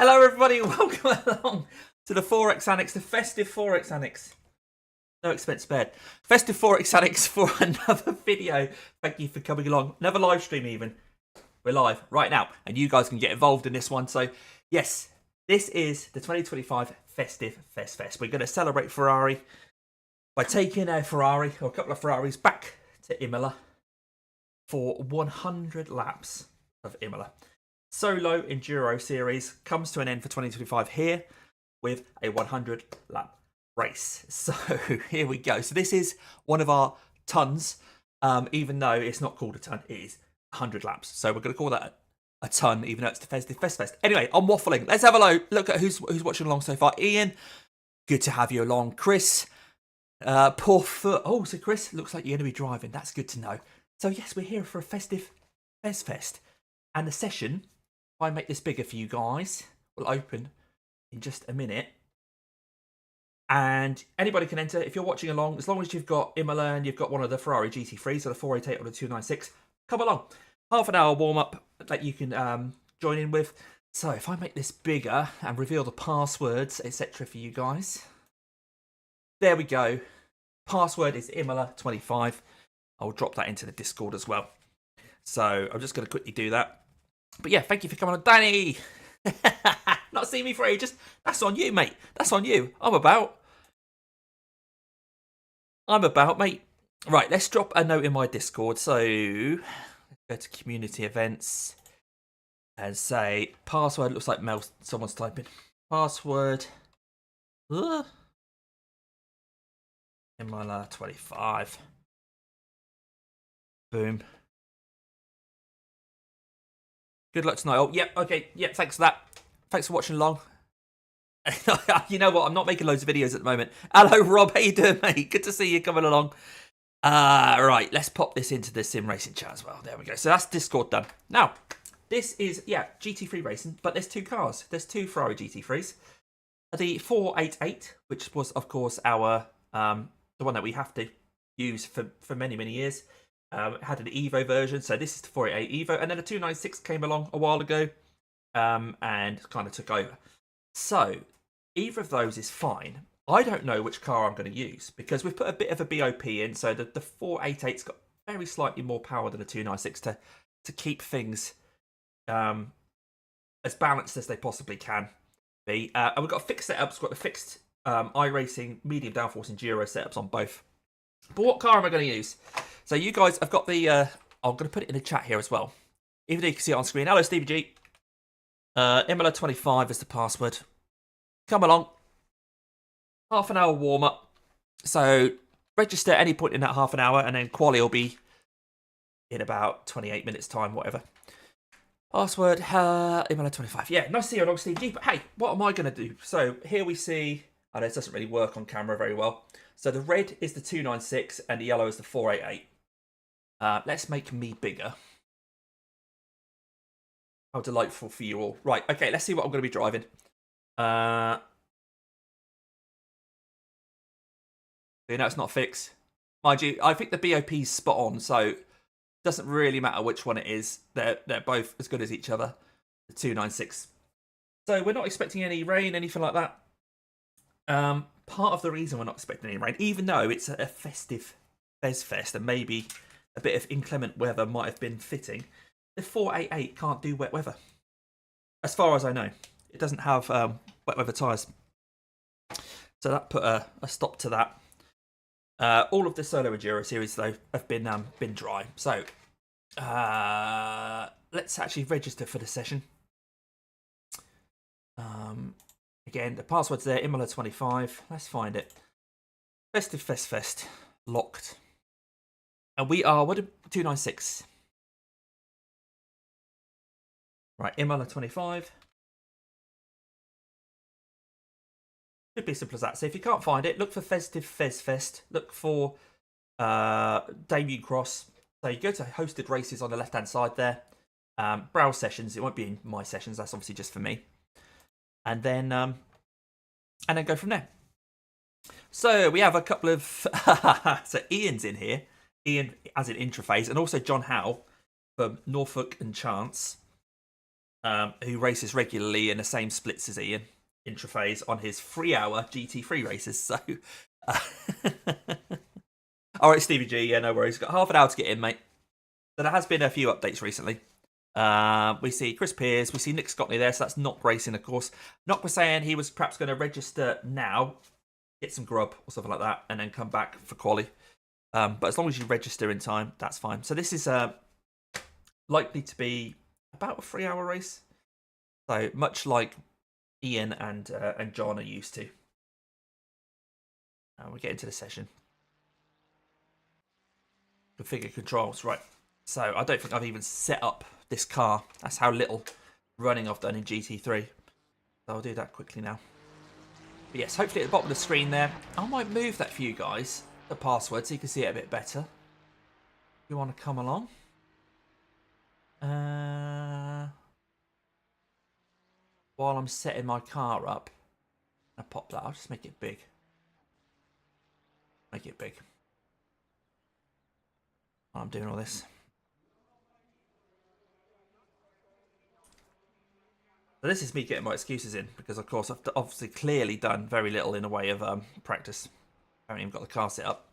Hello everybody, welcome along to the Forex Annex, the Festive Forex Annex. No expense spared. Festive Forex Annex for another video. Thank you for coming along. Another live stream even. We're live right now and you guys can get involved in this one. So yes, this is the 2025 Festive Fez Fest. We're going to celebrate Ferrari by taking a Ferrari or a couple of Ferraris back to Imola for 100 laps of Imola. Solo Enduro Series comes to an end for 2025 here with a 100 lap race. So here we go. So this is one of our tons, even though it's not called a ton, it is 100 laps. So we're going to call that a ton, even though it's the Festive Fez Fest. Anyway, I'm waffling. Let's have a look at who's watching along so far. Ian, good to have you along. Chris, poor foot. Oh, so Chris, looks like you're going to be driving. That's good to know. So yes, we're here for a Festive Fez Fest. And the session, if I make this bigger for you guys, will open in just a minute. And anybody can enter if you're watching along, as long as you've got Imola and you've got one of the Ferrari GT3s, so the 488 or the 296, come along. Half an hour warm up that you can join in with. So if I make this bigger and reveal the passwords, etc. for you guys. There we go. Password is Imola25. I'll drop that into the Discord as well. So I'm just going to quickly do that. But yeah, thank you for coming on, Danny. Not seen me for ages. That's on you, mate. That's on you. I'm about, mate. Right, let's drop a note in my Discord. So let's go to community events and say password. Looks like Mel. Someone's typing password. Imola 25. Boom. Good luck tonight. Oh, yep, okay, yep, thanks for that. Thanks for watching along. You know what, I'm not making loads of videos at the moment. Hello, Rob, how you doing, mate? Good to see you coming along. Right, let's pop this into the sim racing chat as well. There we go. So that's Discord done. Now, this is, yeah, GT3 racing, but there's two cars. There's two Ferrari GT3s. The 488, which was, of course, our the one that we have to use for many, many years. It had an Evo version, so this is the 488 Evo, and then a 296 came along a while ago and kind of took over. So either of those is fine. I don't know which car I'm going to use because we've put a bit of a BOP in, so the 488's got very slightly more power than a 296 to keep things as balanced as they possibly can be. And we've got a fixed setup. We've got the fixed iRacing medium downforce enduro setups on both. But what car am I going to use? So you guys, I've got the, I'm going to put it in the chat here as well. Even though you can see it on screen. Hello, Stevie G. Imola25 is the password. Come along. Half an hour warm up. So register at any point in that half an hour and then quali will be in about 28 minutes time, whatever. Password, Imola25. Yeah, nice to see you along, Stevie G. But hey, what am I going to do? So here we see, I know it doesn't really work on camera very well. So the red is the 296 and the yellow is the 488. Let's make me bigger. How delightful for you all. Right, okay, let's see what I'm going to be driving. You know, it's not fixed. Mind you, I think the BOP's spot on, so it doesn't really matter which one it is. They're both as good as each other, the 296. So we're not expecting any rain, anything like that. Part of the reason we're not expecting any rain, even though it's a festive Fez Fest and maybe a bit of inclement weather might have been fitting, the 488 can't do wet weather. As far as I know, it doesn't have wet weather tyres. So that put a stop to that. All of the Solo Enduro series, though, have been dry. So let's actually register for the session. Again, the password's there, Imola25. Let's find it. Festive Fez Fest. Locked. And we are, what, 296. Right, Imola25. Should be as simple as that. So if you can't find it, look for Festive Fez Fest. Look for debut cross. So you go to hosted races on the left-hand side there. Browse sessions. It won't be in my sessions. That's obviously just for me. And then go from there. So we have a couple of so Ian's in here. Ian as an interface, and also John Howe from Norfolk and Chance. who races regularly in the same splits as Ian, intraphase, on his 3-hour GT3 races. So, all right, Stevie G, yeah, no worries. Got half an hour to get in, mate. So there has been a few updates recently. We see Chris Pearce, we see Nick Scottney there, so that's Knock Racing, of course. Knock was saying he was perhaps going to register now, get some grub or something like that, and then come back for quali. But as long as you register in time, that's fine. So this is likely to be about a 3-hour race. So much like Ian and John are used to. We'll get into the session. Configure controls, right. So I don't think I've even set up this car. That's how little running I've done in GT3. So I'll do that quickly now. But yes, hopefully at the bottom of the screen there, I might move that for you guys, the password, so you can see it a bit better. If you want to come along. While I'm setting my car up, I'll pop that. I'll just make it big. Make it big. While I'm doing all this. So this is me getting my excuses in, because of course I've obviously clearly done very little in the way of practice. I haven't even got the car set up.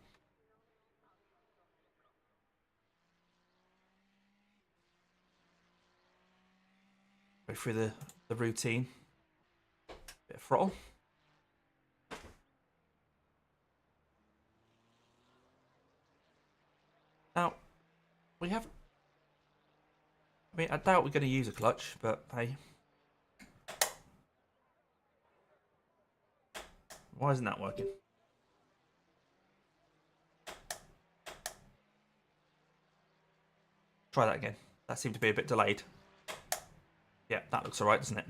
Go through the routine. Bit of throttle. Now, we have... I mean, I doubt we're going to use a clutch, but hey. Why isn't that working? Try that again. That seemed to be a bit delayed. Yeah, that looks alright, doesn't it?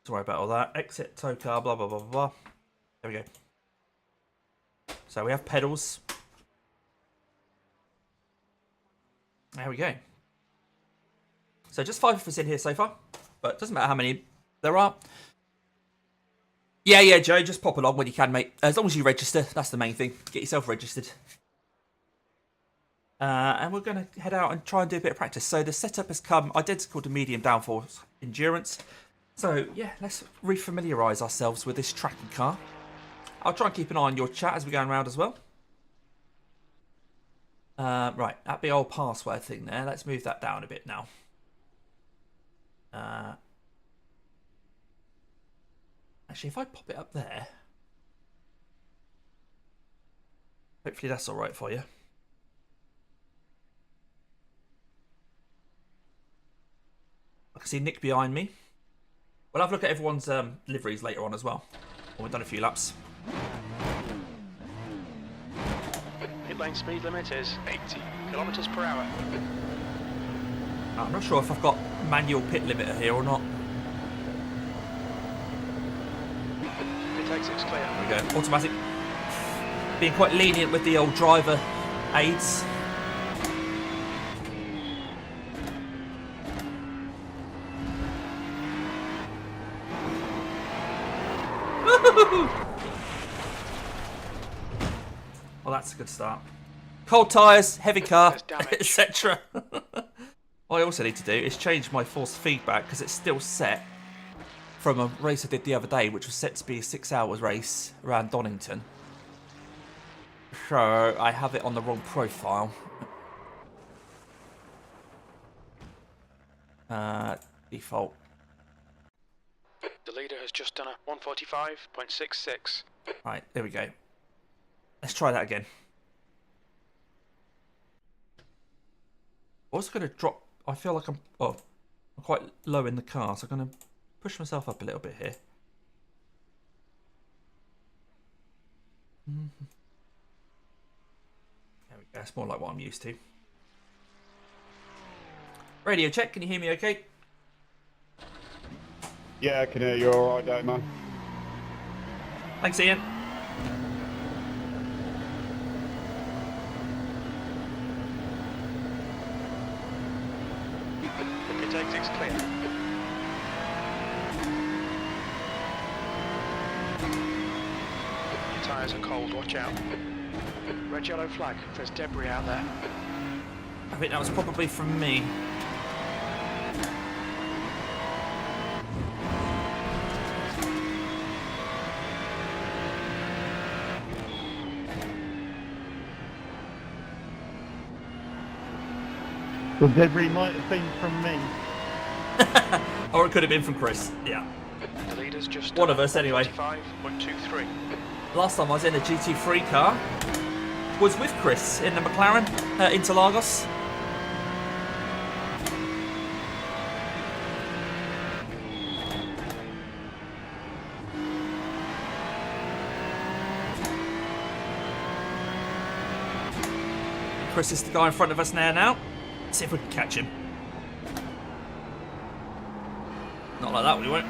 Sorry about all that. Exit, tow car, blah, blah, blah, blah. There we go. So we have pedals. There we go. So just 5 of us in here so far, but it doesn't matter how many there are. Yeah, Joe, just pop along when you can, mate. As long as you register, that's the main thing. Get yourself registered. And we're going to head out and try and do a bit of practice. So the setup has come identical to medium downforce endurance. So, yeah, let's refamiliarise ourselves with this tracking car. I'll try and keep an eye on your chat as we're going around as well. Right, that big old password thing there. Let's move that down a bit now. Actually, if I pop it up there, hopefully that's all right for you. I can see Nick behind me. We'll have a look at everyone's liveries later on as well. When we've done a few laps. Pit lane speed limit is 80 kilometers per hour. I'm not sure if I've got manual pit limiter here or not. Pit exit's clear. There we go. Automatic. Being quite lenient with the old driver aids. Well, that's a good start. Cold tyres, heavy car, etc. What I also need to do is change my force feedback because it's still set from a race I did the other day, which was set to be a 6 hours race around Donington. So I have it on the wrong profile. Default. The leader has just done a 145.66. Right, there we go. Let's try that again. Also going to drop. I feel like I'm quite low in the car, so I'm going to push myself up a little bit here. There we go. It's more like what I'm used to. Radio check. Can you hear me okay? Yeah, I can hear you all right, don't man. Thanks, Ian. Pit exit's clear. Your tyres are cold, watch out. Red yellow flag, there's debris out there. I think that was probably from me. The debris might have been from me. Or it could have been from Chris. Yeah. The leader's just One of us, anyway. 45.23. Last time I was in a GT3 car was with Chris in the McLaren Interlagos. Chris is the guy in front of us now. Let's see if we can catch him. Not like that, we won't.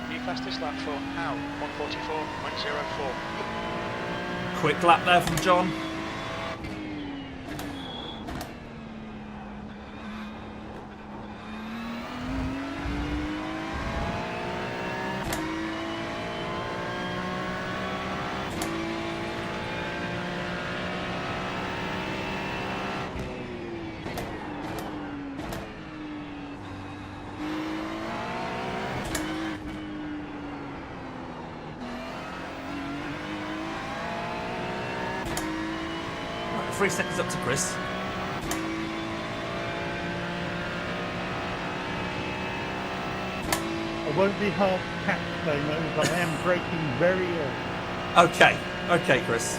New fastest lap for Howe, 144.04. Quick lap there from John. Right, 3 seconds up to Chris. I won't be hard to catch though, no, but I am braking very early. Okay, okay, Chris.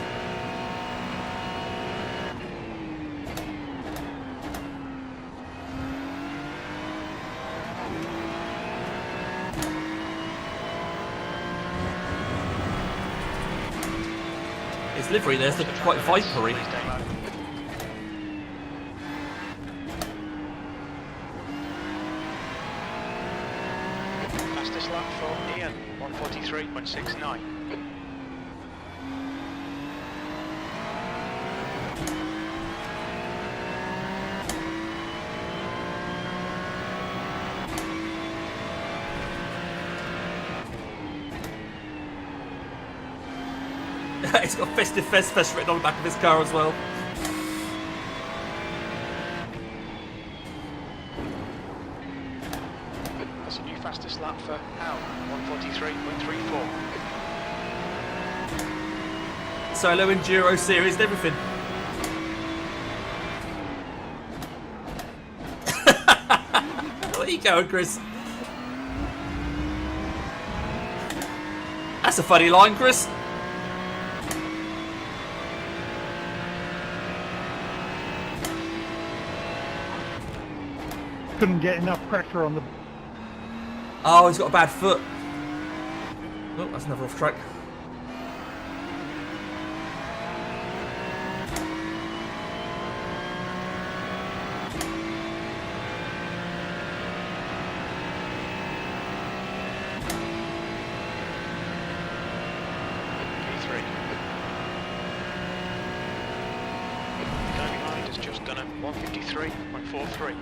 His livery there's looking quite vipery. Please stay low. Fastest lap for Ian, 143.69. He's got Festive Fez Fest written on the back of his car as well. That's a new fastest lap for Howe, 143.34. Solo Enduro Series and everything. Where you going, Chris? That's a funny line, Chris. Couldn't get enough pressure on the... Oh, he's got a bad foot. Oh, that's another off track. P3. The guy behind has just done a 153.43.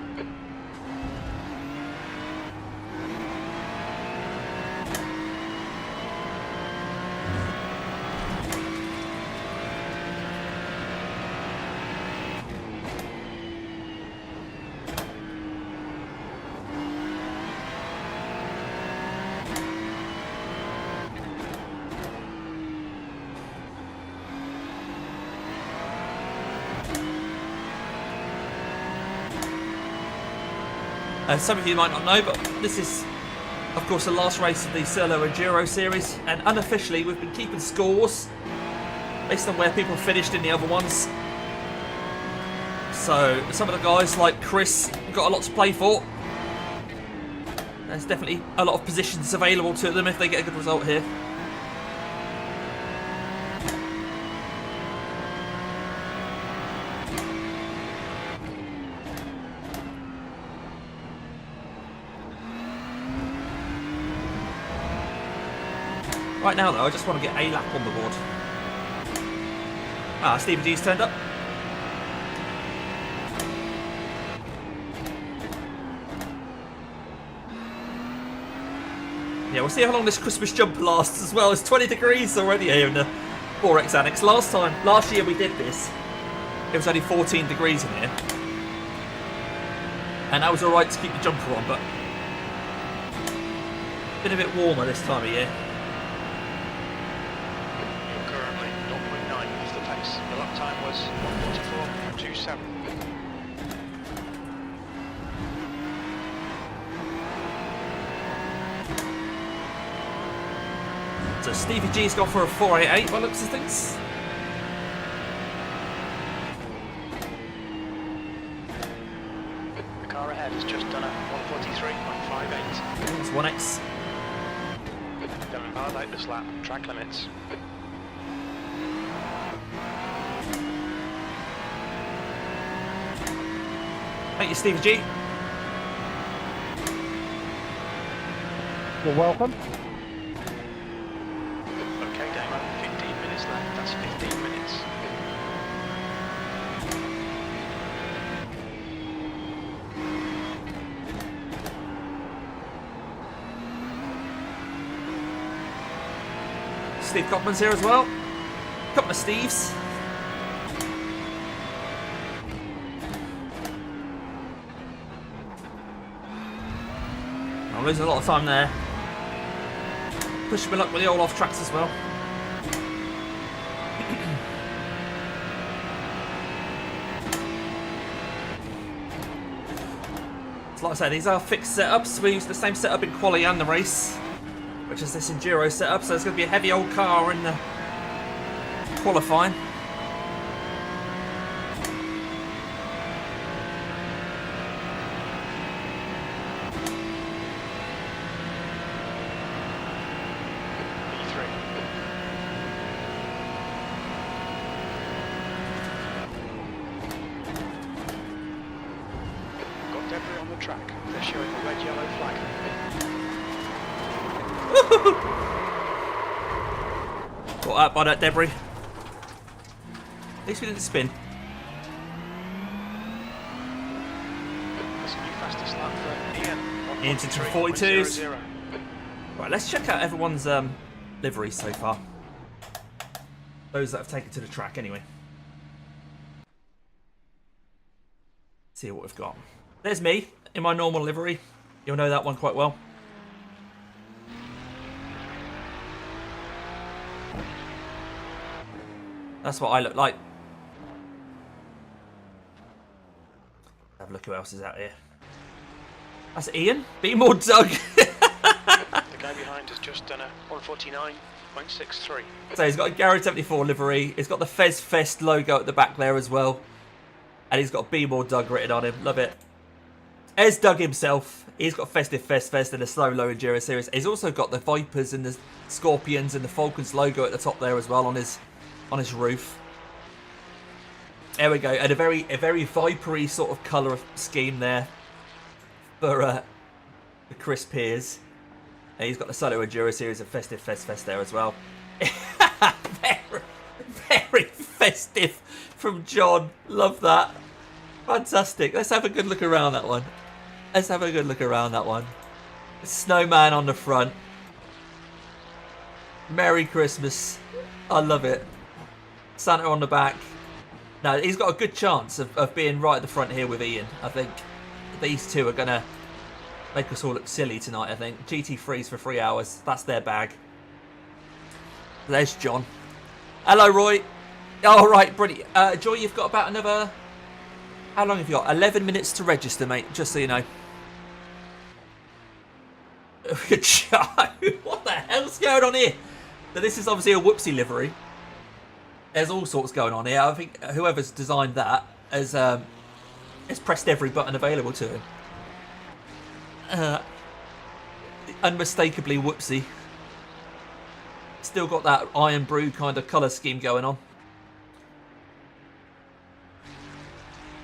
Some of you might not know, but this is, of course, the last race of the Solo Enduro Series, and unofficially we've been keeping scores based on where people finished in the other ones. So some of the guys, like Chris, got a lot to play for. There's definitely a lot of positions available to them if they get a good result here. Right now, though, I just want to get a lap on the board. Ah, Stevie D's turned up. Yeah, we'll see how long this Christmas jumper lasts as well. It's 20 degrees already here in the 4X Annex. Last year we did this. It was only 14 degrees in here. And that was alright to keep the jumper on, but been a bit warmer this time of year. You're currently 0.9 off the pace. The lap time was 1:44.27. So Stevie G's gone for a 488 by looks of things. The car ahead has just done a 1:43.58. It's 1X. Don't violate this lap. Track limits. Thank you, Stevie G. You're welcome. Okay, Damo. 15 minutes left. That's 15 minutes. Steve Copman's here as well. Couple of Steves. I'm losing a lot of time there. Pushing me luck with the old off tracks as well. So like I say, these are fixed setups. We use the same setup in quali and the race, which is this enduro setup. So it's going to be a heavy old car in the qualifying. On the track, they're showing the red yellow flag. Caught out by that debris. At least we didn't spin. That's a new fastest lap for Ian. Into 42s. Right, let's check out everyone's liveries so far. Those that have taken to the track anyway. See what we've got. There's me in my normal livery. You'll know that one quite well. That's what I look like. Have a look who else is out here. That's Ian. Be more Doug. The guy behind has just done a 1:49.63. So he's got a Garage 74 livery. He's got the Fez Fest logo at the back there as well. And he's got Be More Doug written on him. Love it. As Doug himself, he's got Festive Fez Fest and the Slow Low Enduro Series. He's also got the Vipers and the Scorpions and the Falcons logo at the top there as well on his roof. There we go, and a very vipery sort of colour scheme there for Chris Pears. And he's got the Solo Enduro Series and Festive Fez Fest there as well. very festive from John. Love that. Fantastic. Let's have a good look around that one. Let's have a good look around that one. Snowman on the front. Merry Christmas. I love it. Santa on the back. No, he's got a good chance of being right at the front here with Ian. I think these two are going to make us all look silly tonight, I think. GT3s for 3 hours. That's their bag. There's John. Hello, Roy. All right, brilliant. Joy, you've got about another... How long have you got? 11 minutes to register, mate, just so you know. Joe, what the hell's going on here? Now, this is obviously a whoopsie livery. There's all sorts going on here. I think whoever's designed that has pressed every button available to him. Unmistakably whoopsie. Still got that Iron Brew kind of colour scheme going on.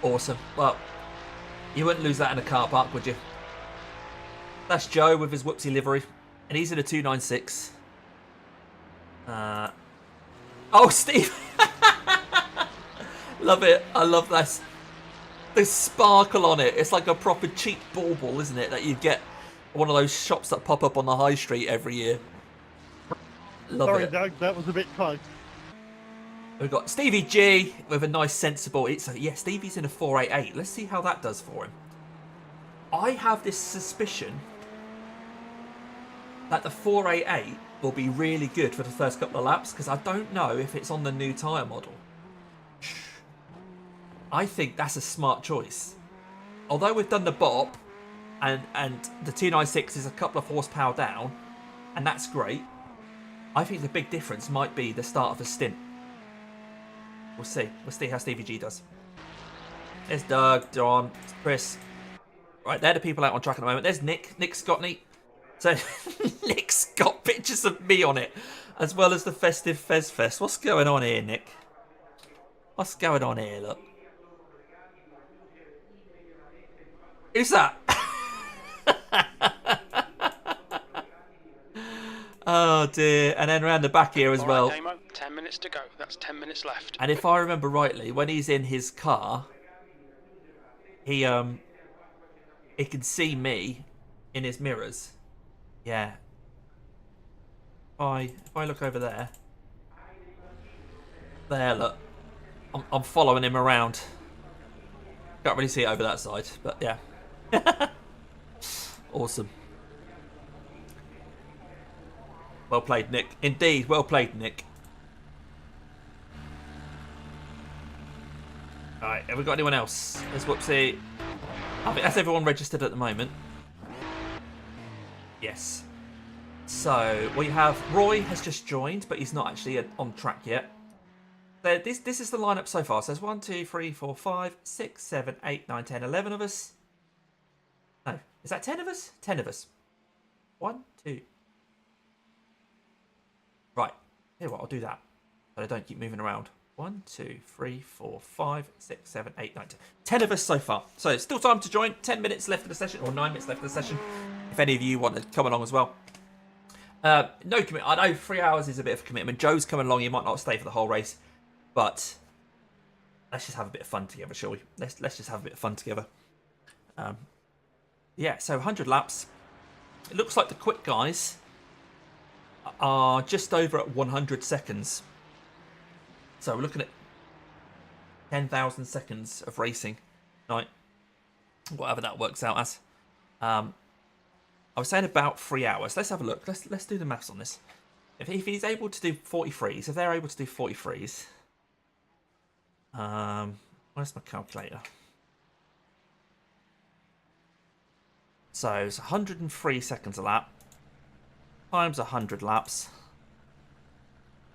Awesome. Well, you wouldn't lose that in a car park, would you? That's Joe with his whoopsie livery. And he's in a 296. Oh, Steve! Love it. I love that. The sparkle on it. It's like a proper cheap bauble, isn't it? That you get one of those shops that pop up on the high street every year. Love Sorry, it. Doug, that was a bit close. We've got Stevie G with a nice sensible. Yeah, Stevie's in a 488. Let's see how that does for him. I have this suspicion that the 488 will be really good for the first couple of laps because I don't know if it's on the new tyre model. I think that's a smart choice. Although we've done the bop and the 296 is a couple of horsepower down, and that's great, I think the big difference might be the start of the stint. We'll see. We'll see how Stevie G does. There's Doug, John, Chris. Right, they're the people out on track at the moment. There's Nick. Nick's got me. So Nick's got pictures of me on it, as well as the Festive Fez Fest. What's going on here, Nick? What's going on here, look? Who's that? Oh dear. And then around the back here as well. Damo, 10 minutes to go. That's 10 minutes left. And if I remember rightly, when he's in his car, he can see me in his mirrors. Yeah. If I look over there. There, look. I'm following him around. Can't really see it over that side, but yeah. Awesome. Well played, Nick. Indeed, well played, Nick. Alright, have we got anyone else? Let's whoopsie. I think that's everyone registered at the moment. Yes. So, we have Roy has just joined, but he's not actually on track yet. So this is the lineup so far. So there's 1, 2, 3, 4, 5, 6, 7, 8, 9, 10, 11 of us. No, is that 10 of us? 10 of us. 1, 2. Right. Here, what? I'll do that. But I don't keep moving around. 1, 2, 3, 4, 5, 6, 7, 8, 9, 10. 10 of us so far. So still time to join. 10 minutes left of the session, or 9 minutes left of the session. If any of you want to come along as well. No commitment. I know 3 hours is a bit of a commitment. Joe's coming along. He might not stay for the whole race. But let's just have a bit of fun together, shall we? Let's just have a bit of fun together. Yeah, so 100 laps. It looks like the quick guys are just over at 100 seconds. So we're looking at 10,000 seconds of racing. Right. Whatever that works out as. I was saying about 3 hours. Let's have a look. Let's do the maths on this. If he's able to do 43s, if they're able to do 43s... where's my calculator? So it's 103 seconds a lap times 100 laps,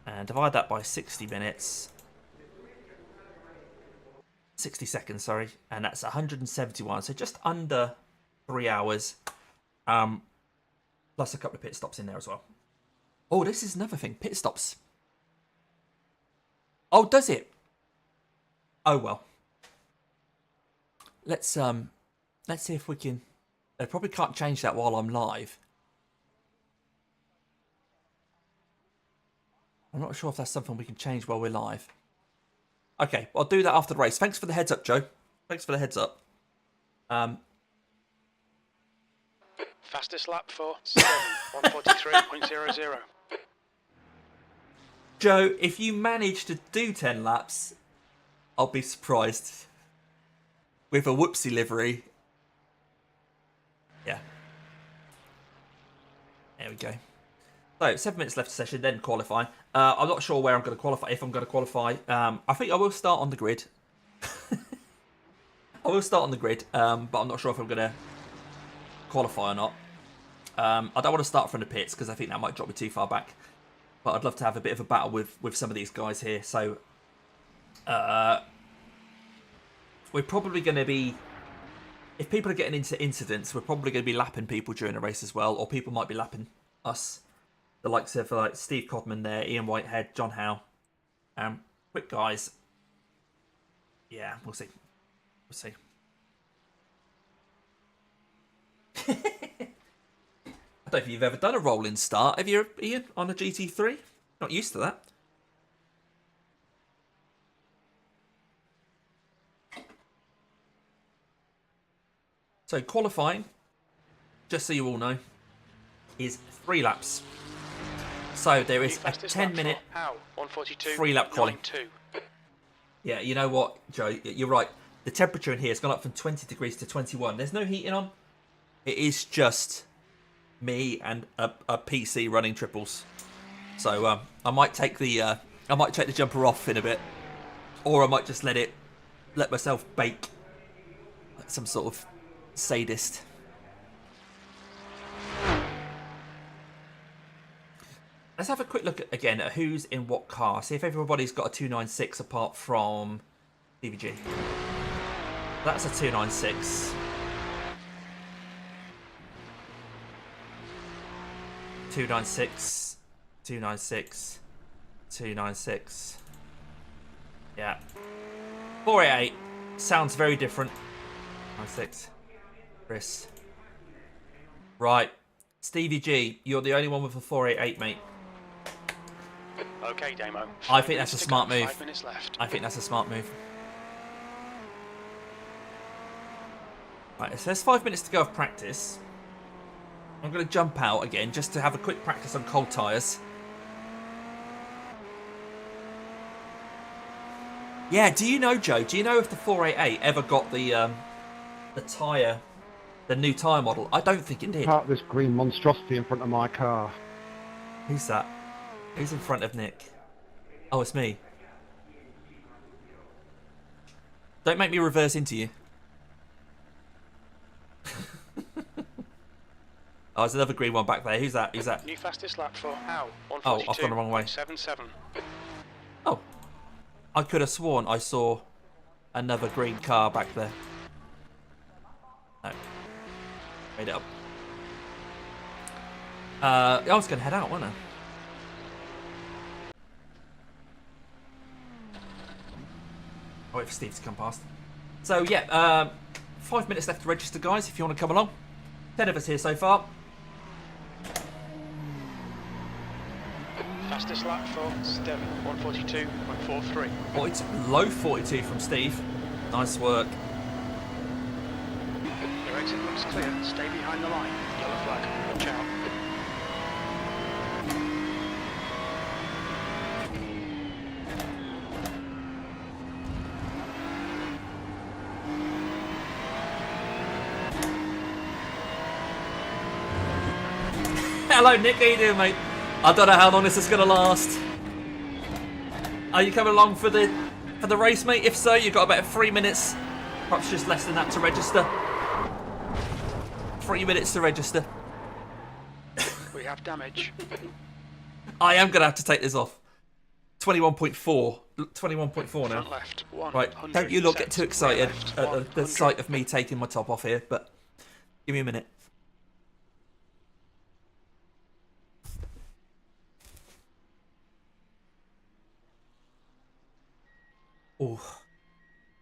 and divide that by 60 minutes. 60 seconds, sorry, and that's 171. So just under 3 hours, plus a couple of pit stops in there as well. Oh, this is another thing. Pit stops. Oh, does it? Oh well. Let's see if we can. I probably can't change that while I'm live. I'm not sure if that's something we can change while we're live. Okay, I'll do that after the race. Thanks for the heads up, Joe. Thanks for the heads up. Fastest lap for 143.00. Joe, if you manage to do 10 laps, I'll be surprised. With a whoopsie livery. Yeah. There we go. So, 7 minutes left of session, then qualify. I'm not sure where I'm going to qualify, if I'm going to qualify. I think I will start on the grid. I will start on the grid, but I'm not sure if I'm going to qualify or not. I don't want to start from the pits, because I think that might drop me too far back. But I'd love to have a bit of a battle with some of these guys here. So, we're probably going to be... If people are getting into incidents, we're probably going to be lapping people during the race as well. Or people might be lapping us. The likes of like Steve Codman there, Ian Whitehead, John Howe. Quick guys. Yeah, we'll see. We'll see. I don't know if you've ever done a rolling start. Have you, Ian, on a GT3? Not used to that. So qualifying, just so you all know, is 3 laps. So there is New a fastest 10-minute lap for Howe, 142, 3-lap quali. 9.2. Yeah, you know what, Joe? You're right. The temperature in here has gone up from 20 degrees to 21. There's no heating on. It is just me and a PC running triples. So I might take the jumper off in a bit, or I might just let myself bake like some sort of sadist. Let's have a quick look again at who's in what car. See if everybody's got a 296 apart from DVG. That's a 296. 296. 296. 296. Yeah. 488 sounds very different. 96. Chris. Right. Stevie G, you're the only one with a 488, mate. Okay, Damo. I think that's a smart move. 5 minutes left. I think that's a smart move. Right, so there's 5 minutes to go of practice. I'm going to jump out again just to have a quick practice on cold tyres. Yeah, do you know, Joe? Do you know if the 488 ever got the tyre, the new tyre model? I don't think it did. Park this green monstrosity in front of my car. Who's that? Who's in front of Nick? Oh, it's me. Don't make me reverse into you. Oh, there's another green one back there. Who's that? Who's that? New fastest lap for Howe, Oh, I've gone the wrong way. 142.77. Oh. I could have sworn I saw another green car back there. No. Made it up. I was going to head out, wasn't I? I'll wait for Steve to come past. So, yeah, 5 minutes left to register, guys, if you want to come along. 10 of us here so far. Fastest lap for Steve, 142.43. Oh, it's low 42 from Steve. Nice work. Your exit looks clear. Stay behind the line. Yellow flag. Watch out. Hello, Nick. How you doing, mate? I don't know how long this is going to last. Are you coming along for the race, mate? If so, you've got about 3 minutes, perhaps just less than that to register. 3 minutes to register. We have damage. I am going to have to take this off. 21.4. 21.4 now. Front left. Right, don't you lot get too excited at the sight of me taking my top off here, but give me a minute.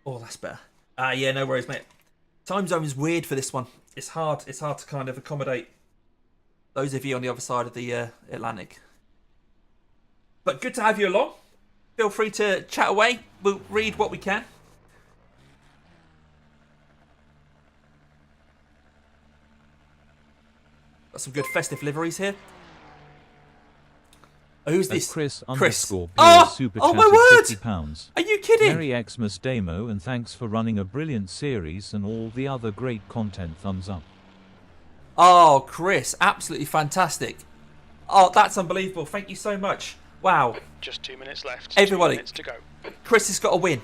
Oh, that's better. Yeah, no worries, mate. Time zone is weird for this one. It's hard to kind of accommodate those of you on the other side of the Atlantic. But good to have you along. Feel free to chat away. We'll read what we can. Got some good festive liveries here. Who's this? Chris. Oh, Super oh my chatted word! £50. Are you kidding? Merry Xmas Demo, and thanks for running a brilliant series and all the other great content. Thumbs up. Oh, Chris, absolutely fantastic. Oh, that's unbelievable. Thank you so much. Wow. Just 2 minutes left. Everybody. 2 minutes to go. Chris has got to win.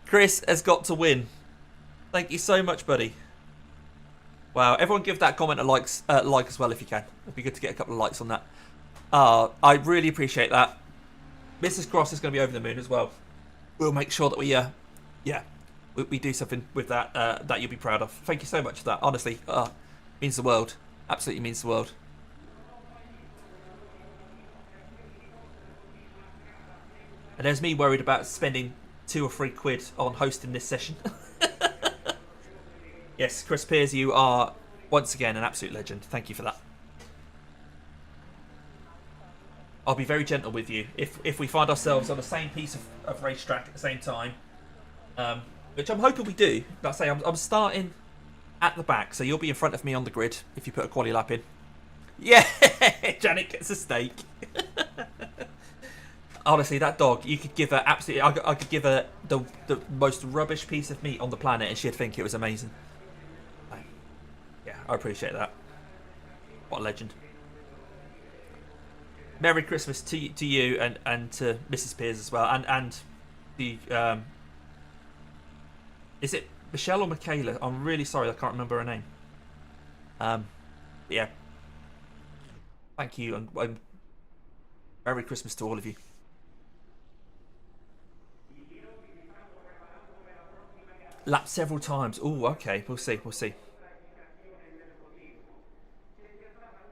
Chris has got to win. Thank you so much, buddy. Wow, everyone give that comment a like as well if you can. It'd be good to get a couple of likes on that. I really appreciate that. Mrs. Cross is going to be over the moon as well. We'll make sure that we do something with that that you'll be proud of. Thank you so much for that. Honestly, means the world. Absolutely means the world. And there's me worried about spending £2 or £3 on hosting this session. Yes, Chris Pears, you are once again an absolute legend. Thank you for that. I'll be very gentle with you if we find ourselves on the same piece of racetrack at the same time, which I'm hoping we do. Like I say, I'm starting at the back, so you'll be in front of me on the grid if you put a quali lap in. Yeah, Janet gets a steak. Honestly, that dog, you could give her absolutely... I could give her the most rubbish piece of meat on the planet and she'd think it was amazing. Yeah, I appreciate that. What a legend. Merry Christmas to you and to Mrs. Piers as well. And the... is it Michelle or Michaela? I'm really sorry, I can't remember her name. Yeah. Thank you and Merry Christmas to all of you. Lapped several times. Oh, okay. We'll see. We'll see.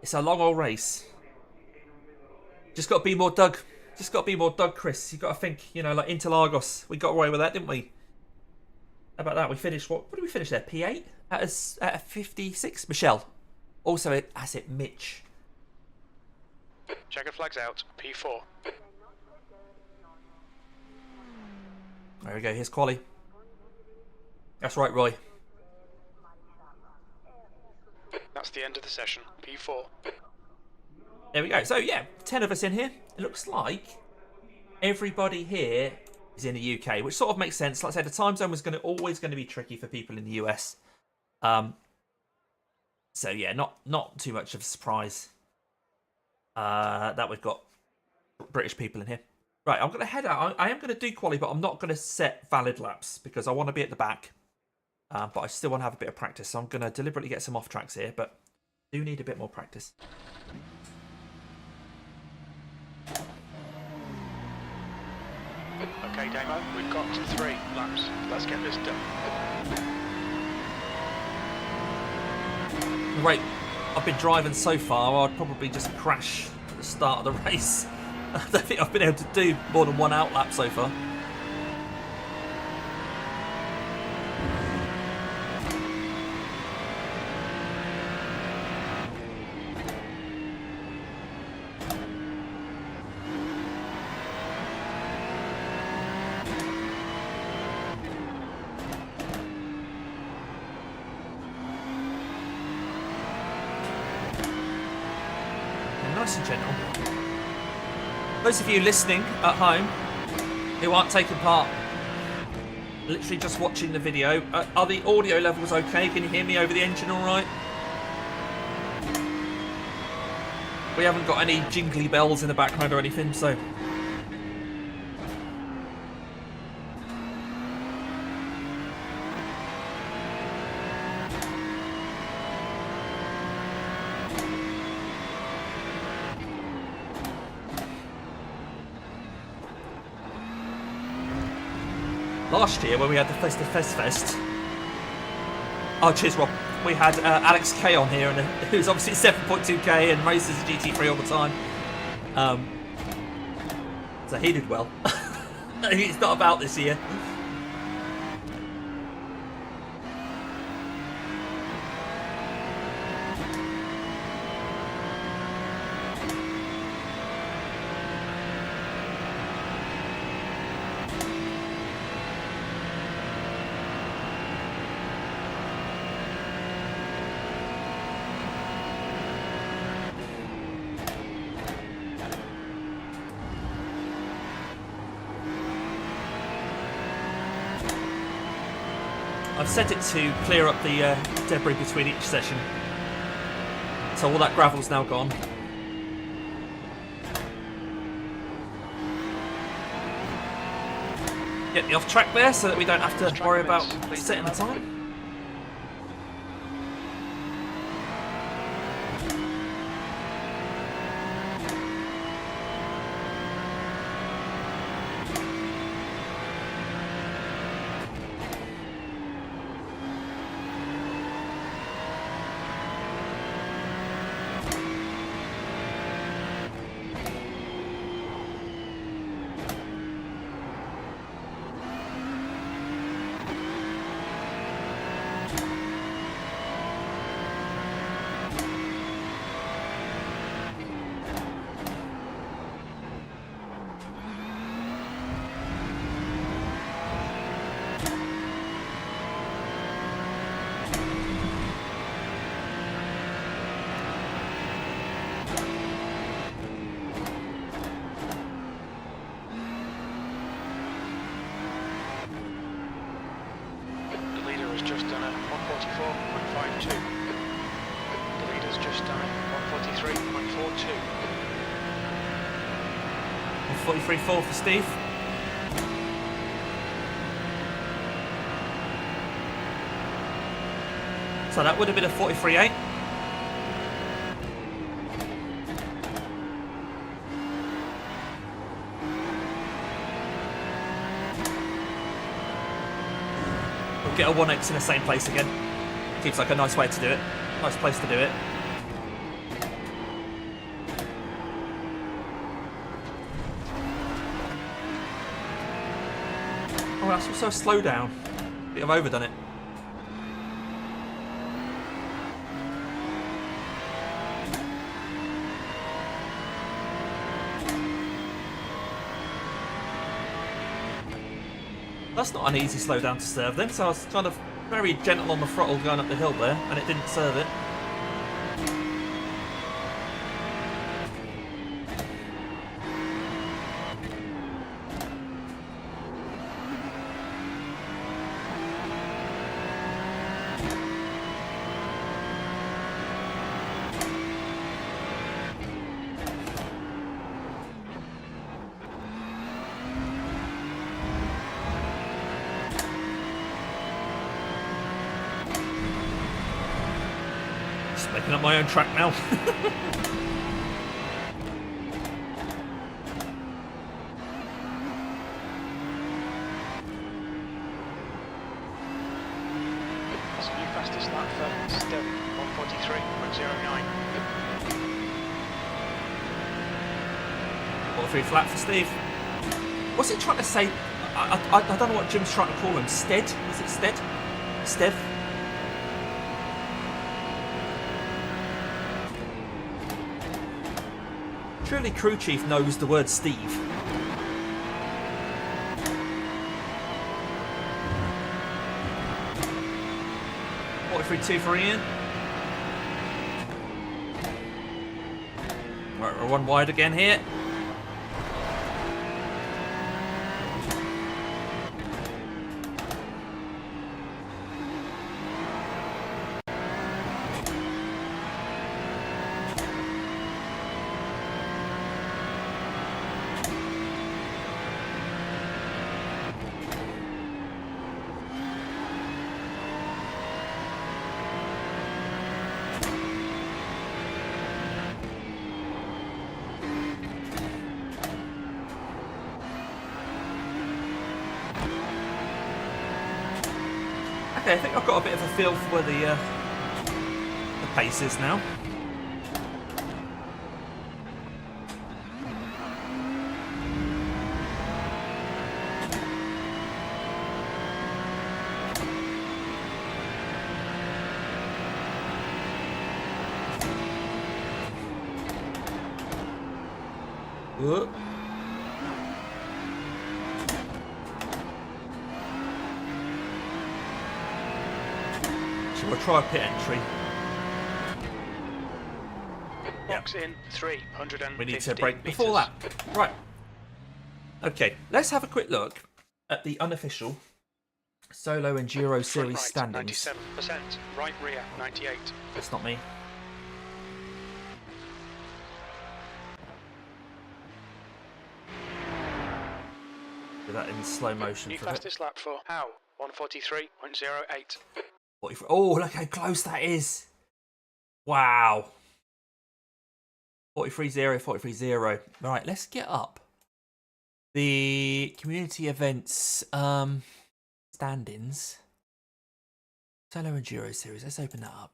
It's a long old race. Just got to be more Doug. Just got to be more Doug, Chris. You got to think, you know, like Interlagos. We got away with that, didn't we? How about that? We finished, what did we finish there? P8? At a 56? Michelle. Also, Asetek Mitch. Checker flags out. P4. There we go. Here's quali. That's right, Roy. That's the end of the session. P4. There we go. So, yeah, 10 of us in here. It looks like everybody here is in the UK, which sort of makes sense. Like I said, the time zone was always going to be tricky for people in the US. So, yeah, not too much of a surprise that we've got British people in here. Right, I'm going to head out. I am going to do quali, but I'm not going to set valid laps because I want to be at the back. But I still want to have a bit of practice. So I'm going to deliberately get some off tracks here, but do need a bit more practice. Okay, Damo, we've got 3 laps. Let's get this done. Right, I've been driving so far, I'd probably just crash at the start of the race. I don't think I've been able to do more than 1 out lap so far. Nice and gentle. Those of you listening at home who aren't taking part, literally just watching the video, are the audio levels okay? Can you hear me over the engine all right? We haven't got any jingly bells in the background or anything, so... Last year, when we had the Festive Fez Fest, oh cheers Rob, we had Alex K on here, and who's obviously 7.2k and races a GT3 all the time. So he did well. It's not about this year. I've set it to clear up the debris between each session. So all that gravel's now gone. Get the off track there so that we don't have to worry about setting the time. 43.4 for Steve. So that would have been a 43.8. We'll get a 1x in the same place again. Seems like a nice way to do it. Nice place to do it. Oh, that's also a slow down. I think I've overdone it. That's not an easy slow down to serve then, so I was kind of very gentle on the throttle going up the hill there, and it didn't serve it. Making up my own track now. That's a new fastest lap for Steve, 143.09. 43 flat for Steve. What's it trying to say? I don't know what Jim's trying to call him. Stead? Is it Stead? Stev? Surely crew chief knows the word Steve. .42 for Ian. Right, we're one wide again here. Okay, I think I've got a bit of a feel for where the pace is now. Whoop. We'll try a pit entry. Box in 350. We need to break before that. Right. Okay, let's have a quick look at the unofficial Solo Enduro Series right, standings. 97%, right rear 98. That's not me. Do that in slow motion New for a bit. fastest lap for How, 143.08. 44. Oh, look how close that is. Wow. 43.0, 43.0. Right, let's get up the community events standings. Solo Enduro Series. Let's open that up.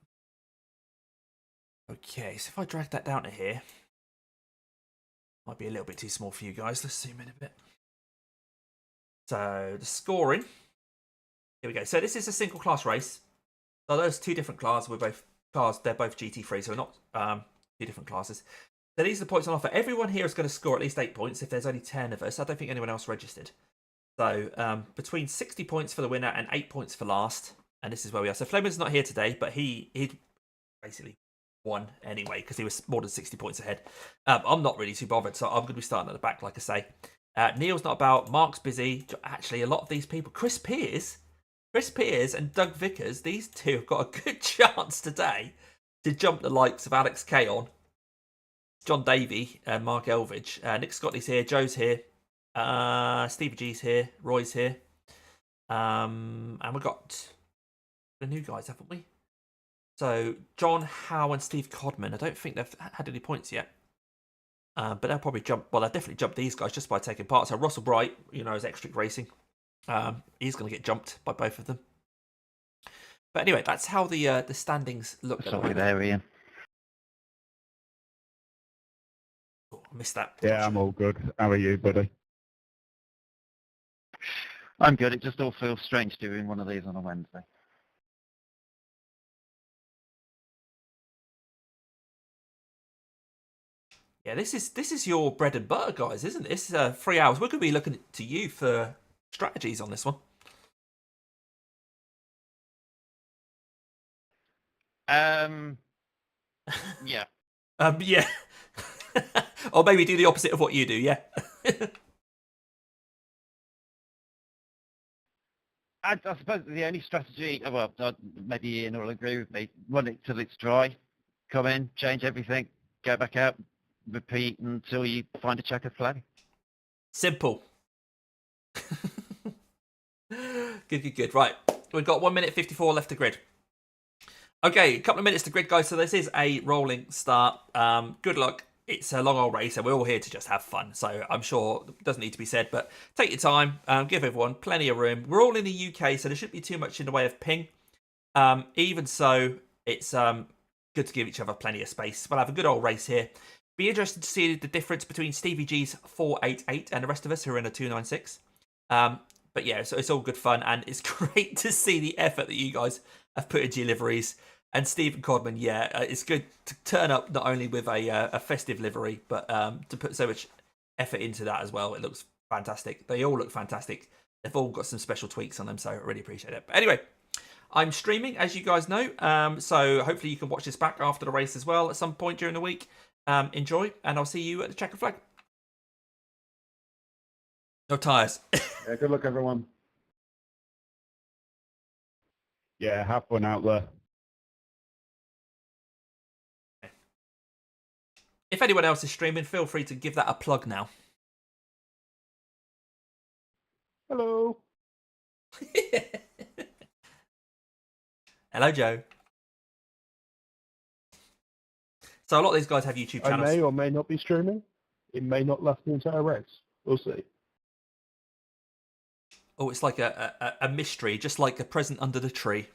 Okay, so if I drag that down to here, might be a little bit too small for you guys. Let's zoom in a bit. So the scoring. Here we go. So this is a single class race. So those two different classes. We're both cars. They're both GT3, so we're not two different classes. So these are the points on offer. Everyone here is going to score at least 8 points. If there's only 10 of us, I don't think anyone else registered. So between 60 points for the winner and 8 points for last. And this is where we are. So Fleming's not here today, but he basically won anyway because he was more than 60 points ahead. I'm not really too bothered, so I'm going to be starting at the back, like I say. Neil's not about. Mark's busy. Actually, a lot of these people. Chris Pears and Doug Vickers, these two have got a good chance today to jump the likes of Alex K on. John Davey and Mark Elvidge. Nick Scotty's here, Joe's here, Stevie G's here, Roy's here. And we've got the new guys, haven't we? So John Howe and Steve Codman. I don't think they've had any points yet. But they'll probably jump. Well, they'll definitely jump these guys just by taking part. So Russell Bright, you know, is Extric Racing. He's going to get jumped by both of them. But anyway, that's how the standings look. Sorry there, Ian. Oh, I missed that. Yeah, I'm all good. How are you, buddy? I'm good. It just all feels strange doing one of these on a Wednesday. Yeah, this is your bread and butter, guys, isn't it? This is 3 hours. We're going to be looking to you for strategies on this one. Yeah. Yeah. Or maybe do the opposite of what you do, yeah. I suppose the only strategy, well, maybe Ian will agree with me, run it till it's dry, come in, change everything, go back out, repeat until you find a checkered flag. Simple. Good. Right, we've got 1 minute 54 left to grid. Okay, a couple of minutes to grid, guys. So this is a rolling start. Good luck. It's a long old race, and we're all here to just have fun. So I'm sure it doesn't need to be said, but take your time. Give everyone plenty of room. We're all in the UK, so there shouldn't be too much in the way of ping. Even so, it's good to give each other plenty of space. We'll have a good old race here. Be interested to see the difference between Stevie G's 488 and the rest of us who are in a 296. But yeah, so it's all good fun, and it's great to see the effort that you guys have put into your liveries. And Stephen Codman, yeah, it's good to turn up not only with a festive livery, but to put so much effort into that as well. It looks fantastic. They all look fantastic. They've all got some special tweaks on them, so I really appreciate it. But anyway, I'm streaming, as you guys know, so hopefully you can watch this back after the race as well at some point during the week. Enjoy, and I'll see you at the checkered flag. No tyres. Yeah, good luck, everyone. Yeah, have fun out there. If anyone else is streaming, feel free to give that a plug now. Hello. Hello, Joe. So a lot of these guys have YouTube I channels. may or may not be streaming. It may not last the entire race. We'll see. Oh, it's like a mystery, just like a present under the tree.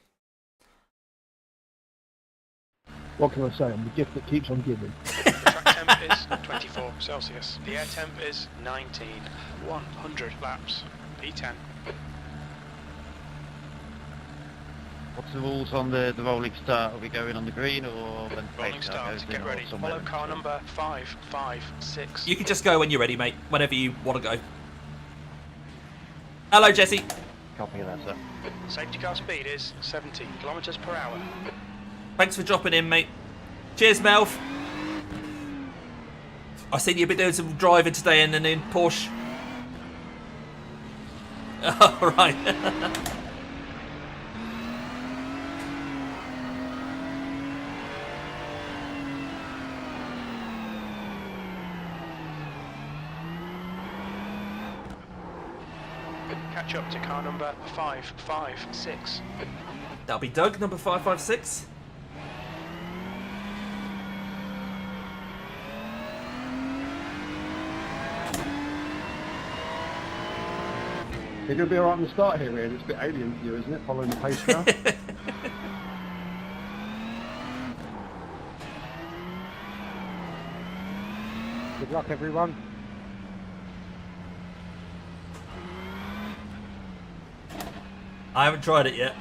What can I say? I'm the gift that keeps on giving. The track temp is 24 Celsius. The air temp is 19. 100 laps. P10. What's the rules on the rolling start? Are we going on the green or when Rolling start. Get ready. Follow car number 556. You can just go when you're ready, mate. Whenever you want to go. Hello, Jesse. Copy of that, sir. Safety car speed is 70 kilometers per hour. Thanks for dropping in, mate. Cheers, Melv. I seen you been doing some driving today in the new Porsche. All right. Catch up to car number 556. That'll be Doug, number 556. You're going to be alright on the start here, Ian. It's a bit alien for you, isn't it? Following the pace car. Good luck, everyone. I haven't tried it yet.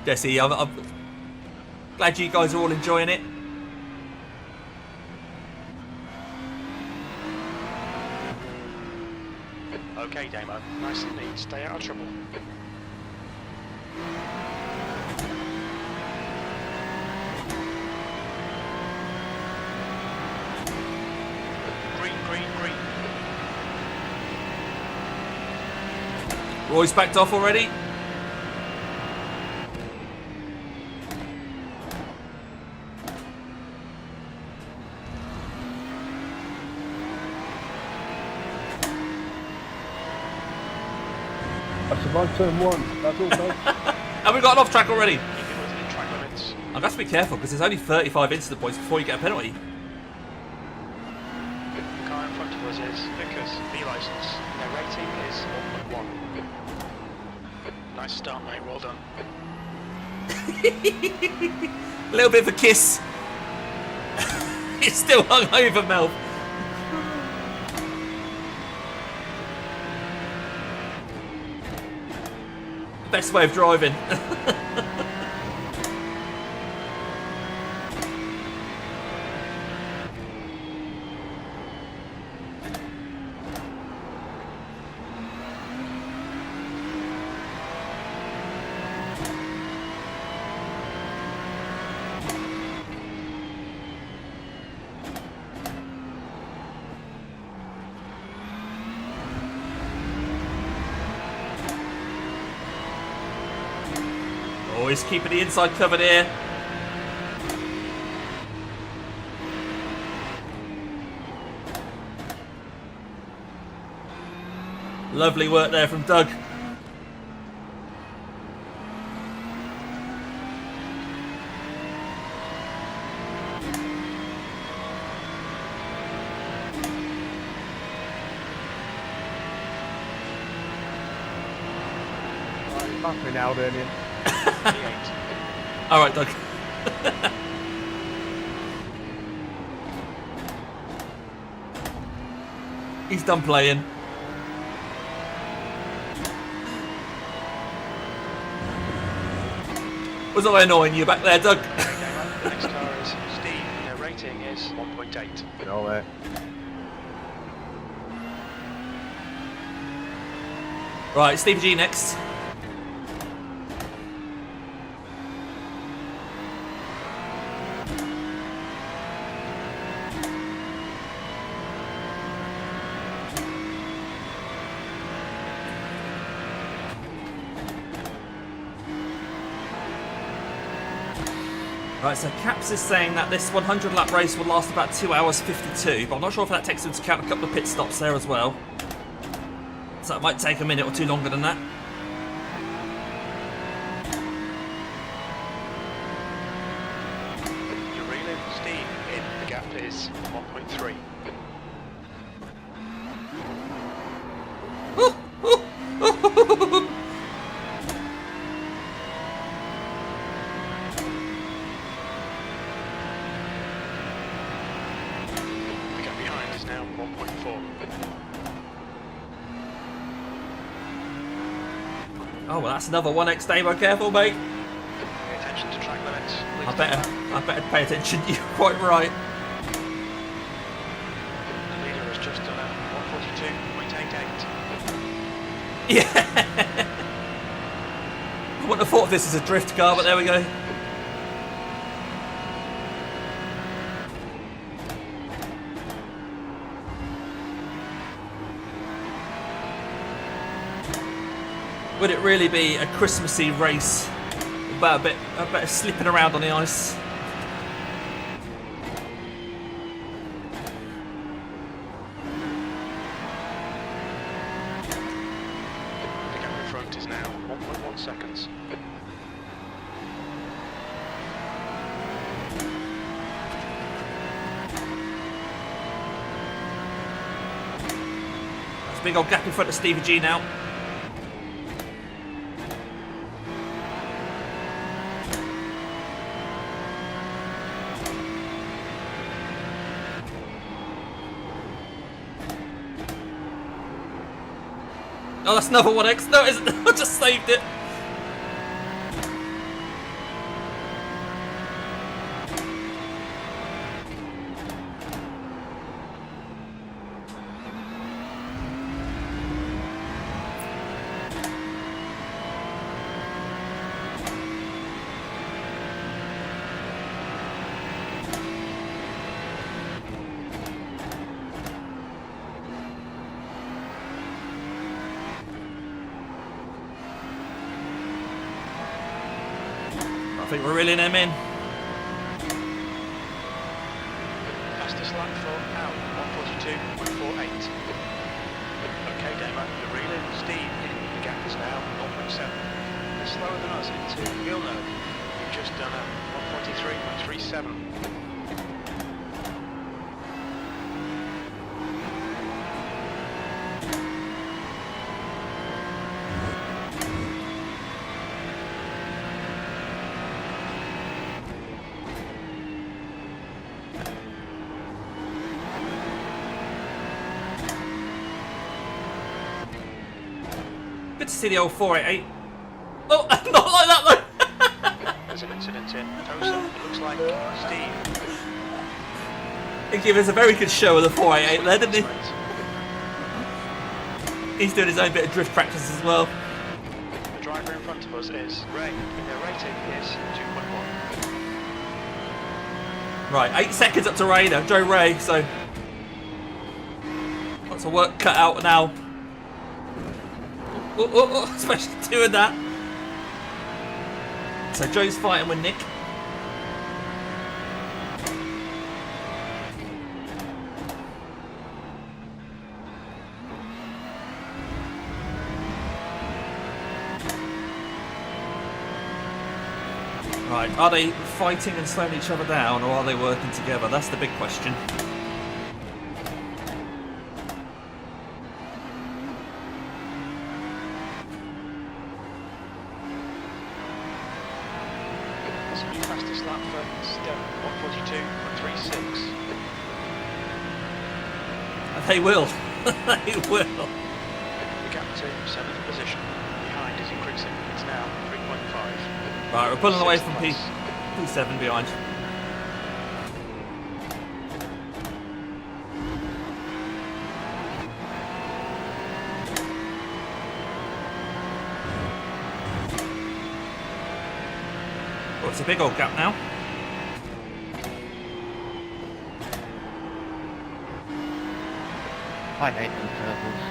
Jesse, I'm glad you guys are all enjoying it. Okay, Damo. Nice and neat. Stay out of trouble. Green, green, green. Roy's backed off already. Nice turn 1. That's all, folks. And we got an off track already. Keeping within track limits. I've got to be careful because there's only 35 incident points before you get a penalty. The car in front of us is Vickers, B licence. Their rating is 1.1. Nice start, mate. Well done. A little bit of a kiss. It's still hung over, Mel. Best way of driving. Always keeping the inside covered here. Lovely work there from Doug. That's me now, Damien. P8. All right, Doug. He's done playing. Was I annoying you back there, Doug? The next car is Steve. Their rating is 1.8. All there. Right, Steve G next. Right, so Caps is saying that this 100 lap race will last about 2 hours 52, but I'm not sure if that takes into account a couple of pit stops there as well. So it might take a minute or two longer than that. You're reeling, Steve. In the gap is 1.3. The gap behind is now 1.4. Oh, well, that's another 1x Davo. Careful, mate. Pay attention to track limits. I better pay attention. You're quite right. The leader has just done a 142.88. Yeah. I wouldn't have thought of this as a drift car, but there we go. Would it really be a Christmassy race about a bit of slipping around on the ice? The gap in front is now 1.1 seconds. That's a big old gap in front of Stevie G now. Oh, that's another 1x. No, it isn't. I just saved it. I think we're reeling him in. Fastest lap for Al, 142.48. Okay, Damo, you're reeling. Steve in the gap is now 0.7. It's slower than us into Villeneuve. You've just done a 143.37. Good to see the old 488. Oh, not like that though. There's an incident in Tosa. It looks like Steve. He gave us a very good show of the 488 there, didn't he? He's doing his own bit of drift practice as well. The driver in front of us is Ray. Their rating is 2.1. Right, 8 seconds up to Ray now, Joe Ray, so lots of work cut out now. Especially doing that. So Joe's fighting with Nick. Right, are they fighting and slowing each other down, or are they working together? That's the big question. That's a new fastest lap for Step 142.36. They will. They will. The gap to 7th position. Behind is increasing. It's now 3.5. Right, we're pulling away from Sixth place. P7 behind. Oh, it's a big old gap now. I hate them turtles.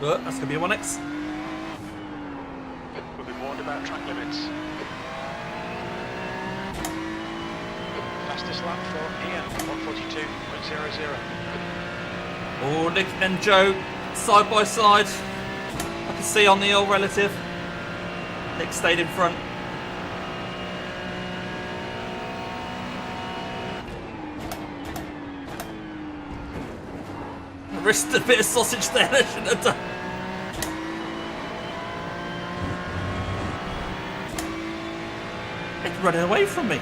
But that's going to be a 1x. We'll be warned about track limits. Fastest lap for Ian, 142.00. Oh, Nick and Joe side by side. I can see on the old relative. Nick stayed in front. I risked a bit of sausage there. I shouldn't have done. It's running away from me.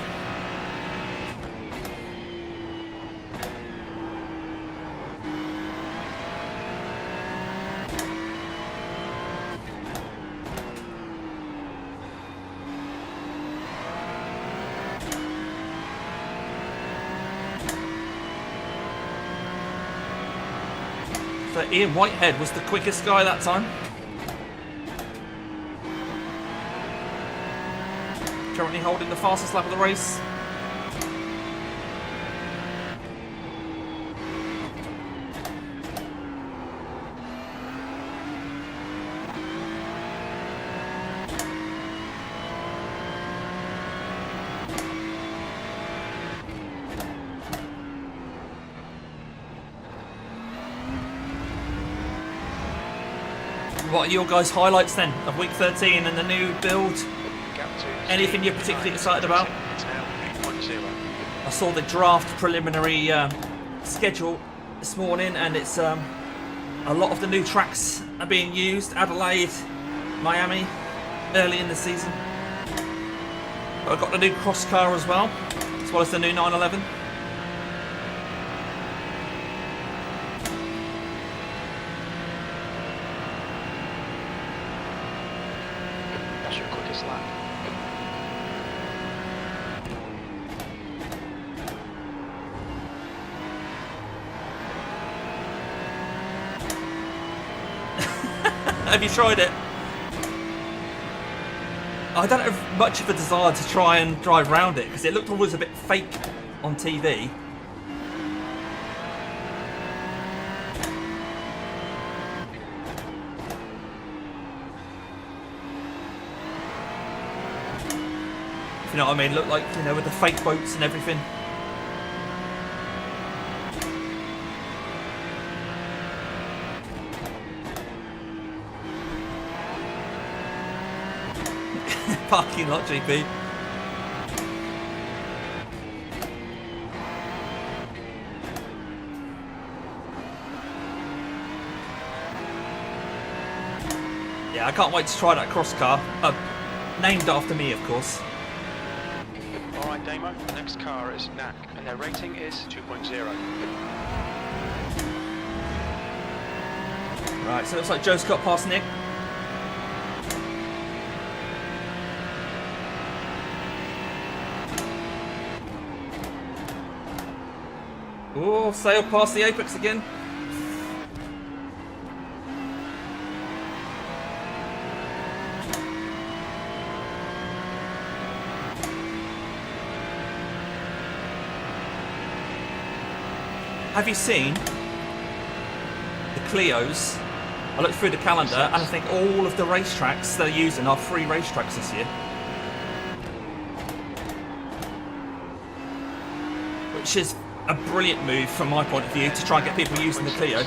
So Ian Whitehead was the quickest guy that time. Currently holding the fastest lap of the race. What are your guys' highlights then of week 13 and the new build? Anything you're particularly excited about? It's now 8.0. I saw the draft preliminary schedule this morning, and it's a lot of the new tracks are being used. Adelaide, Miami, early in the season. But I've got the new cross car as well as the new 911. That's your quickest lap. Have you tried it? I don't have much of a desire to try and drive around it because it looked always a bit fake on TV. If you know what I mean, look like, you know, with the fake boats and everything. Parking lot GP. Yeah, I can't wait to try that cross car. Named after me, of course. Alright, Damo, the next car is NAC, and their rating is 2.0. Right, so it looks like Joe's got past Nick. Oh, sail past the apex again. Have you seen the Clios? I looked through the calendar and I think all of the racetracks they're using are free racetracks this year. Which is a brilliant move from my point of view to try and get people using the Clio.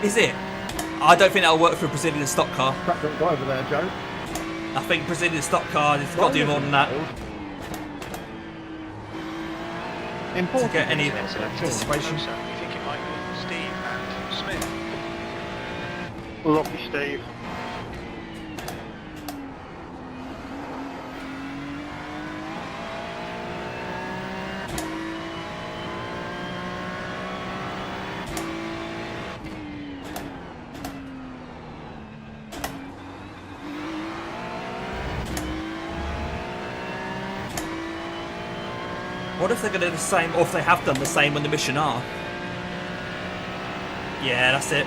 Is it? I don't think that'll work for a Brazilian stock car. Crack that guy over there, Joe. I think Brazilian stock car has got to do more than that Important. to get any Closer, participation. you think it might be Steve and Smith? Lovely, Steve. What if they're going to do the same, or if they have done the same on the Mission R? Yeah, that's it.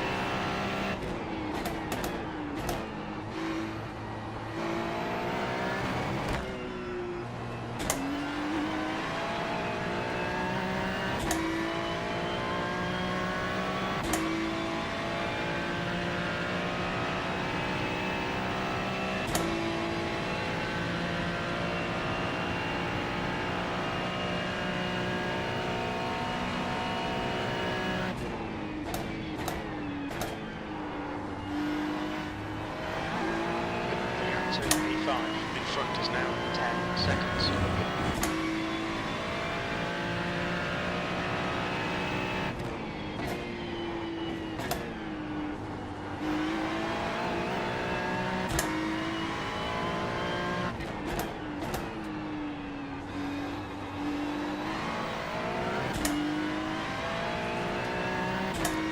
P5 in front is now 10 seconds.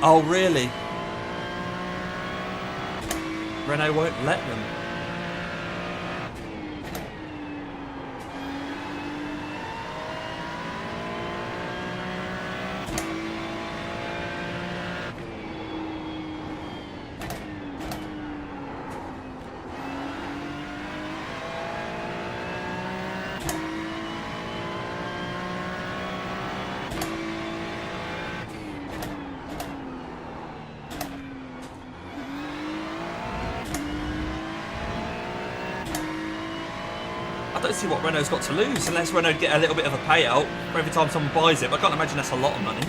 Oh, really? Renault won't let them. I don't see what Renault's got to lose unless Renault get a little bit of a payout for every time someone buys it, but I can't imagine that's a lot of money.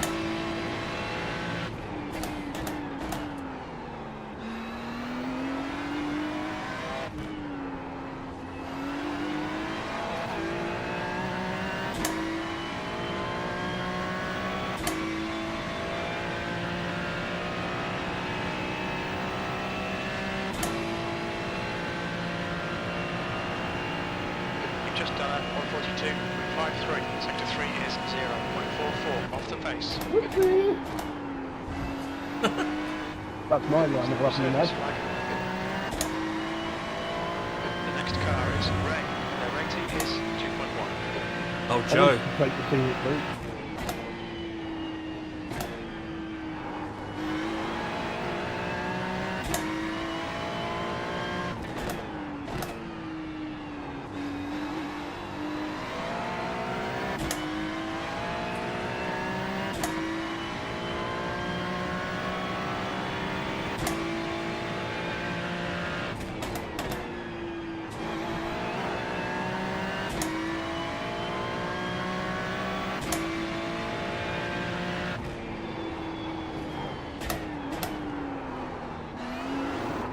2.53. Sector 3 is 0.44 off the pace. Whoopsie. That's my line of rushing in Service there. flag. The next car is Ray. Their rating is 2.1. Oh, I Joe. wanted to take the scenic route.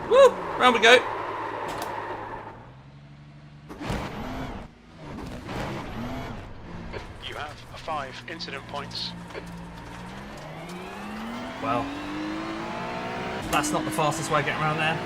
Woo! Round we go. You have 5 incident points. Well, that's not the fastest way of getting around there.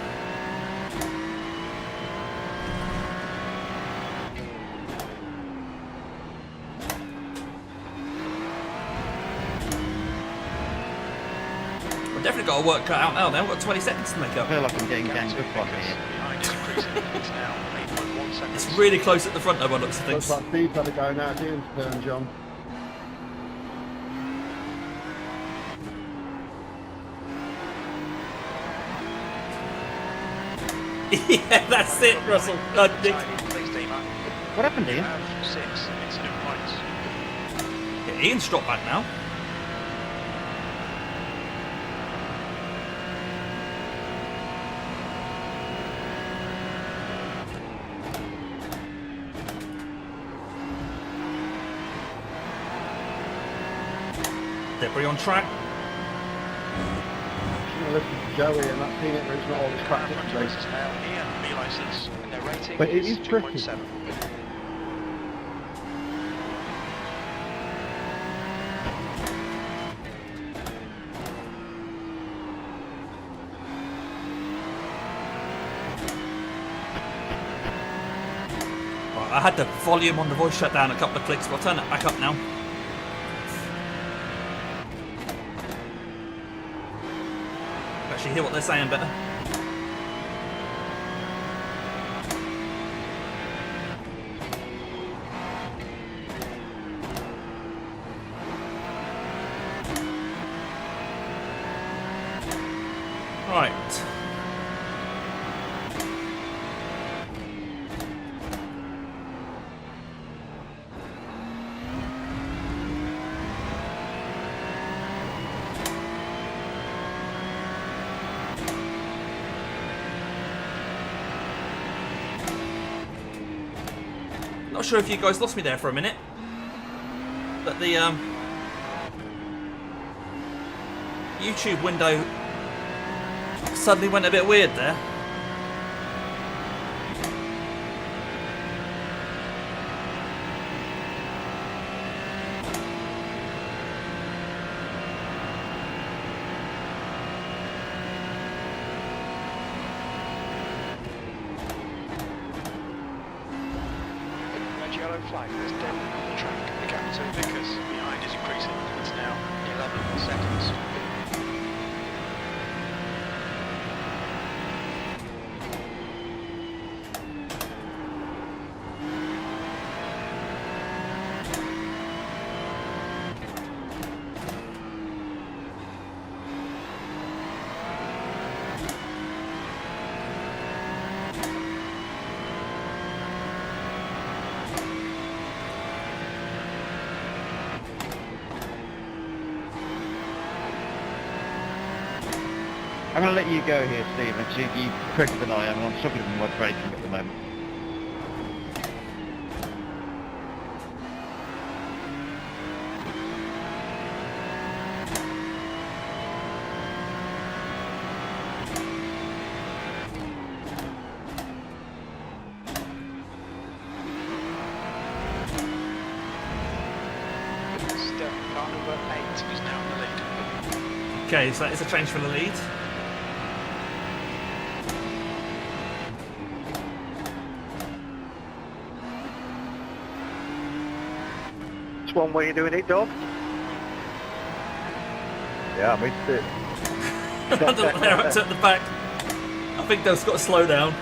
We've definitely got our work cut out now. Then we've got 20 seconds to make I up. feel like I'm getting Gap ganged to up on Vickers. here. Behind is increasing. It's now 8.1 seconds. It's really close at the front though, by the looks of Looks things. like Steve's had a go now. It's Ian's turn, John. Yeah, that's it, Russell. Nick. Please, Dima. What happened, You Ian? have 6 incident points. Yeah, Ian's dropped back now. Debris on track. Shouldn't have listened to Joey and that scenic route's not always Car cracked in up front of today. us is now Ian, B licence, and their rating But it is is tricky. 2.7. Right, I had the volume on the voice shut down a couple of clicks, but I'll turn it back up now. Actually hear what they're saying better. Right. Not sure if you guys lost me there for a minute, but the YouTube window suddenly went a bit weird there. Red yellow flag, there's dead on the track. The gap to Vickers behind is increasing. It's now 11 seconds. I'm going to let you go here, Steve, and see if you quicker than I am. I'm struggling with my braking at the moment. Still, car number 8 is now in the lead. Okay, so that is a change for the lead. That's one way of doing it, Dog. Yeah, I missed it. They're up at the back. I think they've got to slow down.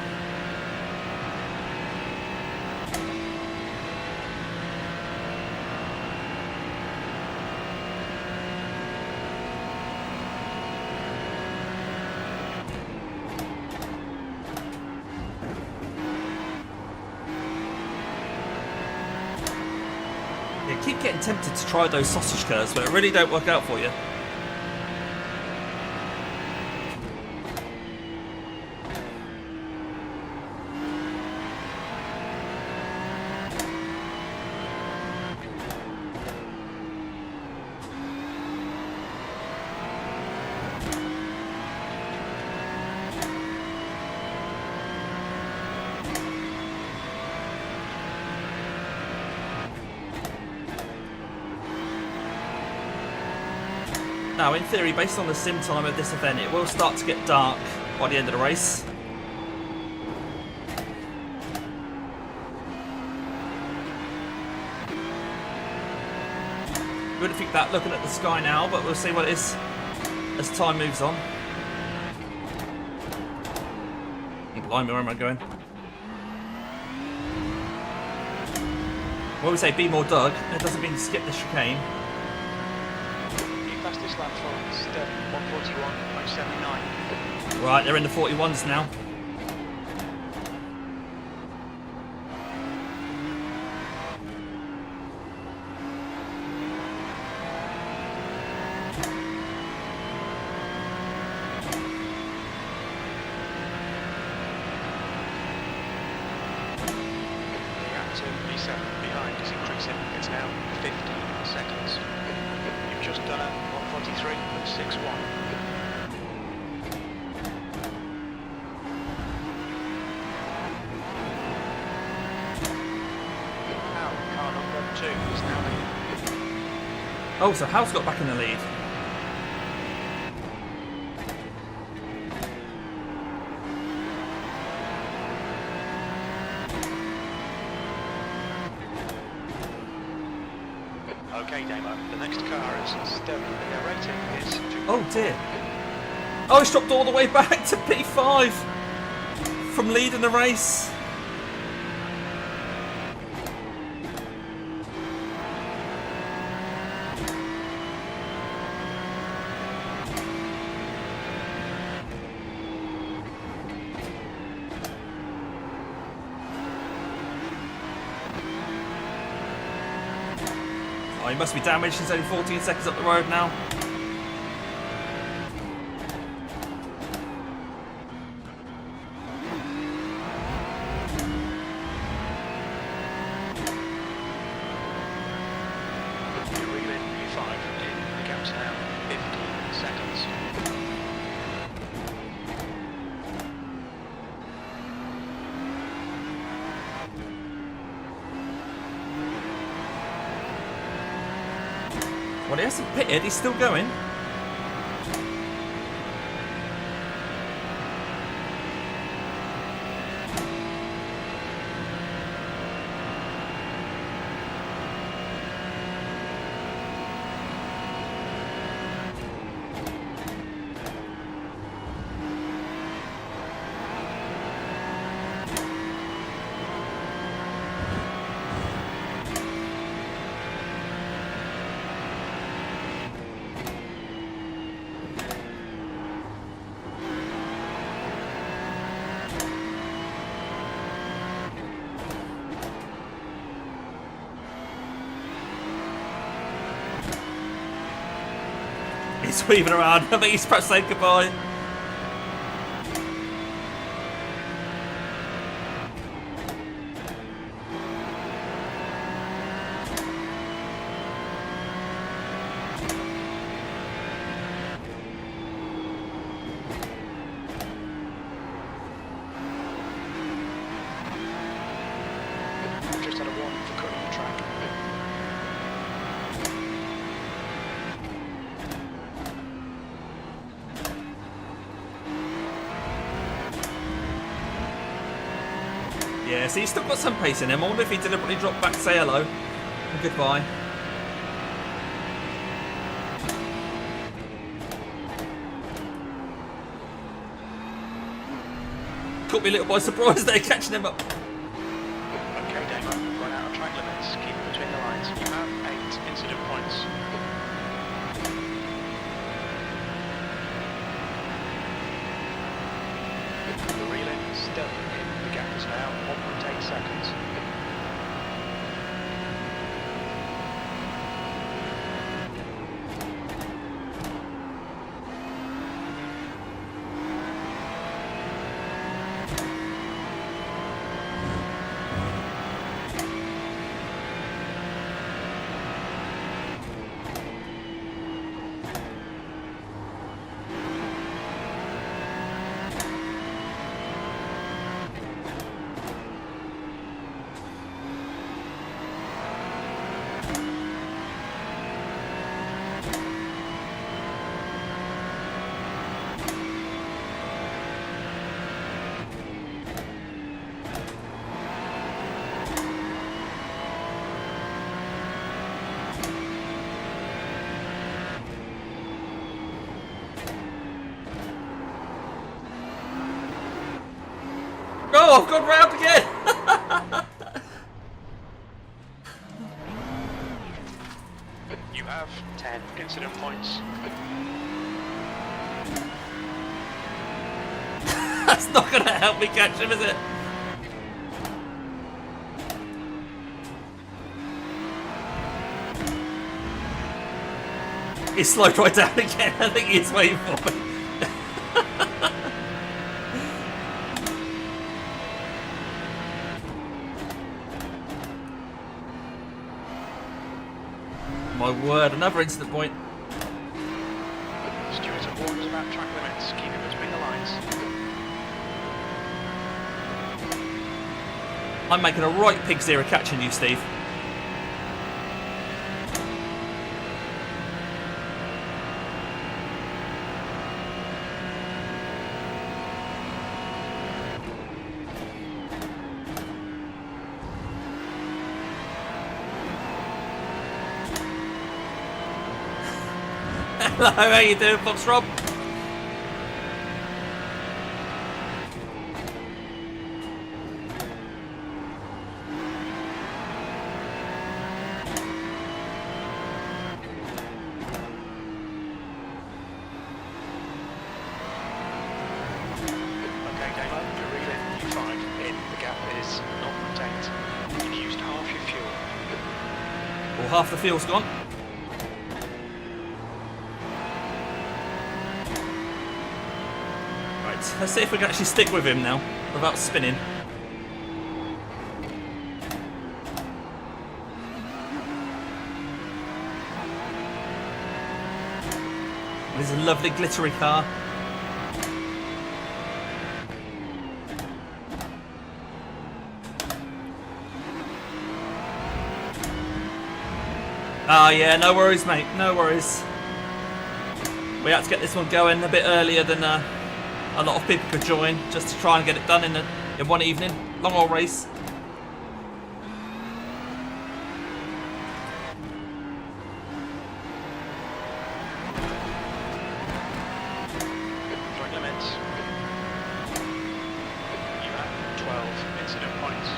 Yeah, keep getting tempted to try those sausage curves, but it really don't work out for you. Now, in theory, based on the sim time of this event, it will start to get dark by the end of the race. You wouldn't think that looking at the sky now, but we'll see what it is as time moves on. Blimey, where am I going? When we say be more Doug, it doesn't mean skip the chicane. Fastest lap for step 141.79. Right, they're in the 41s now. Behind is increasing. It's now 15 seconds. You've just done a 143.61. Now, car number 2 is now leading. Oh, so Hal's got back in the lead. Okay, Damo, the next car is Stone. Their rating is 2. Oh dear. Oh, he's dropped all the way back to P5 from leading the race. Oh, he must be damaged. He's only 14 seconds up the road now. You're reeling P5 in. The gap's now 15 seconds. Well, he hasn't pitted. He's still going. He's weaving around. I think he's perhaps saying goodbye. Just had a warning for cutting the track. Yeah, so he's still got some pace in him. I wonder if he deliberately dropped back to say hello and goodbye. Caught me a little by surprise there, catching them up. Okay, Damo, run out of track limits. Keep it between the lines. You have 8 incident points. The reeling is still in. The gap is now 1.8 seconds. Oh, I've gone round again! You have 10 incident points. That's not going to help me catch him, is it? He's slowed right down again. I think he's waiting for me. My word, another incident point. Stewards have warned us about track limits. Keep it between the lines. I'm making a right pig's ear of catching you, Steve. Hello, how you doing, Fox Rob? Okay, Damo, you're reeling. You 5 in. The gap is 0.8. You've used half your fuel. Well, half the fuel's gone. Right, let's see if we can actually stick with him now without spinning. This is a lovely glittery car. Oh yeah, no worries, mate, no worries. We had to get this one going a bit earlier than a lot of people could join, just to try and get it done in one evening. Long old race. Track limits. You have 12 incident points.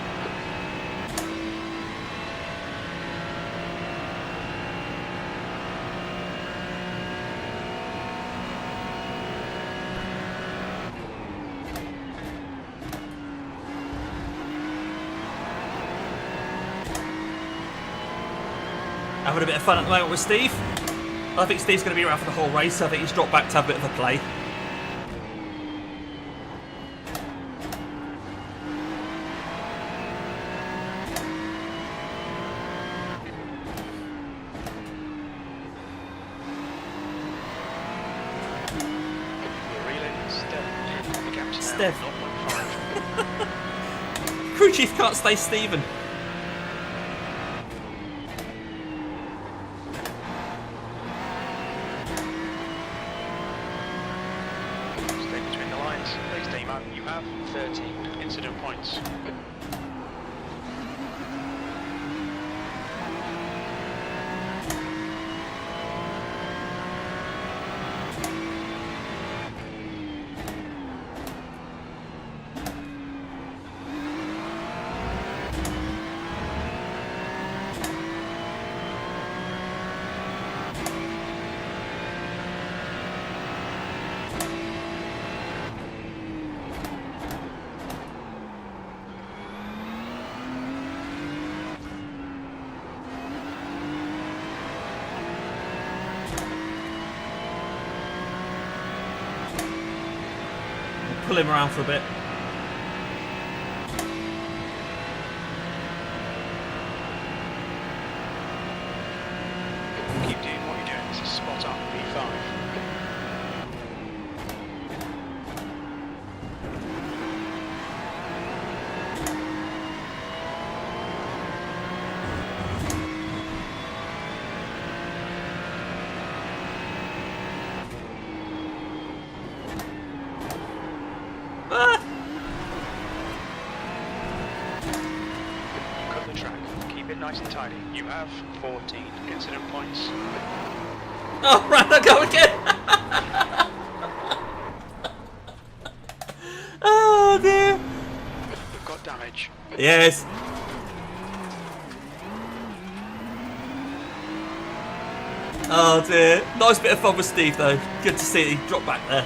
Having a bit of fun at the moment with Steve. I think Steve's going to be around for the whole race, so I think he's dropped back to have a bit of a play. You're reeling. Step in. The gap's now Step. 0.5. Crew chief can't stay Steven. Stay between the lines. Please, Damo. You have 13 incident points. pull him around for a bit. Keep doing what you're doing. This is spot on, P5. Ah! Cut the track. Keep it nice and tidy. You have 14 incident points. Oh, right, I'll go again. Oh, dear. We've got damage. Yes. Oh, dear. Nice bit of fun with Steve, though. Good to see he dropped back there.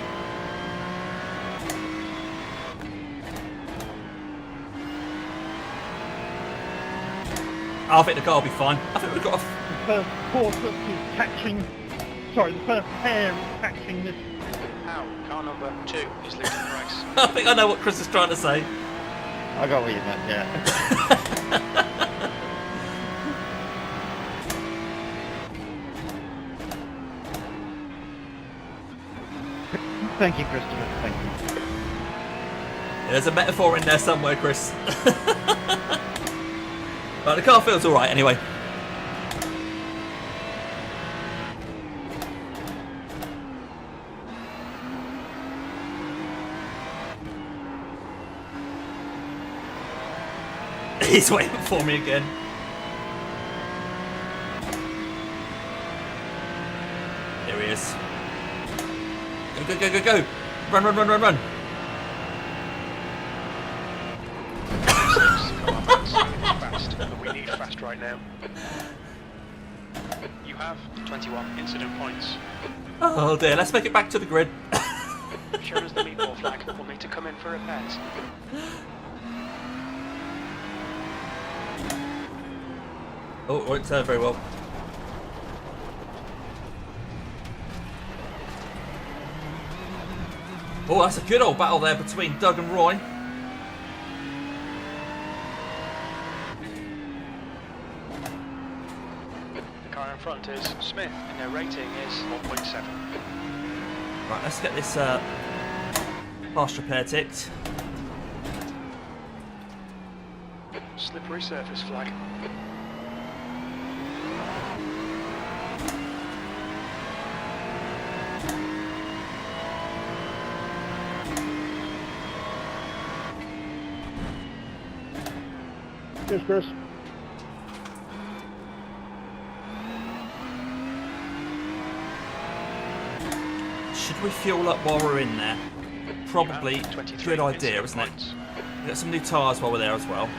I think the car will be fine. I think we've got a... The first quarter is catching... Sorry, the first pair is catching this. Ow, car number 2 is losing the race. I think I know what Chris is trying to say. I got what you meant, yeah. Thank you, Christopher. Thank you. There's a metaphor in there somewhere, Chris. But the car feels alright anyway. He's waiting for me again. There he is. Go, go, go, go, go! Run, run, run, run, run! Fast, but we need fast right now. You have 21 incident points. Oh dear, let's make it back to the grid. Show us the meatball flag. We'll need to come in for repairs. Oh, it won't turn very well. Oh, that's a good old battle there between Doug and Roy. The car in front is Smith, and their rating is 1.7. Right, let's get this fast repair ticked. Slippery surface flag. Cheers, Chris. Should we fuel up while we're in there? Probably You have 23 good idea, incident isn't it? points. Get some new tyres while we're there as well.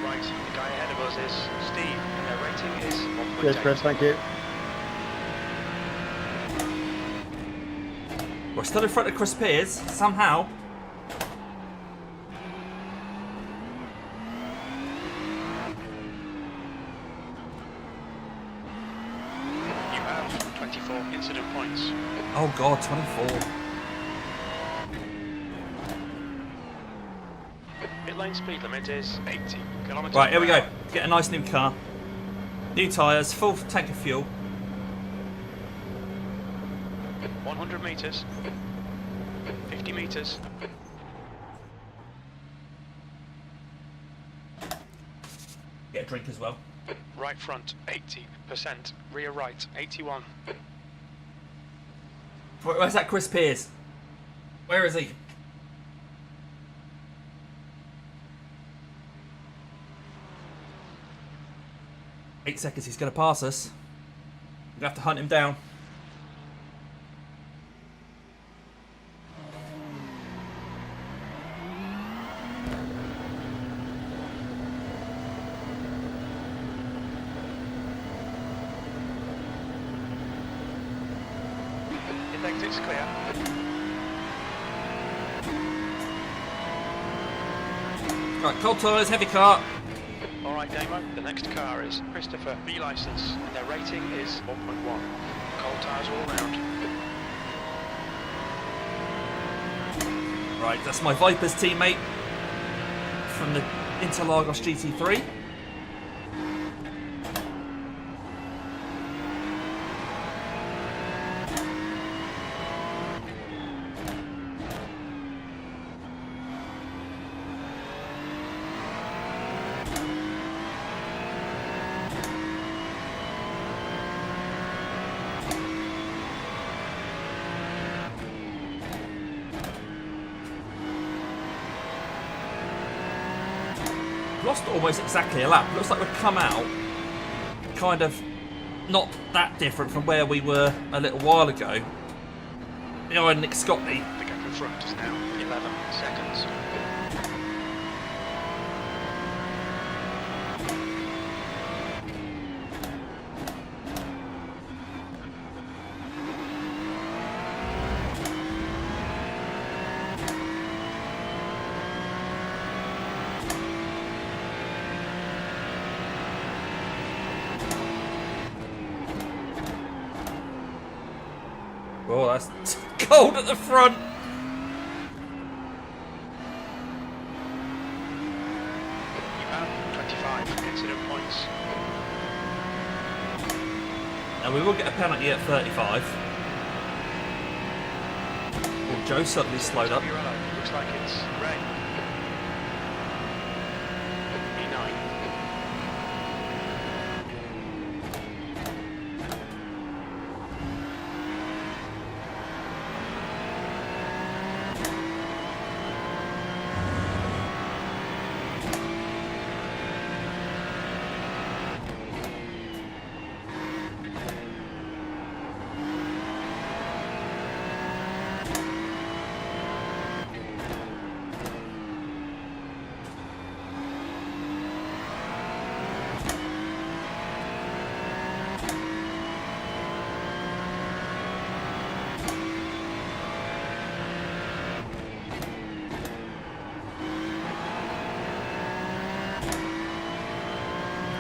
Right, the guy ahead of us is Steve, and their rating is 1.8. Cheers, Chris. Thank you. We're still in front of Chris Piers, somehow. You have 24 incident points. Oh god, 24. Pit lane speed limit is 80 kilometers Right, here we per go. hour. Get a nice new car. New tyres, full tank of fuel. 100 meters. 50 meters. Get a drink as well. Right front 80%. Rear right 81. Where's that Chris Piers? Where is he? Eight seconds, he's going to pass us. We're going to have to hunt him down. Exit's clear. Right, cold tyres, heavy car. Alright Damo, the next car is Christopher B licence and their rating is 1.1. Cold tyres all round. Right, that's my Vipers teammate from the Interlagos GT3. Lost almost exactly a lap. Looks like we've come out kind of not that different from where we were a little while ago. Behind Nick Scotty. The gap in front is now 11 seconds. Oh, that's cold at the front. You have 25 incident points. And we will get a penalty at 35. Oh, Joe suddenly slowed up. It looks like it's Ray. E9.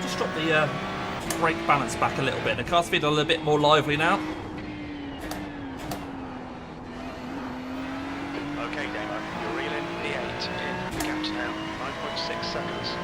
Just drop the brake balance back a little bit. The car's feeling a little bit more lively now. Okay, Damo, you're reeling P8 in. The gap's now 9.6 seconds.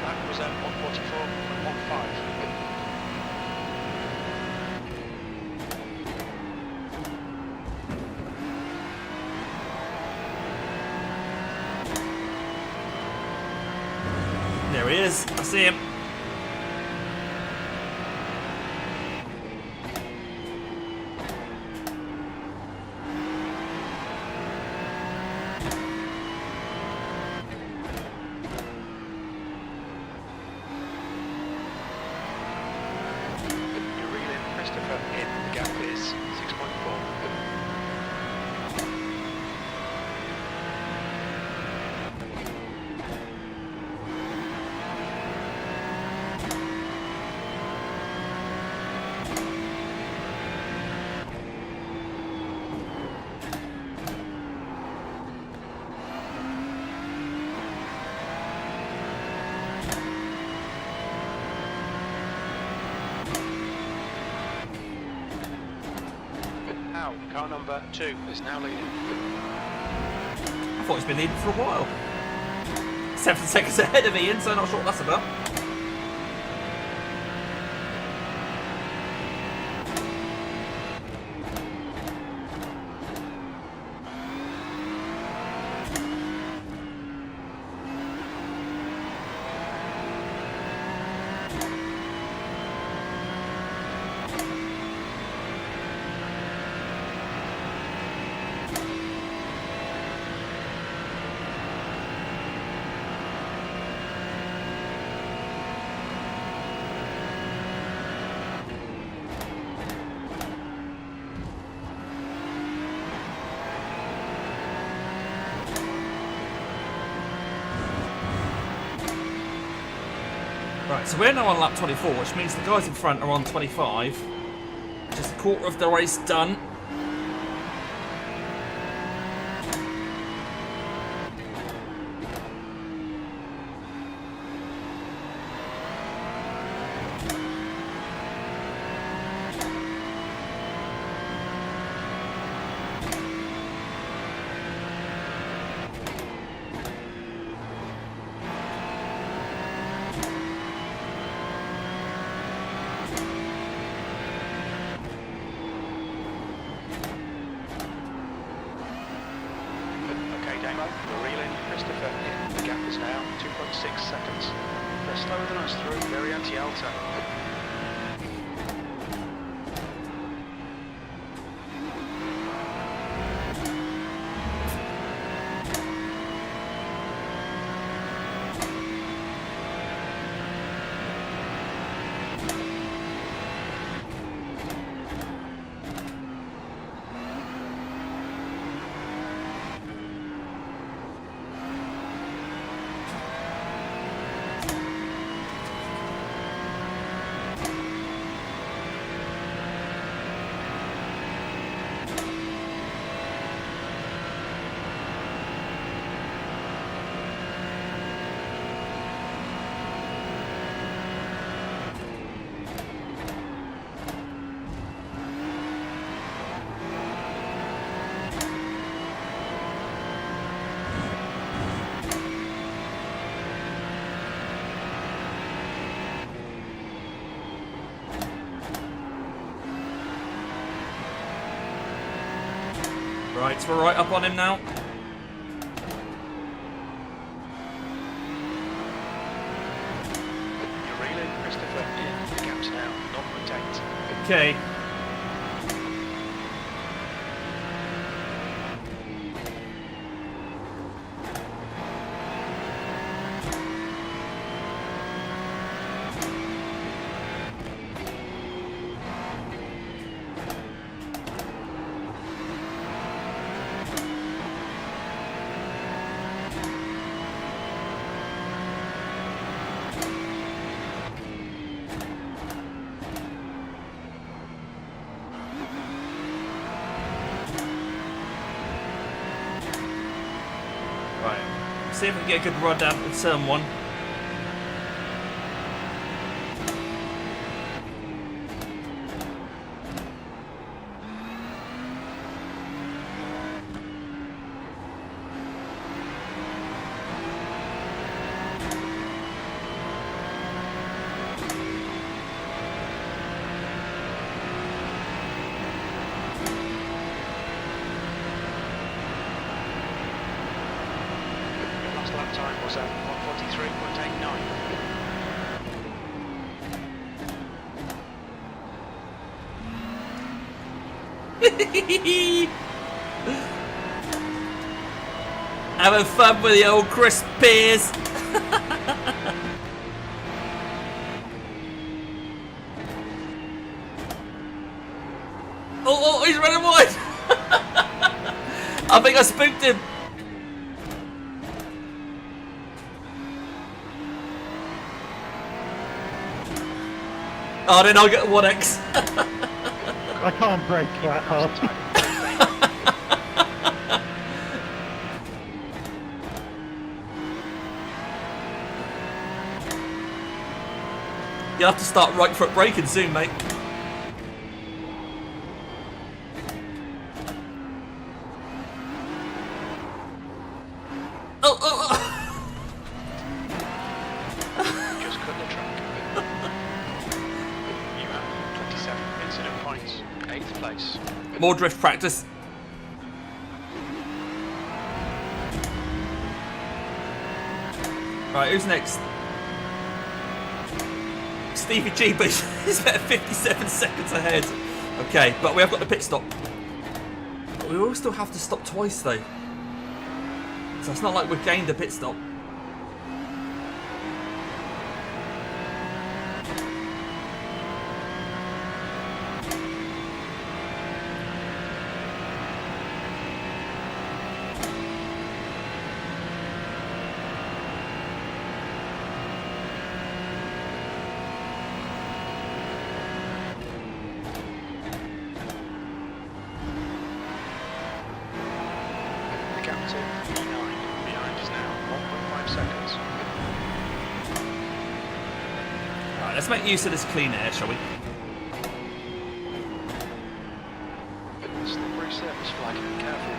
That was at 144.15. There he is. I see him. You're reeling Christopher in. The gap is 6.4. Now, car number 2 is now leading. I thought he's been leading for a while. 7 seconds ahead of Ian, so not sure what that's about. Right, so we're now on lap 24, which means the guys in front are on 25. Just a quarter of the race done. We're reeling. Christopher, the gap is now 2.6 seconds. They're slower than us through, very anti-alto. Right, so we're right up on him now. You're reeling, Christopher. The gap's now 0.8. Okay. Right. See if we can get a good run down at turn one. Last lap time was 1:43.89. Having fun with the old Chris Piers. Oh, he's running wide. I think I spooked him. Oh, then I'll get 1x. I can't brake that hard. You'll have to start right foot braking soon, mate. Just cut the track. You have 27 incident points. 8th place. More drift practice. Right, who's next? Stevie G, but he's about 57 seconds ahead. Okay, but we have got the pit stop. But we will still have to stop twice though. So it's not like we've gained a pit stop. seconds. Alright, let's make use of this clean air, shall we? Slippery surface flag, careful.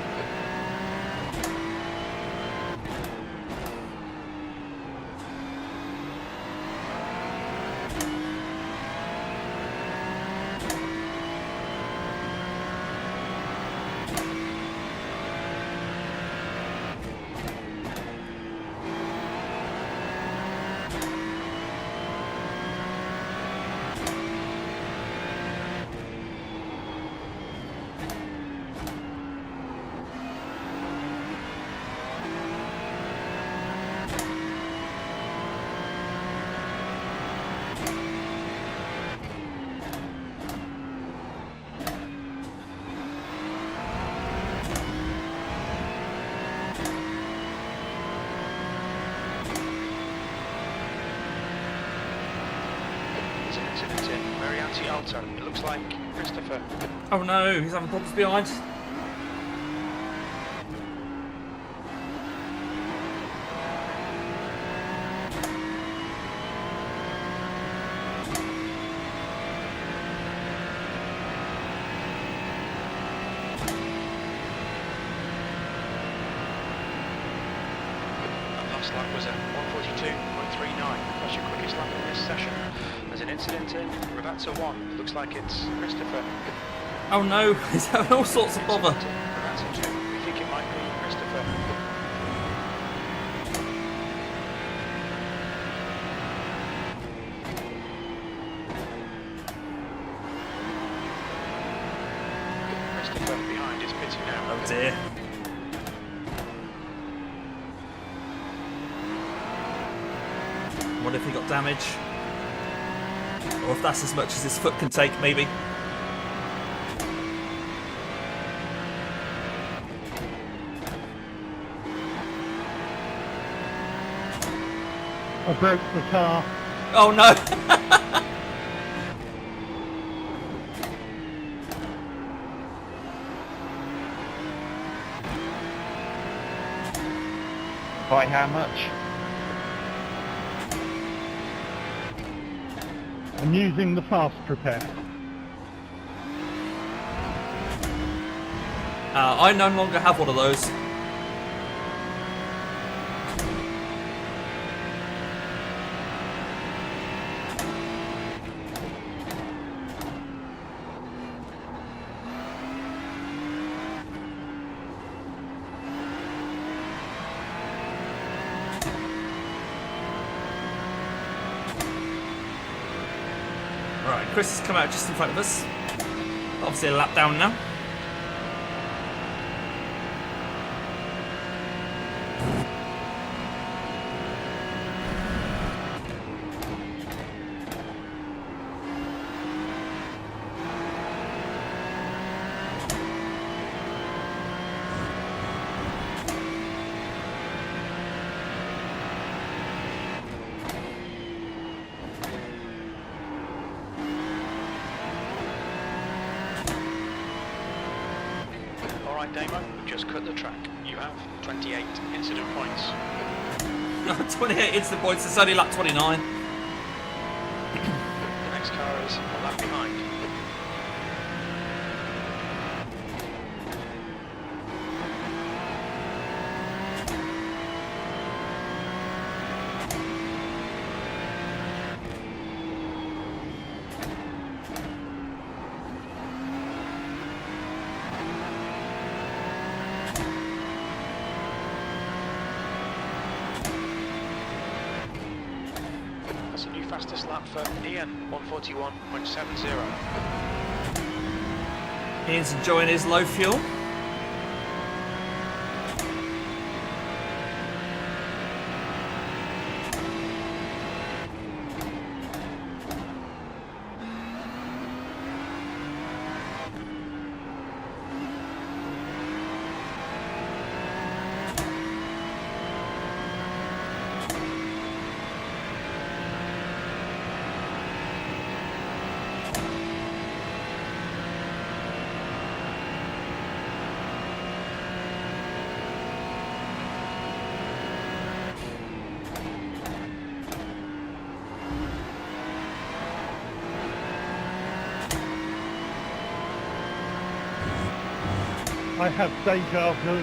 Alto. It looks like Christopher. Oh no, he's having problems behind. That last lap was a 1:42.39. That's your quickest lap in this session. There's an incident in Ravazza 1. Looks like it's Christopher. Oh no, he's having all sorts of bother. Ravazza 2. We think it might be Christopher. Christopher behind is pitting now. Oh dear. What if he got damage? Or if that's as much as his foot can take, maybe. I broke the car. Oh no! By how much? I'm using the fast repair. I no longer have one of those. Right, Chris has come out just in front of us. Obviously a lap down now. Alright Damo, we've just cut the track. You have 28 incident points. No, 28 instant points, it's only lap 29. The next car is a lap behind. That's a new fastest lap for Ian, 1:41.70. Ian's enjoying his low fuel. I have deja vu.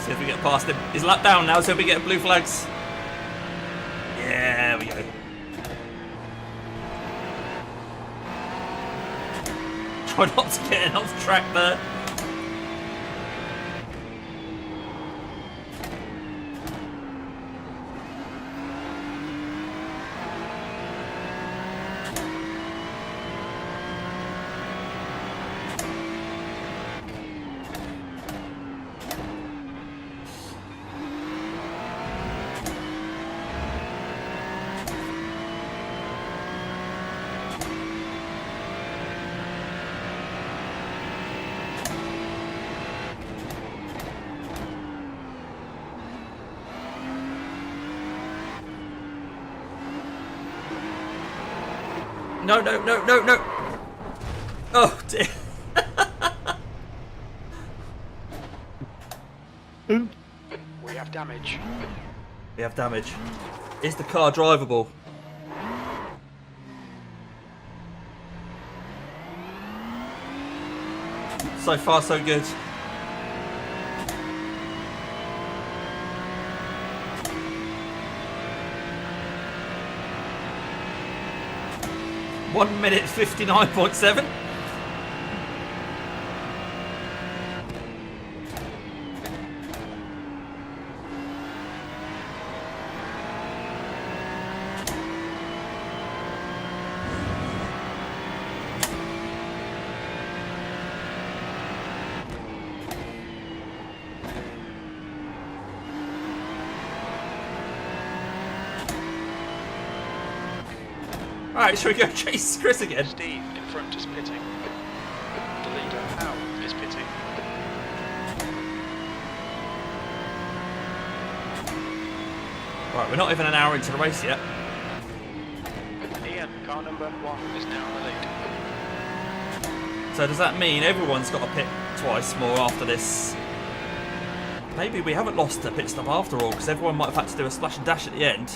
See if we get past him. He's lap down now, so we get blue flags. Yeah, there we go. Try not to get off track there. No, no, no, no, no. Oh, dear. Oops. We have damage. We have damage. Is the car drivable? So far, so good. One minute 59.7. Alright, shall we go chase Chris again? Steve in front is pitting. The leader, Al, is pitting. Right, we're not even an hour into the race yet. Ian, car number 1, is now in the lead. So does that mean everyone's got to pit twice more after this? Maybe we haven't lost a pit stop after all, because everyone might have had to do a splash and dash at the end.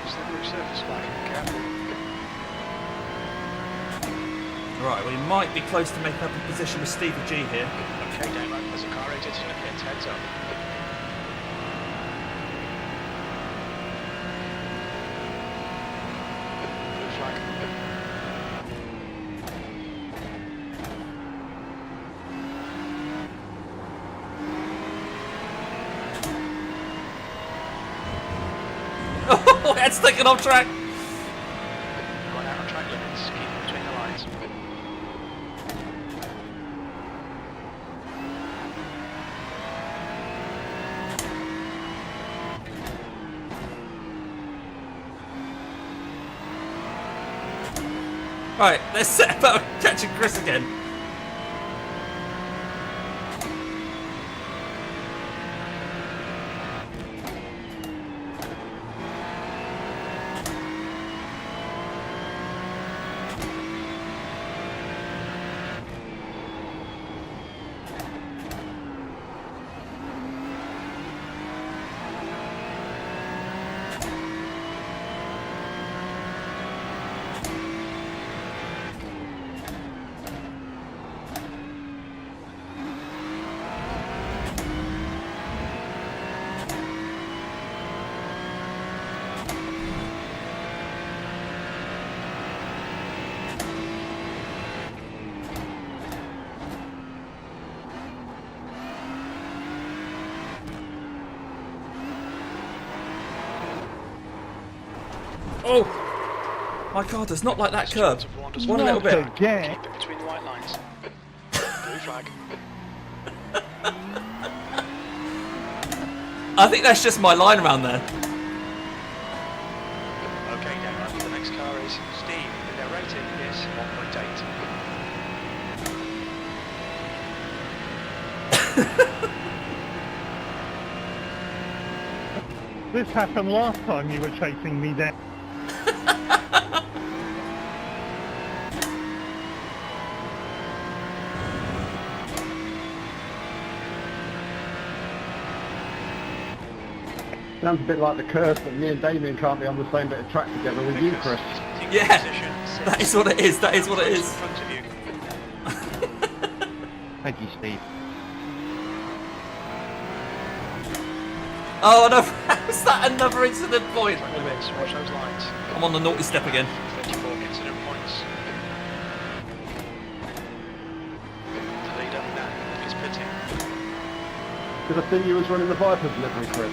Slippery surface flag, careful. Right, we might be close to making up a position with Stevie G here. Okay, Damo, there's a car exiting the pit, heads up. Blue flag. Oh, that's taken off track. Going out on track limits, keep it between the lines. Right, let's set about catching Chris again. Oh! My God, it's not like that curb. One a little Not bit. again. Keep it between the white lines. Blue flag. I think that's just my line around there. Okay, Damo. The next car is Steve, and their rating is 1.8. This happened last time you were chasing me down. Sounds a bit like the curse that me and Damien can't be on the same bit of track together with you, Chris. Yeah, that is what it is. That is what it is. In front of you. Thank you, Steve. Oh no! Is that another incident point? Track limits, watch those lines. I'm on the naughty step again. 34 incident points. The leader now is pitting. Did I think you was running the Viper delivery, Chris?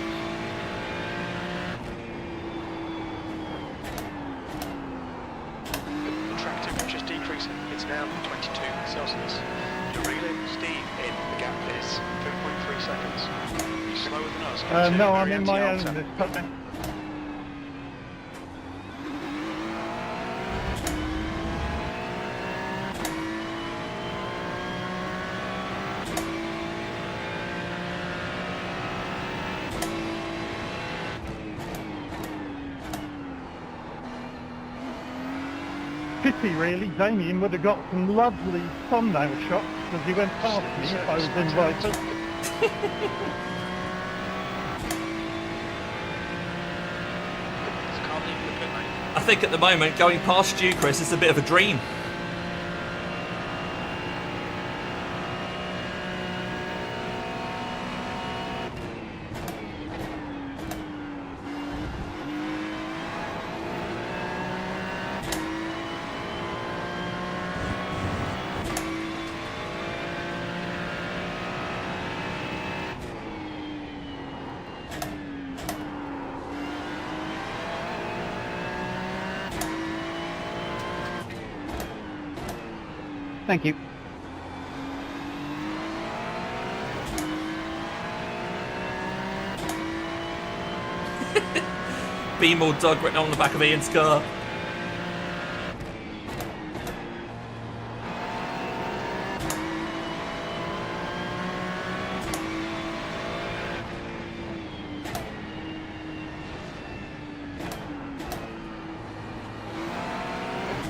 The track temperature is decreasing. It's now 22 Celsius. You're reeling Steve in. The gap is 2.3 seconds. You're slower than us. No, I'm Very in my own anti-alter. this time. Pity really, Damien would have got some lovely thumbnail shots as he went past me if I was in Viper. Can't leave the pit lane. I think at the moment, going past you, Chris, is a bit of a dream. Thank you. Beam or Doug written on the back of Ian's car.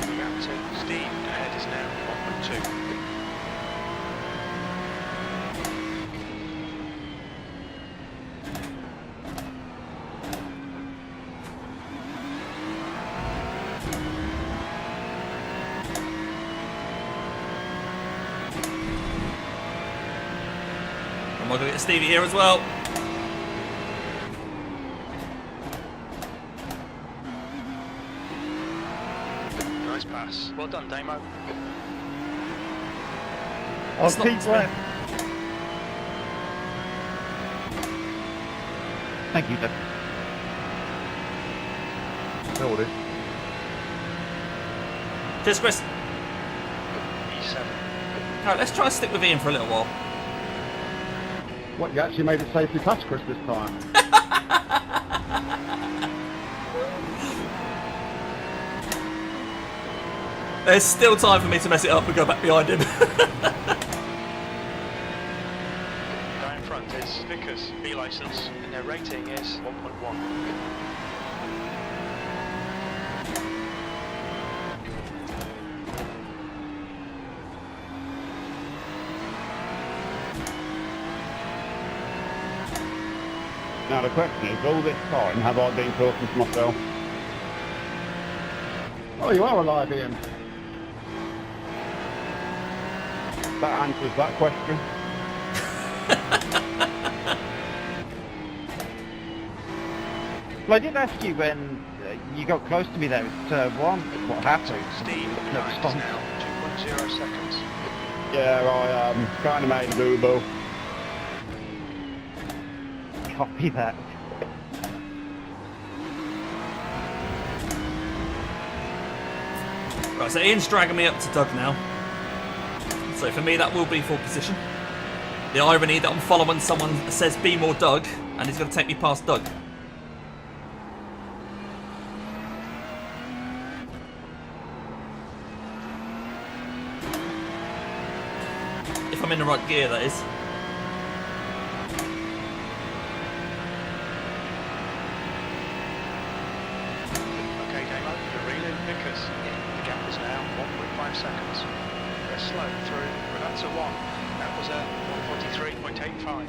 The gap to Steve ahead is now 1.2. Am I going to get Stevie here as well? Nice pass. Well done, Damo. I'll It's not- keep left. Thank you, Doug. Held it. Cheers, Chris. E7. Alright, let's try and stick with Ian for a little while. What, you actually made it safely past Chris this time? There's still time for me to mess it up and go back behind him. Guy in front is Vickers, B license, and their rating is 1.1. Now the question is, all this time have I been talking to myself? Oh, you are alive, Ian. That answers that question. Well, I did ask you when you got close to me there with turn one, what happened? Steve, No behind is response. now 2.0 seconds. Yeah, I kind of made a boo-boo. Copy that. Right, so Ian's dragging me up to Doug now. So for me, that will be full position. The irony that I'm following someone that says be more Doug, and he's going to take me past Doug. If I'm in the right gear, that is. Okay, Damo, you're reeling because the gap is now 1.5 seconds. They're slow through, but that's a 1. That was a 143.85.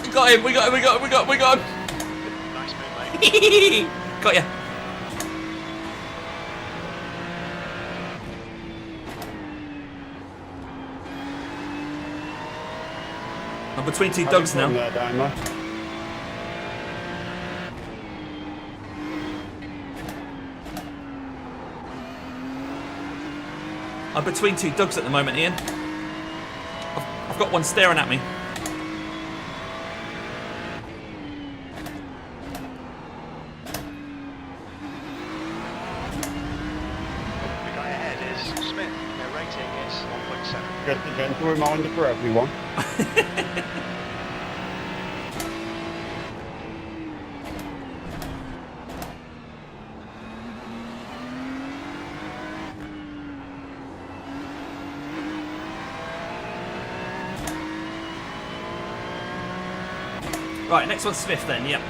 We got him, we got him, we got him, we got him. Nice move, mate. Got ya. I'm between two Dougs now. There, Damo. I'm between two Dougs at the moment, Ian. I've got one staring at me. The guy ahead is Smith. Their rating is 1.7. Just a gentle reminder for everyone. Right, next one's Smith then, yep.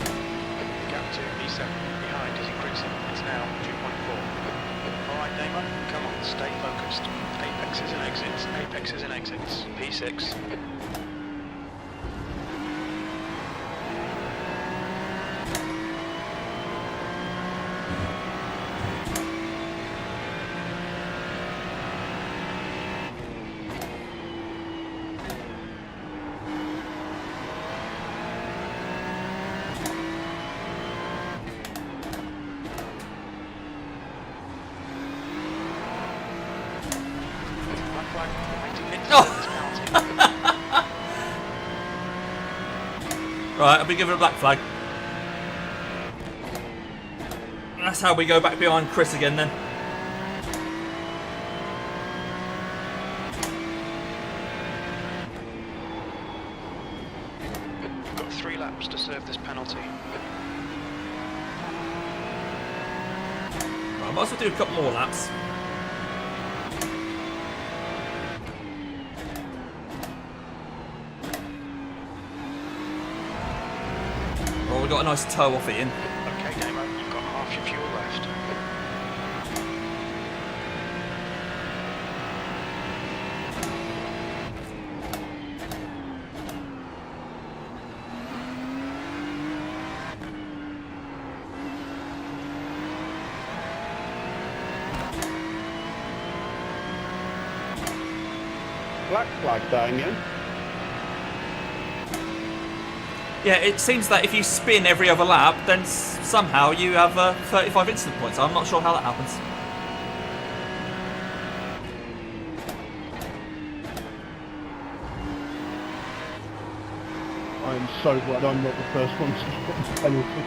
The gap to E7 behind is increasing. It's now 2.4. Alright, Damo, come on, stay focused. Apexes and exits, apexes and exits. P6. Black flag, waiting in Oh. this penalty. Right, I'll be giving a black flag. That's how we go back behind Chris again then. We've got 3 laps to serve this penalty. Right, I might as well do a couple more laps. Oh, we got a nice toe off it in. Okay, Damo, you've got half your fuel left. Black flag, Damien. Yeah, it seems that if you spin every other lap, then somehow you have 35 incident points. I'm not sure how that happens. I'm so glad I'm not the first one to get the penalty.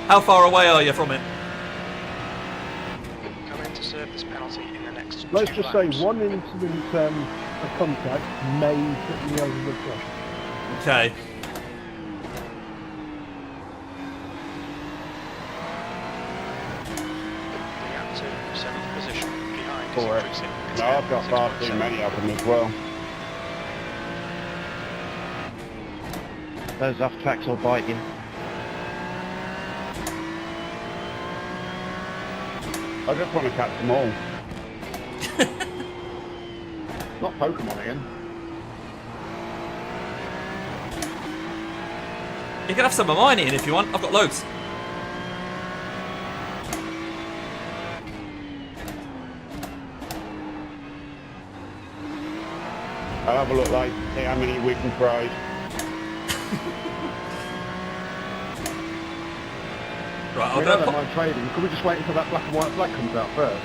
How far away are you from it? Come in to serve this penalty in the next Let's 2 just laps. say one incident of contact may put me over the threshold. Okay. The gap to 7th position behind is For it. increasing. It's No, now I've got far too 6.7. many of them as well. Those off tracks will bite you. I just want to catch them all. Not Pokemon again. You can have some of mine in if you want. I've got loads. I'll have a look later, see how many we can throw. Right, I'll We go. don't mind trading. Can we just wait until that black and white flag comes out first?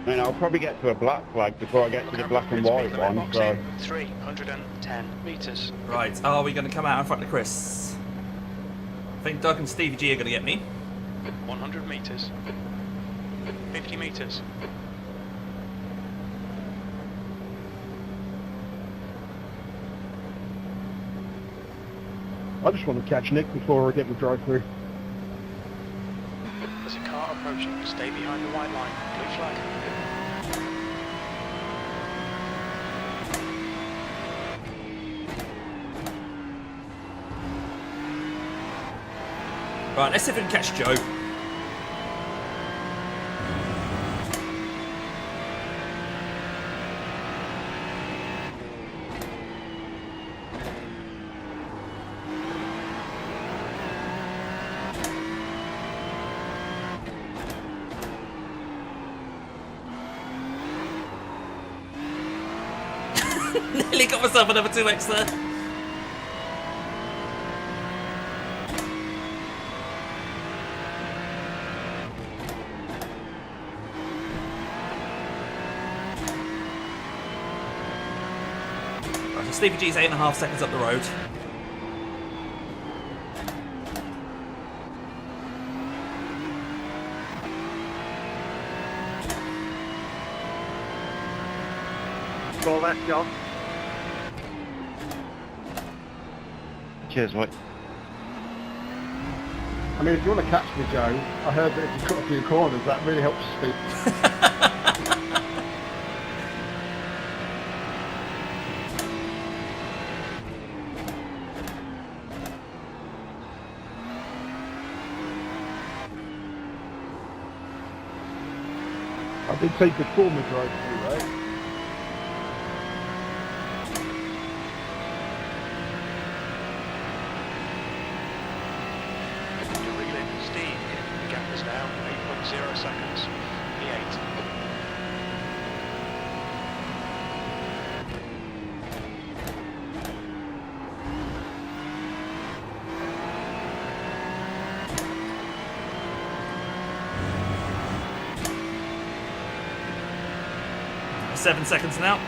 I mean, I'll probably get to a black flag before I get to the black and white one, so... 310 metres. Right, are we going to come out in front of Chris? I think Doug and Stevie G are going to get me. 100 metres. 50 metres. I just want to catch Nick before I get the drive through. There's a car approaching. Stay behind the white line. Blue flag. Right, let's see if we can catch Joe. Nearly got myself another 2x there. Right, so Stevie G's 8.5 seconds up the road. Call that, John. Cheers, mate. I mean, if you want to catch me, Joe, I heard that if you cut a few corners, that really helps you speed. I did say before my drive through, right? You're reeling. Steve, the gap is now 8.0 seconds. P8. Right, 7 seconds now.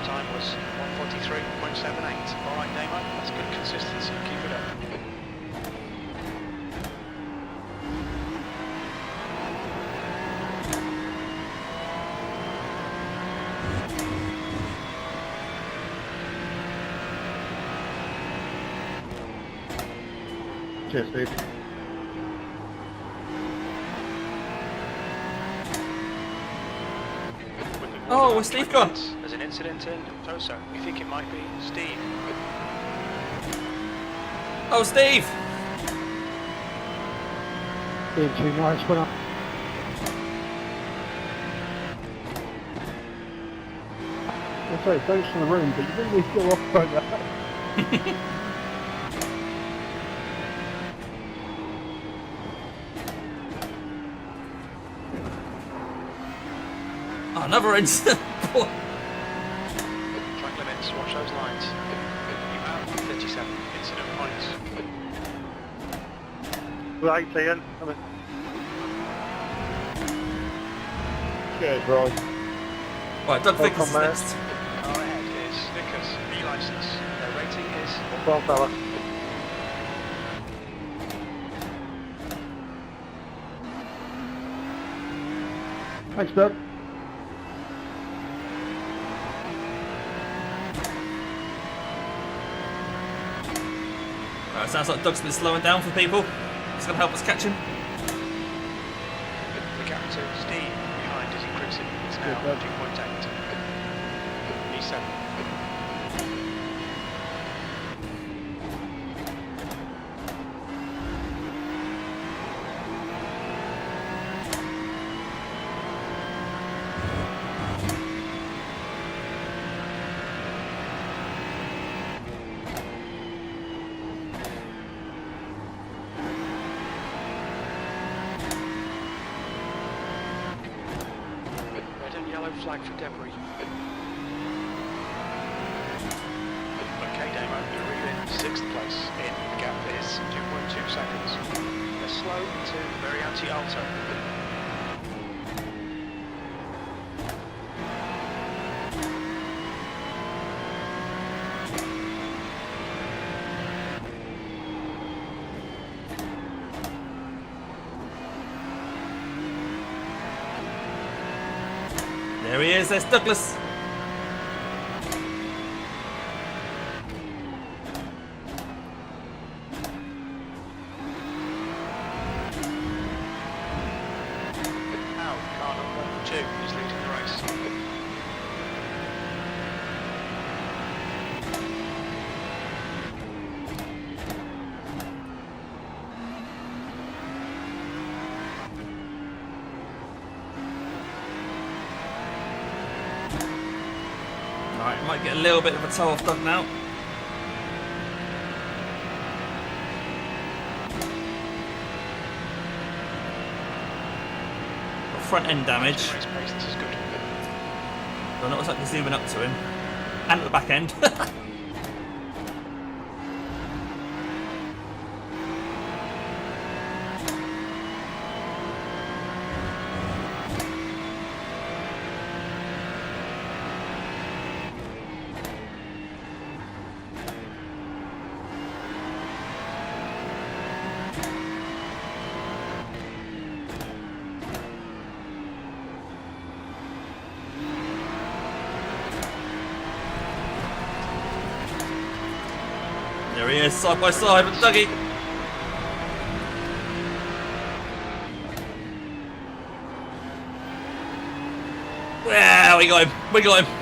Time was 1:43.78. All right, Damo, that's good consistency. Keep it up. Cheers, Steve. Oh, where's Steve gone? There's an incident in Toso. We think it might be Steve. Oh, Steve! Being too nice when I... I'm sorry, thanks for the room, but you didn't need to go off like that. Oh, another incident. Track limits, watch those lines. You have 57 incident points. Right, Ian. Come in. Cheers, Roy. Right, Doug Vickers is Welcome, mate. next. Car ahead is Vickers, B-licence. Their rating is Well, fella. Thanks, Doug. Right, sounds like Doug's been slowing down for people. He's going to help us catch him. the gap to Steve behind is increasing. It's now Good, 2.8. E7. Red and yellow flag for debris. Okay, Damo, you're in 6th place. In the gap is 2.2 seconds. They're slow to very anti-alto. There he is, there's Douglas. Now, car number 2 is leading the race. Right, might get a little bit of a toe off Doug now. Got front end damage. Race pace, this is good. Don't know what's like zooming up to him. And at the back end. There he is, side by side with Dougie. Yeah, we got him. We got him.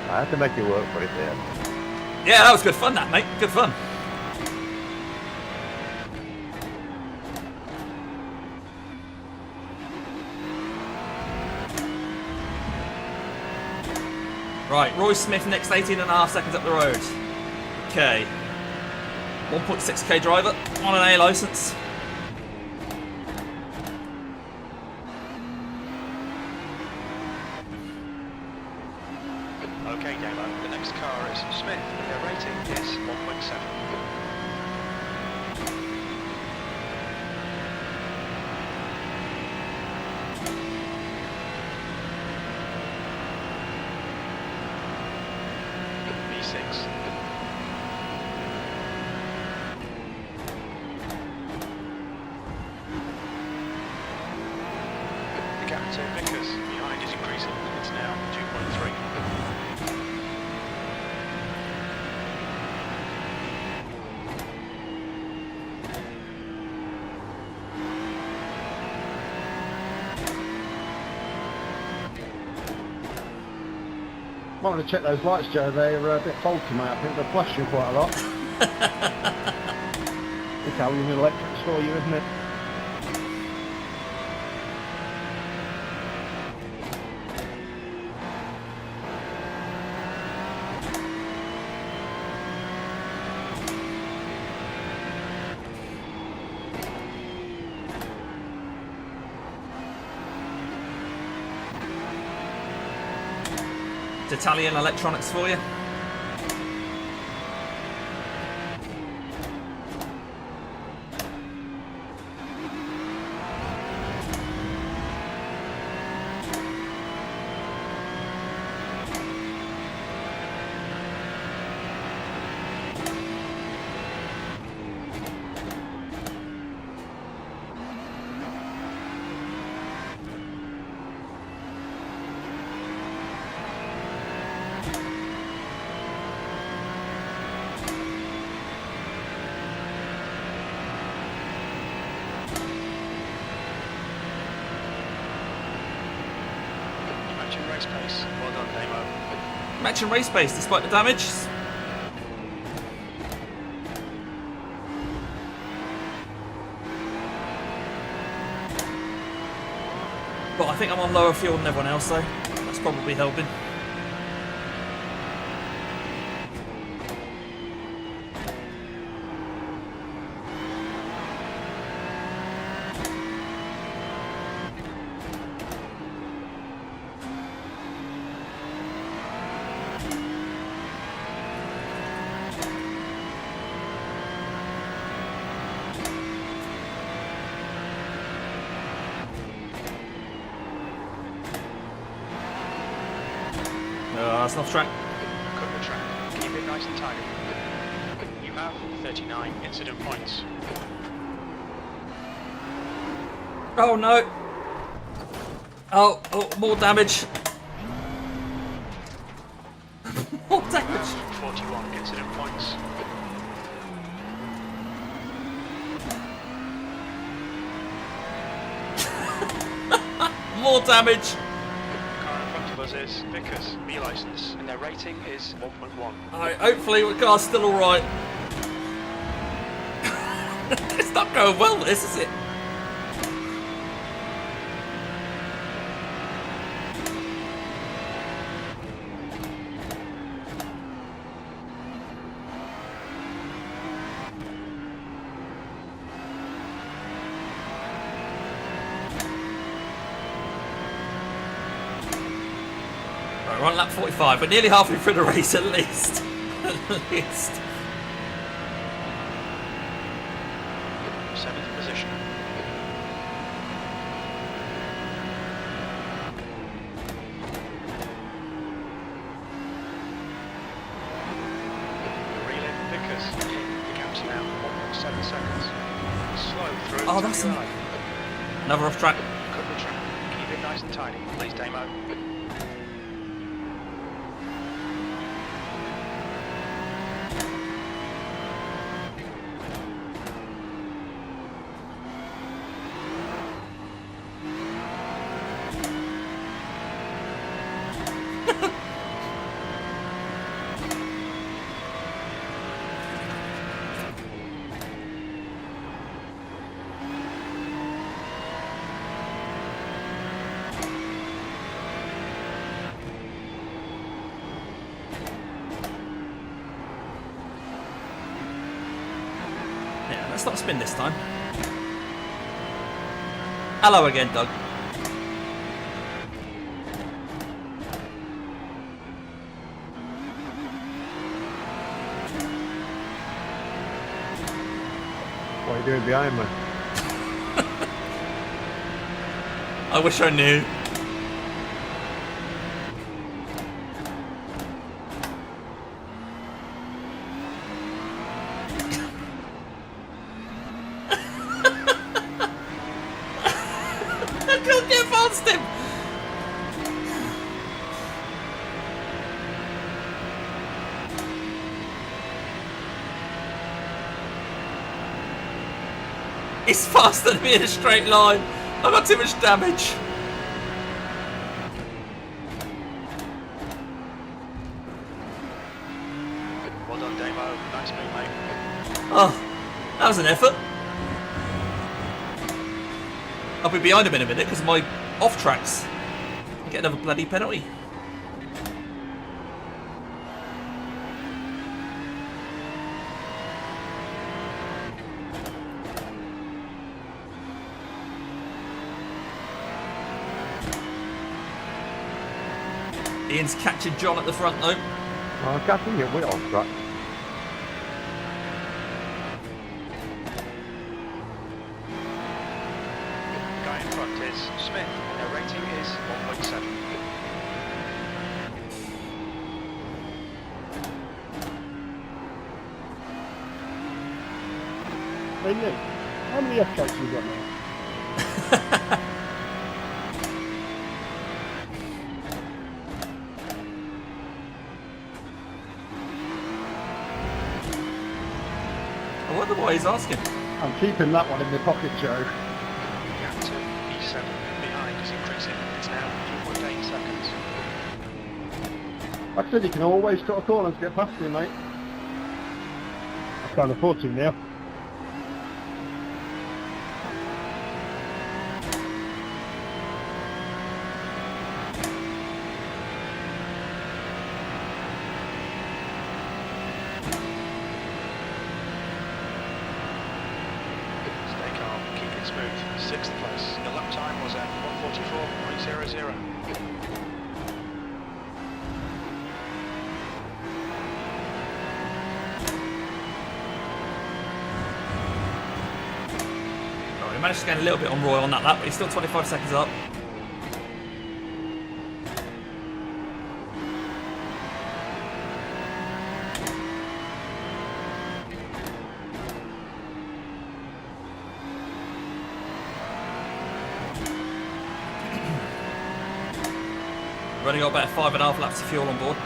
I had to make it work for it there. Yeah, that was good fun, that mate. Good fun. Right, Roy Smith next 18.5 seconds up the road. Okay. 1.6k driver on an A licence. Okay, Damo, the next car is Smith. Their rating is 1.7. B6. The gap to Vickers behind is increasing. It's now 2.3. Might want to check those lights, Joe. They're a bit faulty, mate. I think they're flashing quite a lot. Italian electrics for you, isn't it? It's Italian electronics for you. Matching race pace. Well done, Damo. Matching race pace despite the damage. But I think I'm on lower fuel than everyone else, though. That's probably helping. That's off track. Cut the track. Keep it nice and tidy. You have 39 incident points. Oh no! Oh, more damage. More damage. 41 incident points. More damage. Car in front of us is Vickers, B license, and their rating is 1.1. Alright, hopefully the car's still alright. It's not going well, this, is it? Right, we're on lap 45. We're nearly halfway through the race, at least. At least. 7th position. Relay Vickers. The gap's now 1.7 seconds. Slow through. Oh, to that's the an- right. Another off track. Cut the track. Keep it nice and tidy, please, Damo. Yeah, let's not spin this time. Hello again, Doug. What are you doing behind me? I wish I knew. I can't get past him. He's faster than me in a straight line. I've got too much damage. That was an effort. I'll be behind him in a minute because my off tracks. I'll get another bloody penalty. Ian's catching John at the front though. Oh, catching you, we're off track. Guy in front is Smith. Their rating is 1.7. Hey Nick, how many F-tracks you got now? I wonder why he's asking. I'm keeping that one in my pocket, Joe. Gap to E7 behind is increasing. It's now 2.8 seconds. Like I said, you can always cut a corner to get past me, mate. I can't afford to now. Stay calm, keep it smooth. 6th place. The lap time was at 1:44.00. Oh, he managed to gain a little bit on Roy on that lap, but he's still 25 seconds up. We've only got about 5.5 laps of fuel on board.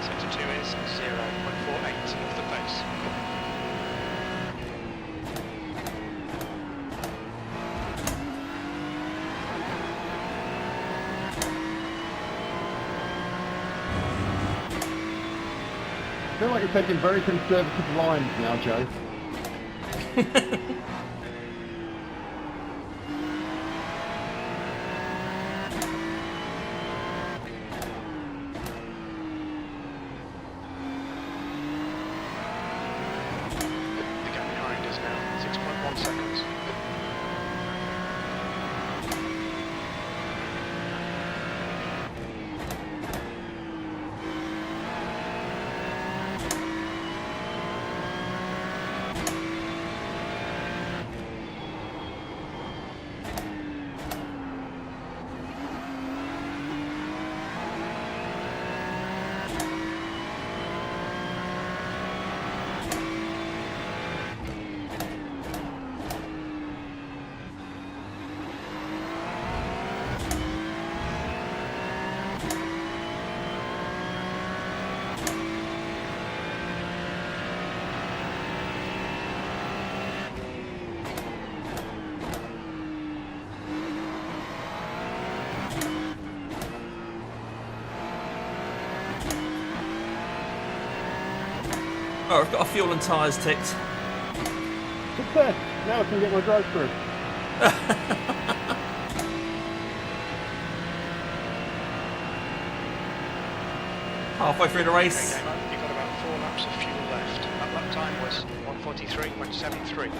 Sector 2 is 0.48 of the pace. I feel like you're taking very conservative lines now, Joe. The gap behind is now 6.1 seconds. Oh, I've got our fuel and tyres ticked. Success! Now I can get my drive through. Halfway through the race. Okay, Damo, you laps of fuel left. That lap time was 1:43.73.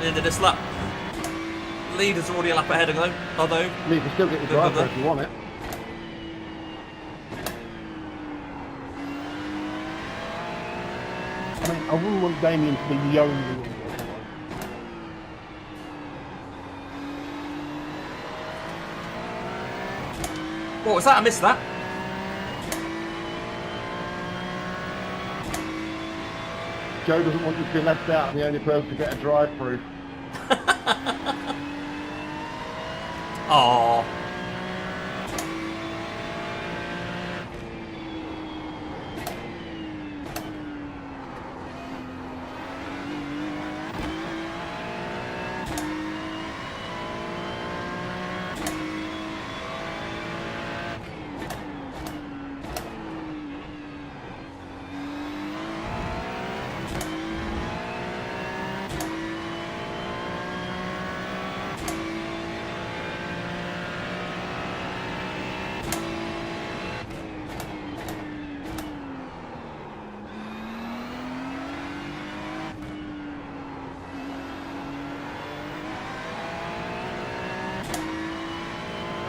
End of this lap. Leader's already a lap ahead though, although. You can still get your driver if you want it. I mean, I wouldn't want Damien to be the only one. What was that? I missed that. Joe doesn't want you to be left out and the only person to get a drive through. Aww.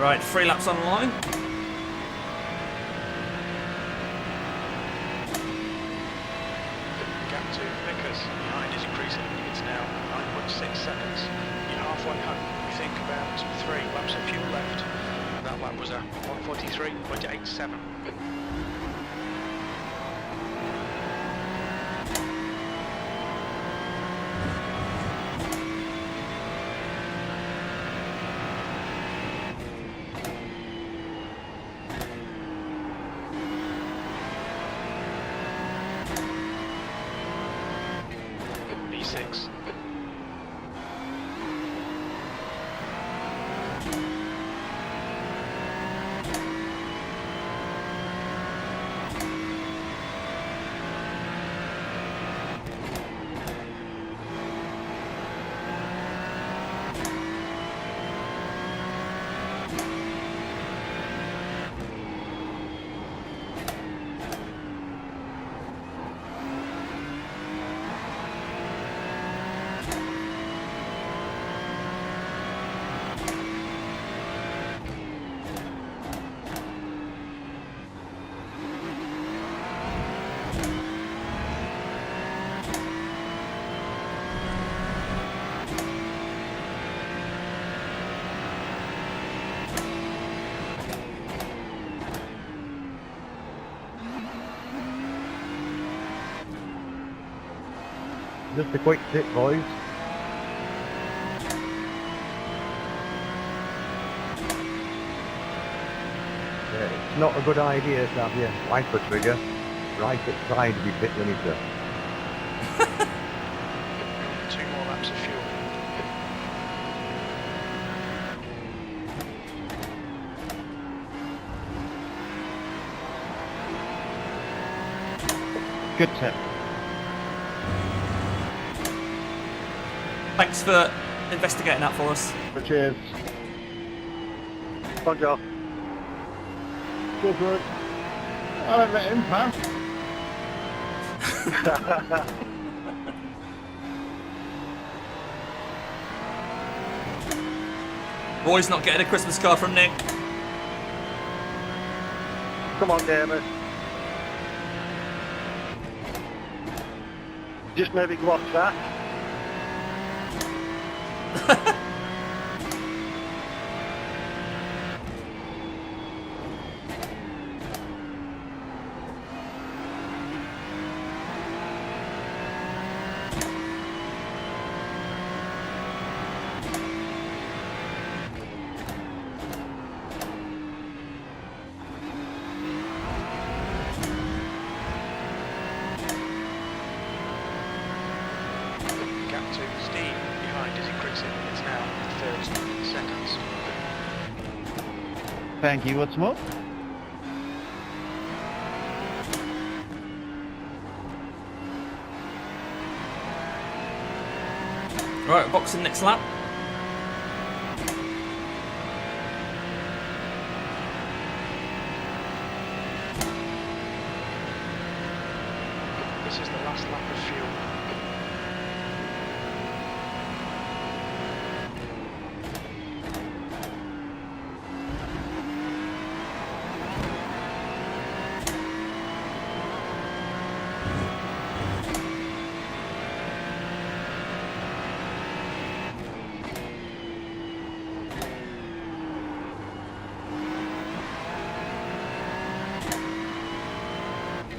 Right, 3 laps on the line. Gap to Vickers behind is increasing. It's now 9.6 seconds. You're halfway home. We think about 3 laps of fuel left. That lap was a 1:43.87. B6. Just a quick tip, boys. It's not a good idea to have your wiper trigger right at side of your pit limiter. 2 more laps of fuel. Good tip. Thanks for investigating that for us. Cheers. Come on, Joe. Cheers, Rory. I don't let him pass. Roy's not getting a Christmas card from Nick. Come on, Damon. Just maybe watch that. Gap to Steve behind is increasing. It's now 30 seconds. Thank you, what's more? Right, boxing next lap. This is the last lap of fuel.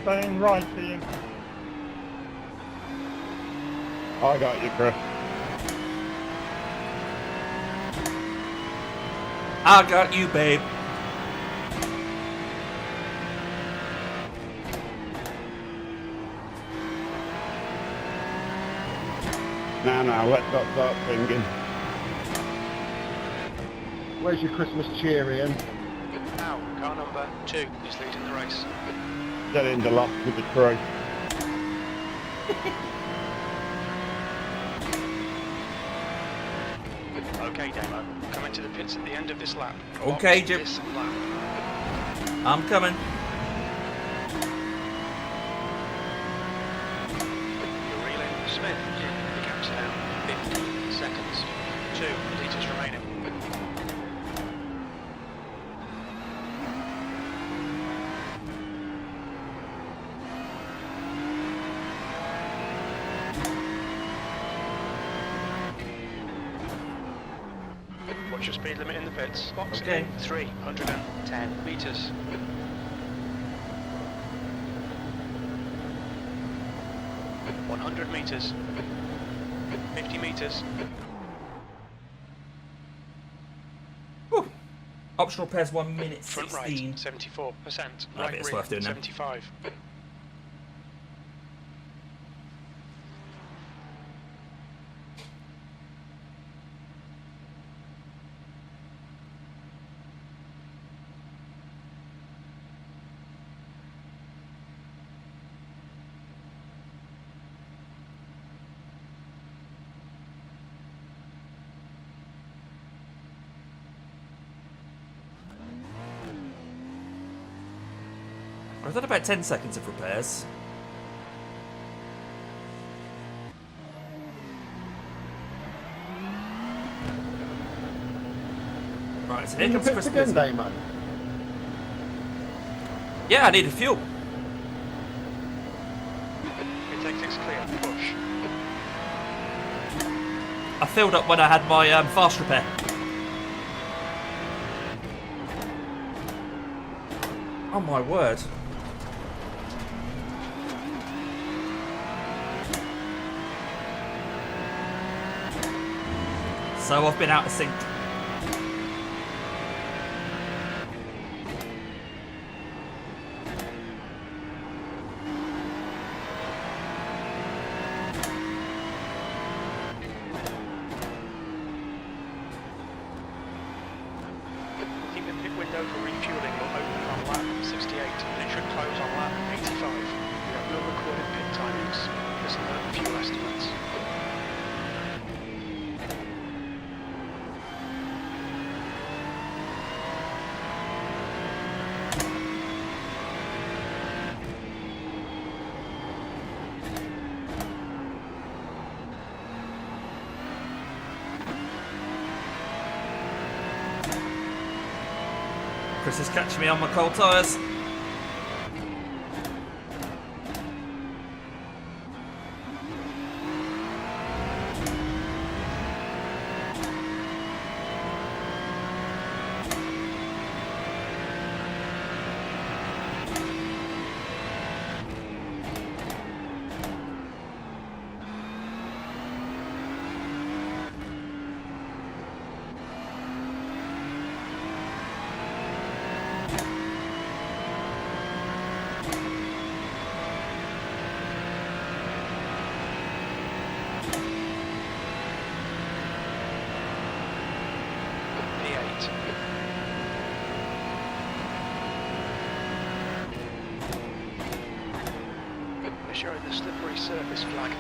Staying right, Ian. I got you, Chris. I got you, babe. Now, let's not start singing. Where's your Christmas cheer, Ian? Now, car number 2 is leading the race. Get in the loft with the crew. Okay, Demo, coming to the pits at the end of this lap. Okay, Box Jim. this lap. I'm coming. You're reeling. Smith, the gap's now 50 seconds. 2 litres remaining. What's your speed limit in the pits? Box Okay. in 310 metres. Meters, 50 meters. Whew. Optional pairs 1 minute Front 16. right, 74%. I Right bet it's rear, worth doing now. 75. I've done about 10 seconds of repairs. Right, so here In the comes pits Chris again, Busy. Damo. Yeah, I needed fuel. Intake 6 clear, push. I filled up when I had my fast repair. Oh my word. So I've been out of sync. Keep the pit window for refueling will open on lap 68 and it should close on lap 85. We have no recorded pit timings. Listen to the fuel estimates. Chris is catching me on my cold tyres. P8. We're showing the slippery surface flag.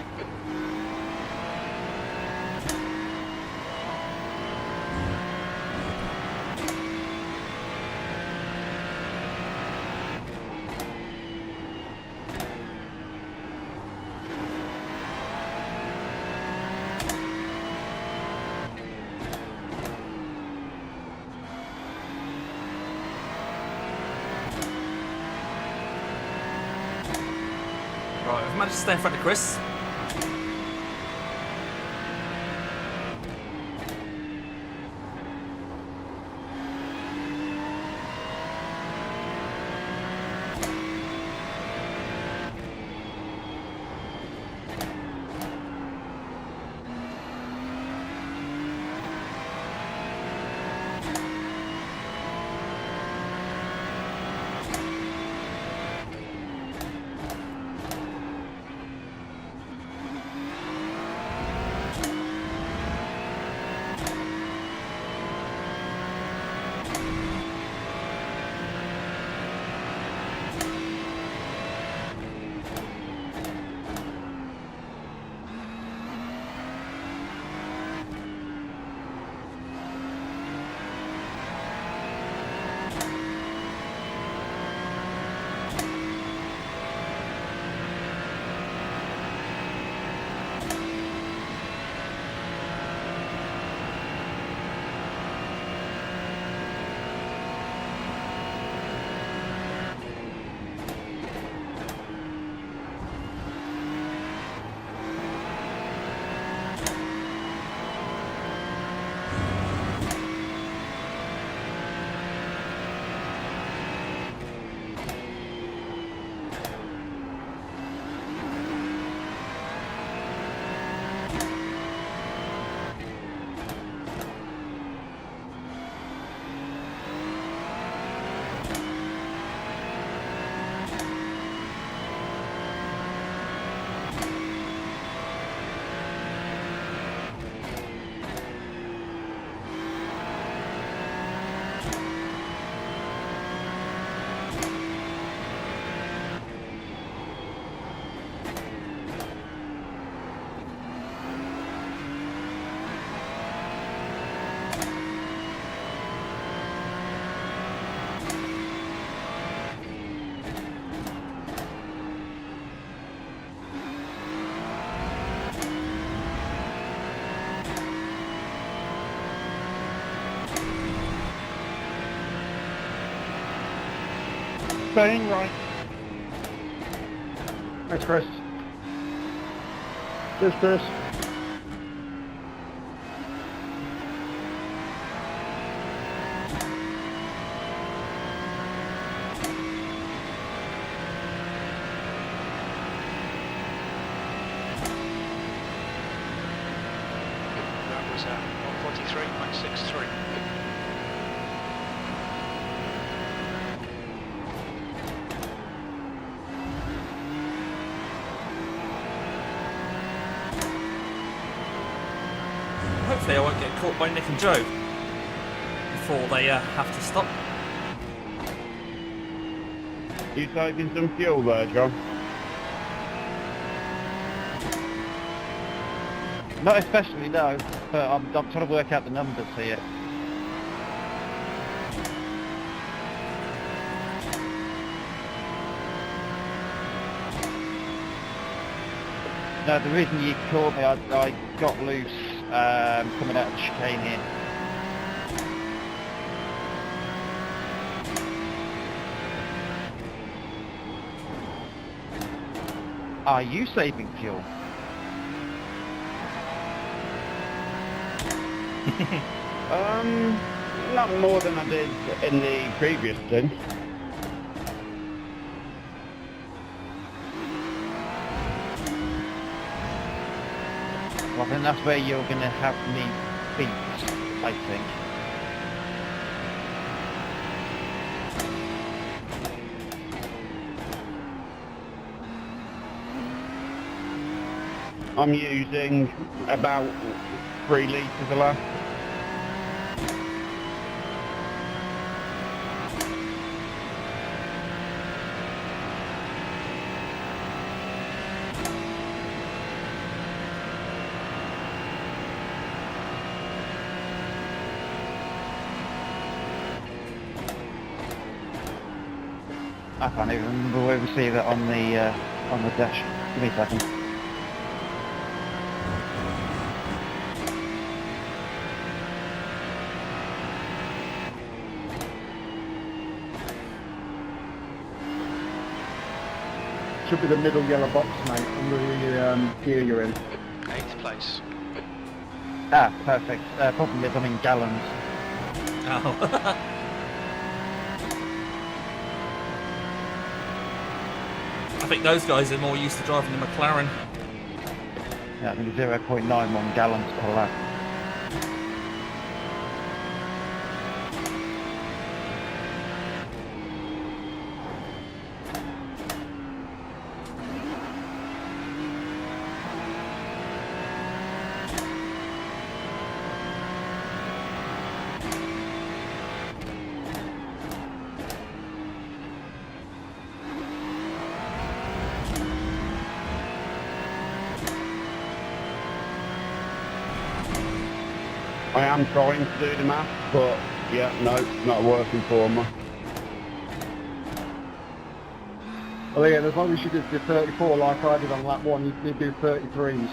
Right, I've managed to stay in front of Chris. Staying right. Thanks, Chris. Cheers, Chris. That was 143.63. Hopefully I won't get caught by Nick and Joe before they have to stop. You saving some fuel there, John? Not especially, no, but I'm trying to work out the numbers here. No, the reason you called me, I got loose coming out of the chicane here. Are you saving fuel? Not more than I did in the previous stint. Well, then that's where you're going to have me beat, I think. I'm using about 3 litres a lap. I can't even remember where we see that on the dash. Give me a second. Should be the middle yellow box, mate, under the gear you're in. 8th place. Ah, perfect. Problem is I'm in gallons. Oh. I think those guys are more used to driving the McLaren. Yeah, I think 0.91 gallons per lap. I am trying to do the math, but yeah, no, it's not working for me. Well, yeah, as long as you did the 34 like I did on lap 1, you do 33s.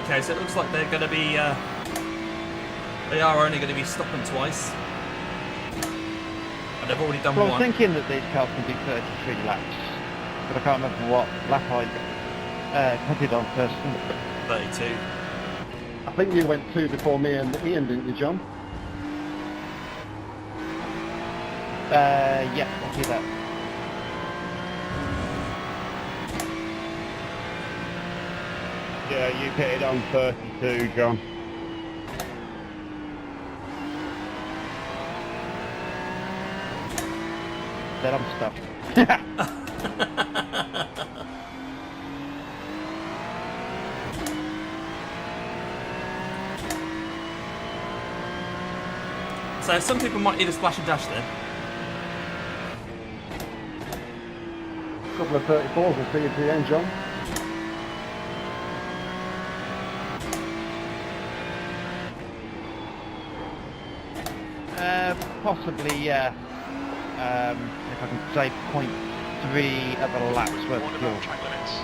Okay, so it looks like they're going to be, they are only going to be stopping twice. And they've already done Well, I one. was thinking that these cars can do 33 laps, but I can't remember what lap I put it on first. 32. I think you went 2 before me and Ian, didn't you, John? Yeah, I'll do that. Yeah, you hit it on 32, John. Then I'm stuffed. So some people might need a splash and dash then. A couple of 34s will see you to the end, John. Possibly, yeah. If I can save 0.3 of a lap's worth Warn of fuel. about track limits.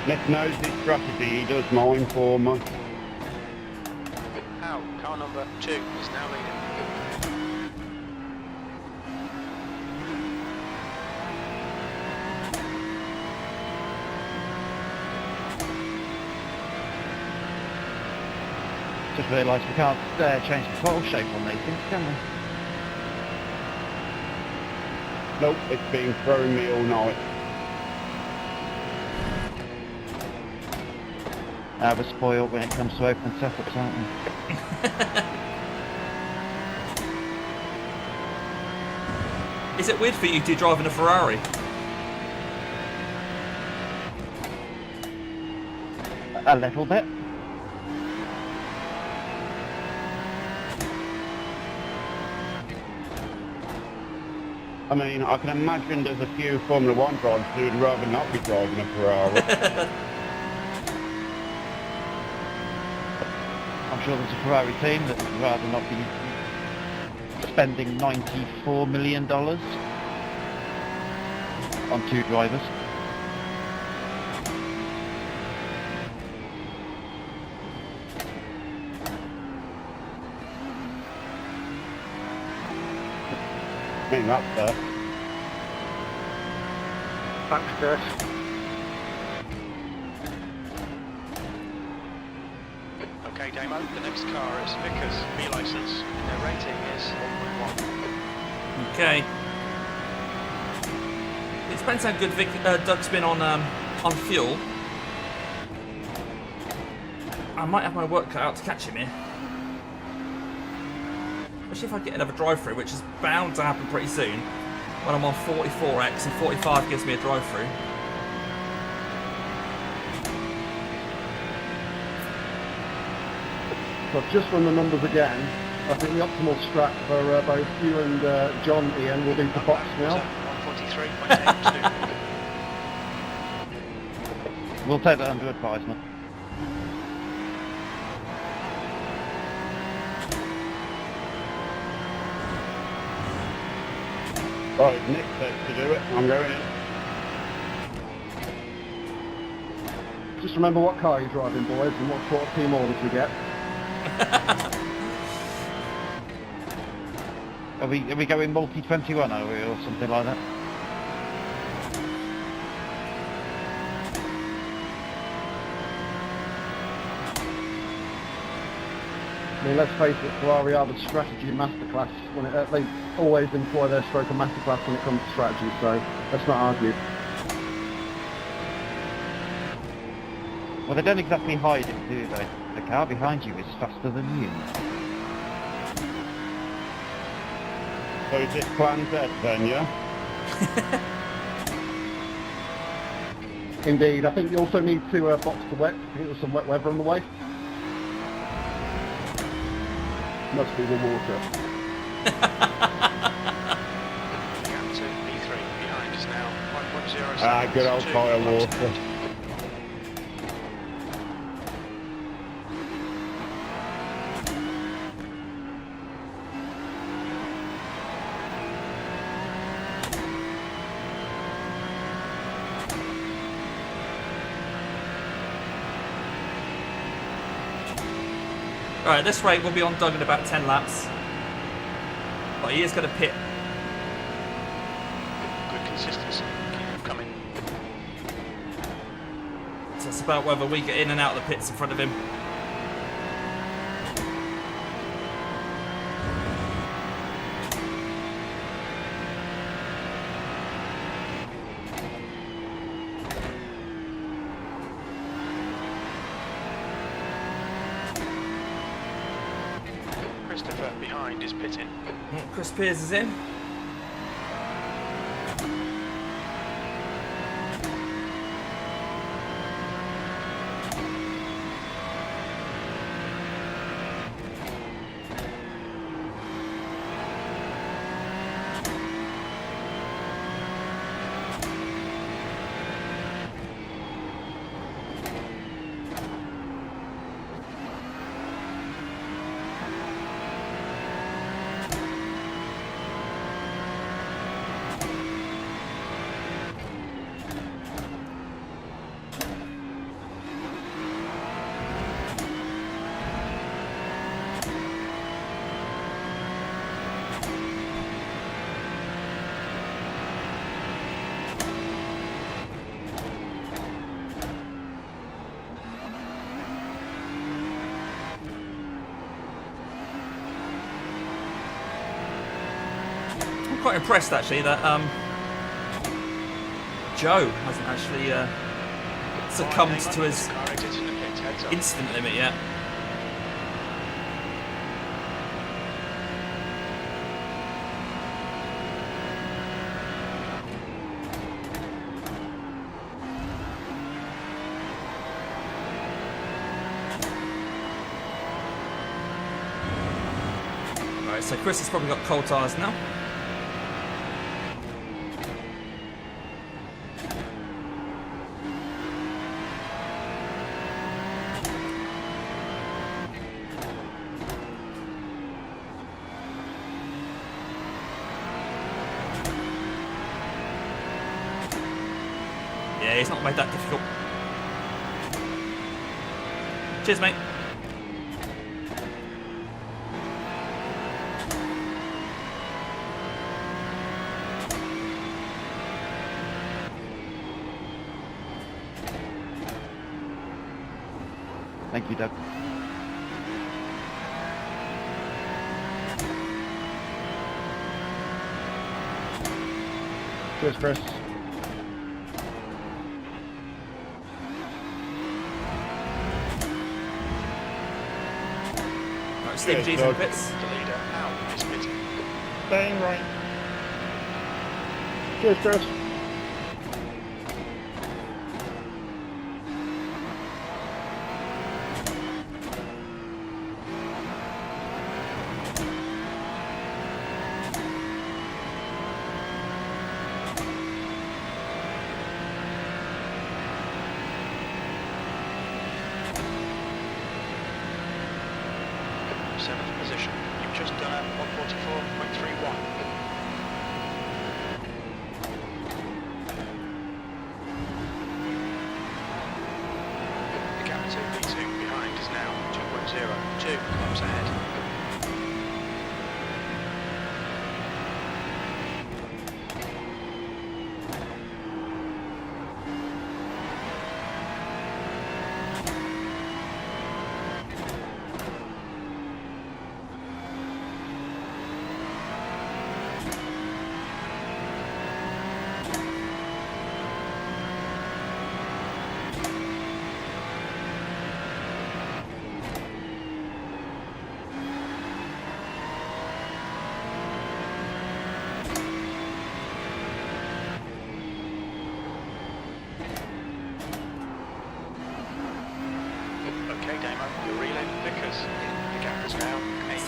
Nick knows his strategy, he does mine for me. How? Car number 2 is now leading. Just realised we can't change the coil shape on these things, can we? Nope, it's been throwing me all night. We're spoiled when it comes to open setups, aren't we? Is it weird for you two driving a Ferrari? A little bit. I mean, I can imagine there's a few Formula 1 drivers who'd rather not be driving a Ferrari. I'm sure there's a Ferrari team that would rather not be spending $94 million on 2 drivers. I mean, that's fair. Thanks, Chris. Okay, Damo, the next car is Vickers B license. Their rating is 1.1. Okay. It depends how good Doug's been on fuel. I might have my work cut out to catch him here. Especially if I get another drive-through, which is bound to happen pretty soon. When I'm on 44x and 45 gives me a drive-through. So I've just run the numbers again. I think the optimal strat for both you and John, Ian, will be to box now. 143.82. We'll take that under advisement. Right, Nick said to do it. I'm going in. Just remember what car you're driving, boys, and what sort of team orders we get. Are we going multi-21, are we, or something like that? I mean, let's face it, Ferrari are the strategy masterclass. They always employ their stroke of masterclass when it comes to strategy, so let's not argue. Well, they don't exactly hide it, do they? The car behind you is faster than you. So is it plan Z then, yeah? Indeed, I think you also need to box the wet. I think there's some wet weather on the way. Must be the water. Gap to B3 behind us now. 1.0 seconds. Ah, good old Two tyre laps water. ahead. Alright, this rate will be on Doug in about 10 laps. But he is going to pit. Good consistency. Keep them coming. So it's about whether we get in and out of the pits in front of him. Christopher behind is pitting. Chris Piers is in. I'm quite impressed actually that Joe hasn't actually succumbed to his Car exiting the pit. Heads up. instant limit yet. Right, so Chris has probably got cold tyres now. Yeah, he's not made that difficult. Cheers, mate. Thank you, Doug. Cheers, Chris. Right, Steve Cheers, G's in the Doug. pits. The leader out is pitting. Staying right. Cheers, Chris. Seventh position. You've just done a 144.31.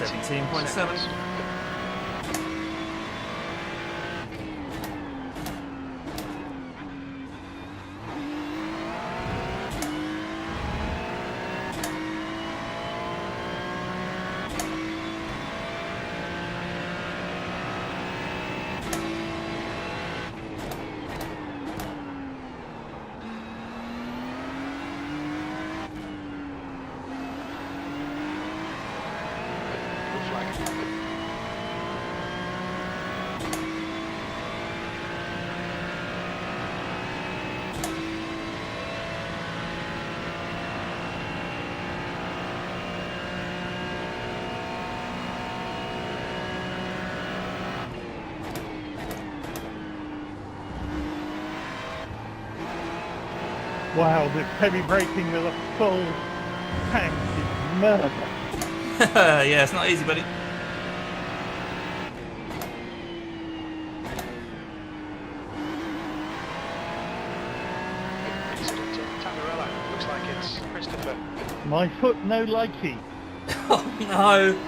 17.7. seconds. Wow, this heavy braking with a full tank is murder. Yeah, it's not easy, buddy. Incident at Tamarella. Looks like it's Christopher. My foot no likey. Oh no.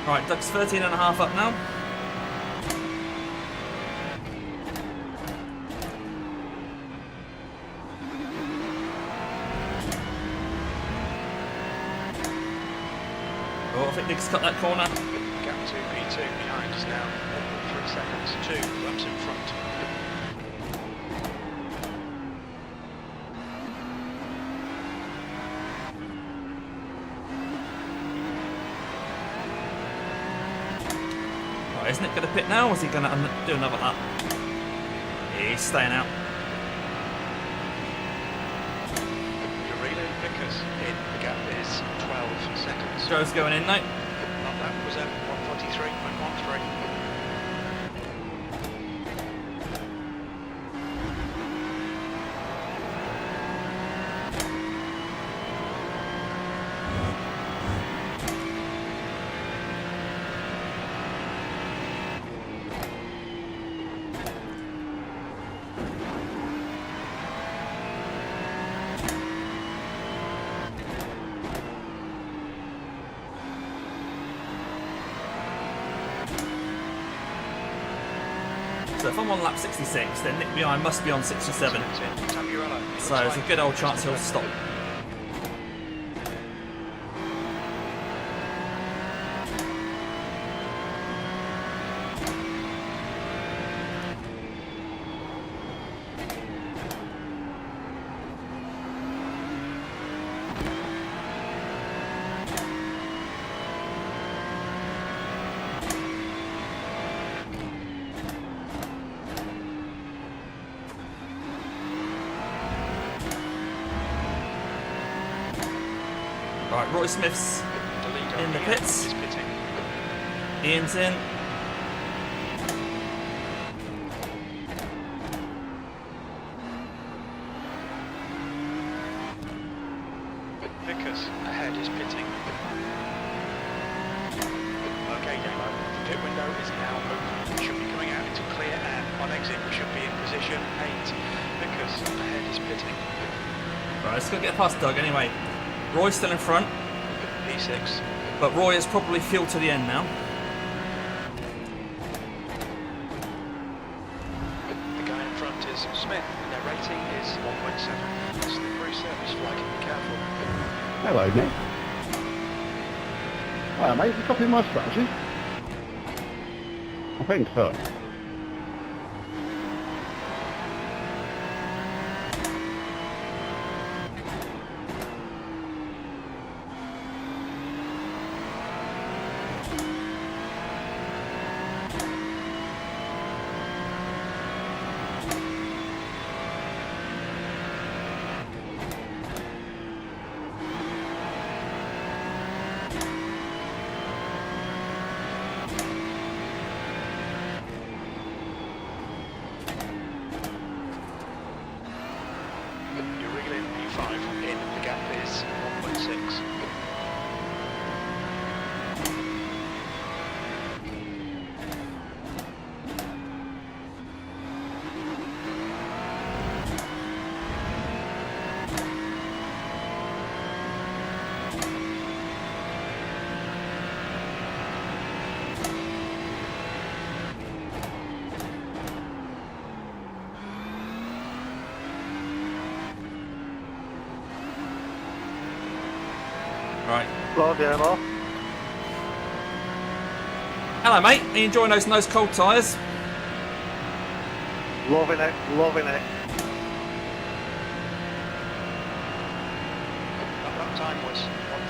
Right, Doug's 13 and a half up now. Oh, I think Nick's cut that corner. Gap to P2 behind is now 1.3 seconds. 2 laps in front. Right, isn't it going to pit now, or is he going to do another lap? He's staying out. Vickers in. The gap is 12 seconds. Joe's going in now. That was at 143.13. So if I'm on lap 66, then Nick behind must be on 67. So there's a good old chance he'll stop. Right, Roy Smith's in the pits. Ian's in. Vickers ahead is pitting. Okay, Demo. The pit window is now open. We should be coming out into clear air. On exit, we should be in position 8. Vickers ahead is pitting. Right, let's go get past Doug anyway. Roy's still in front, P6. but Roy is probably fueled to the end now. The guy in front is Smith, and their rating is 1.7. Slippery surface flag, be careful. Hello, Nick. Hi, mate. You copying my strategy? I think so. Right. Love you, Emma. Hello, mate. Are you enjoying those cold tyres? Loving it, loving it. That time was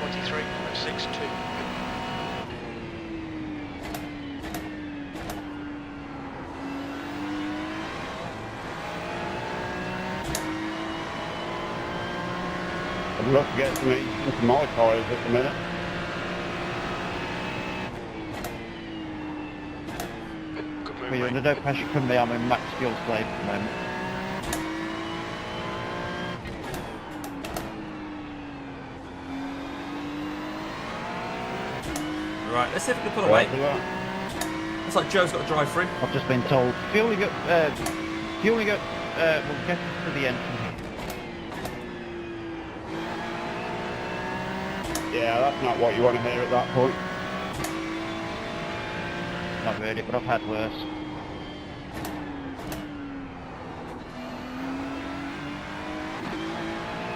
1:43.62. I'd love to get some heat into my tyres at the minute. Good move, Well, you're mate. under no pressure from me, I'm in max fuel slave at the moment. Right, let's see if we can pull Right away. for that. Looks like Joe's got to drive through. I've just been told, fueling up, will get us to the end from here. Yeah, that's not what you want to hear at that point. Not really, but I've had worse.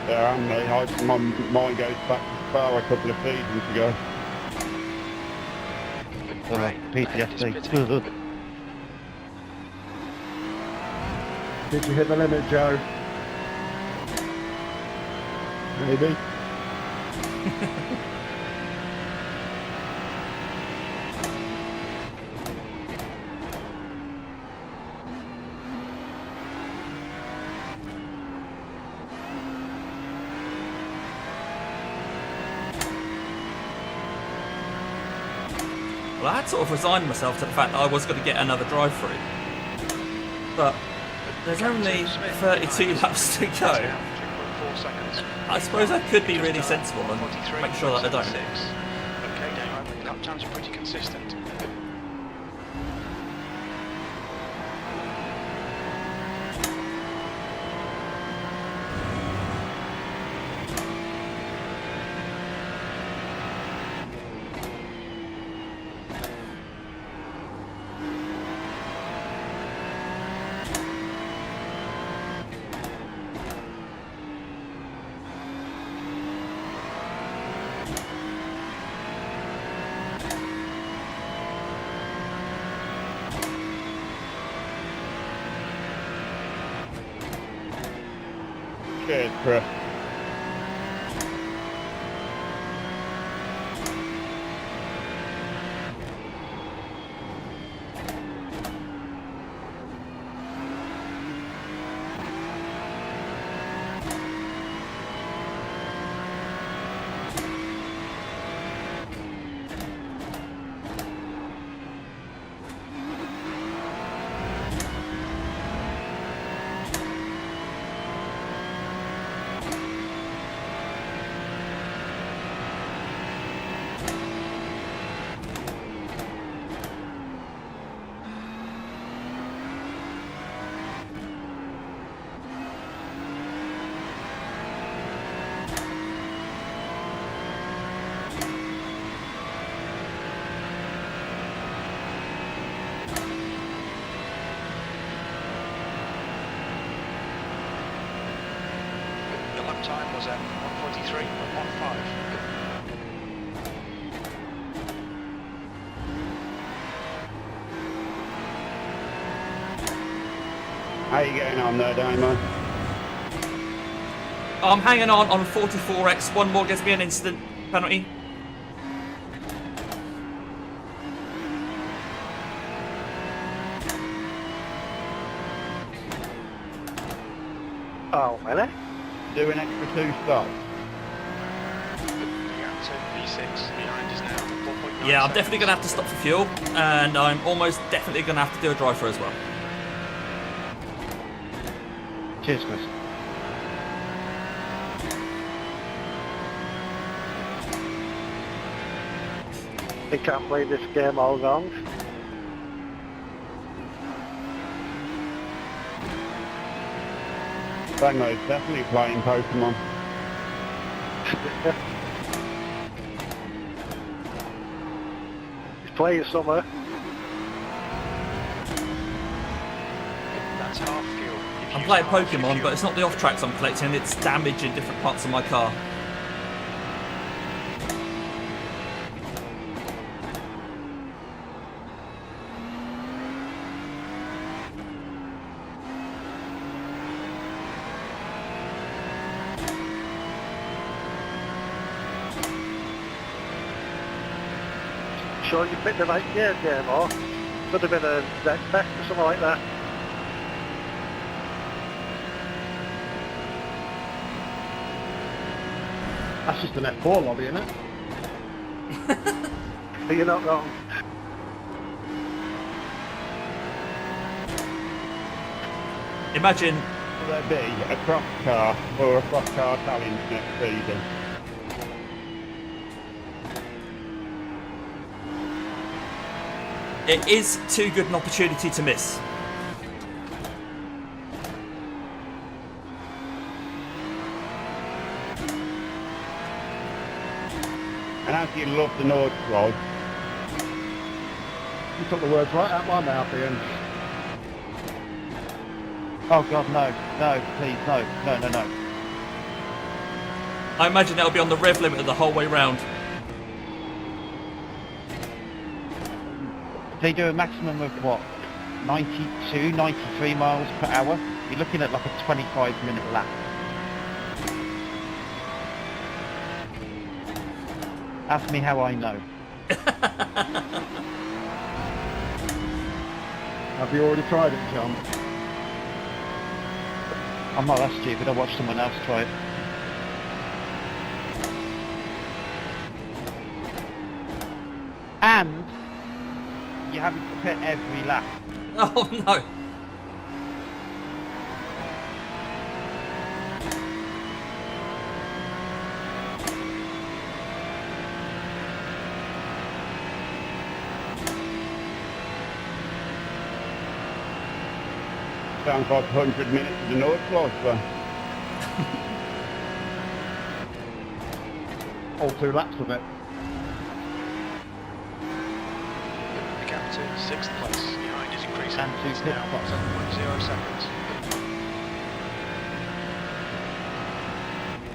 Yeah, and my mind goes back to Spa a couple of seasons ago. Right, PTSD. Did you hit the limit, Joe? Maybe. Well, I had sort of resigned myself to the fact that I was going to get another drive-through. But there's only 32 laps to go. 3.4 seconds. I suppose I could be really sensible and make sure that I don't. Okay, Damo, lap times are pretty consistent. Cheers, Chris. The lap time was at 1:43.15. How you getting on there, Damo? I'm hanging on 44x. One more gets me an instant penalty. Oh, really? Do an extra 2 stops. The gap to V6 behind is now 4.9 Yeah, I'm definitely going to have to stop for fuel, and I'm almost definitely going to have to do a drive-through as well. Cheers, Chris. You can't play this game all wrong. Damo's definitely playing Pokemon. He's playing summer. That's half fuel. If I'm you playing use half your Pokemon, fuel- but it's not the off-tracks I'm collecting, it's damage in different parts of my car. sure you picked the right gear, or could have been a Z-Spec or something like that. That's just an F4 lobby, isn't it? You're not wrong. Imagine Will there be a cross car or a cross car challenge next season? it is too good an opportunity to miss. And as you love the Nord squad, You took the words right out my mouth, Ian. Oh God, no, no, please, no, no, no, no. I imagine that'll be on the rev limiter the whole way round. They do a maximum of what? 92, 93 miles per hour? You're looking at like a 25-minute lap. Ask me how I know. Have you already tried it, John? I'm not that stupid, I watched someone else try it. And you having to pit every lap. Oh no. sounds like 100 minutes of the Nord squad. All 2 laps of it. The gap to 6th place behind is increasing. And 2 It's pit now stops. 7.0 seconds.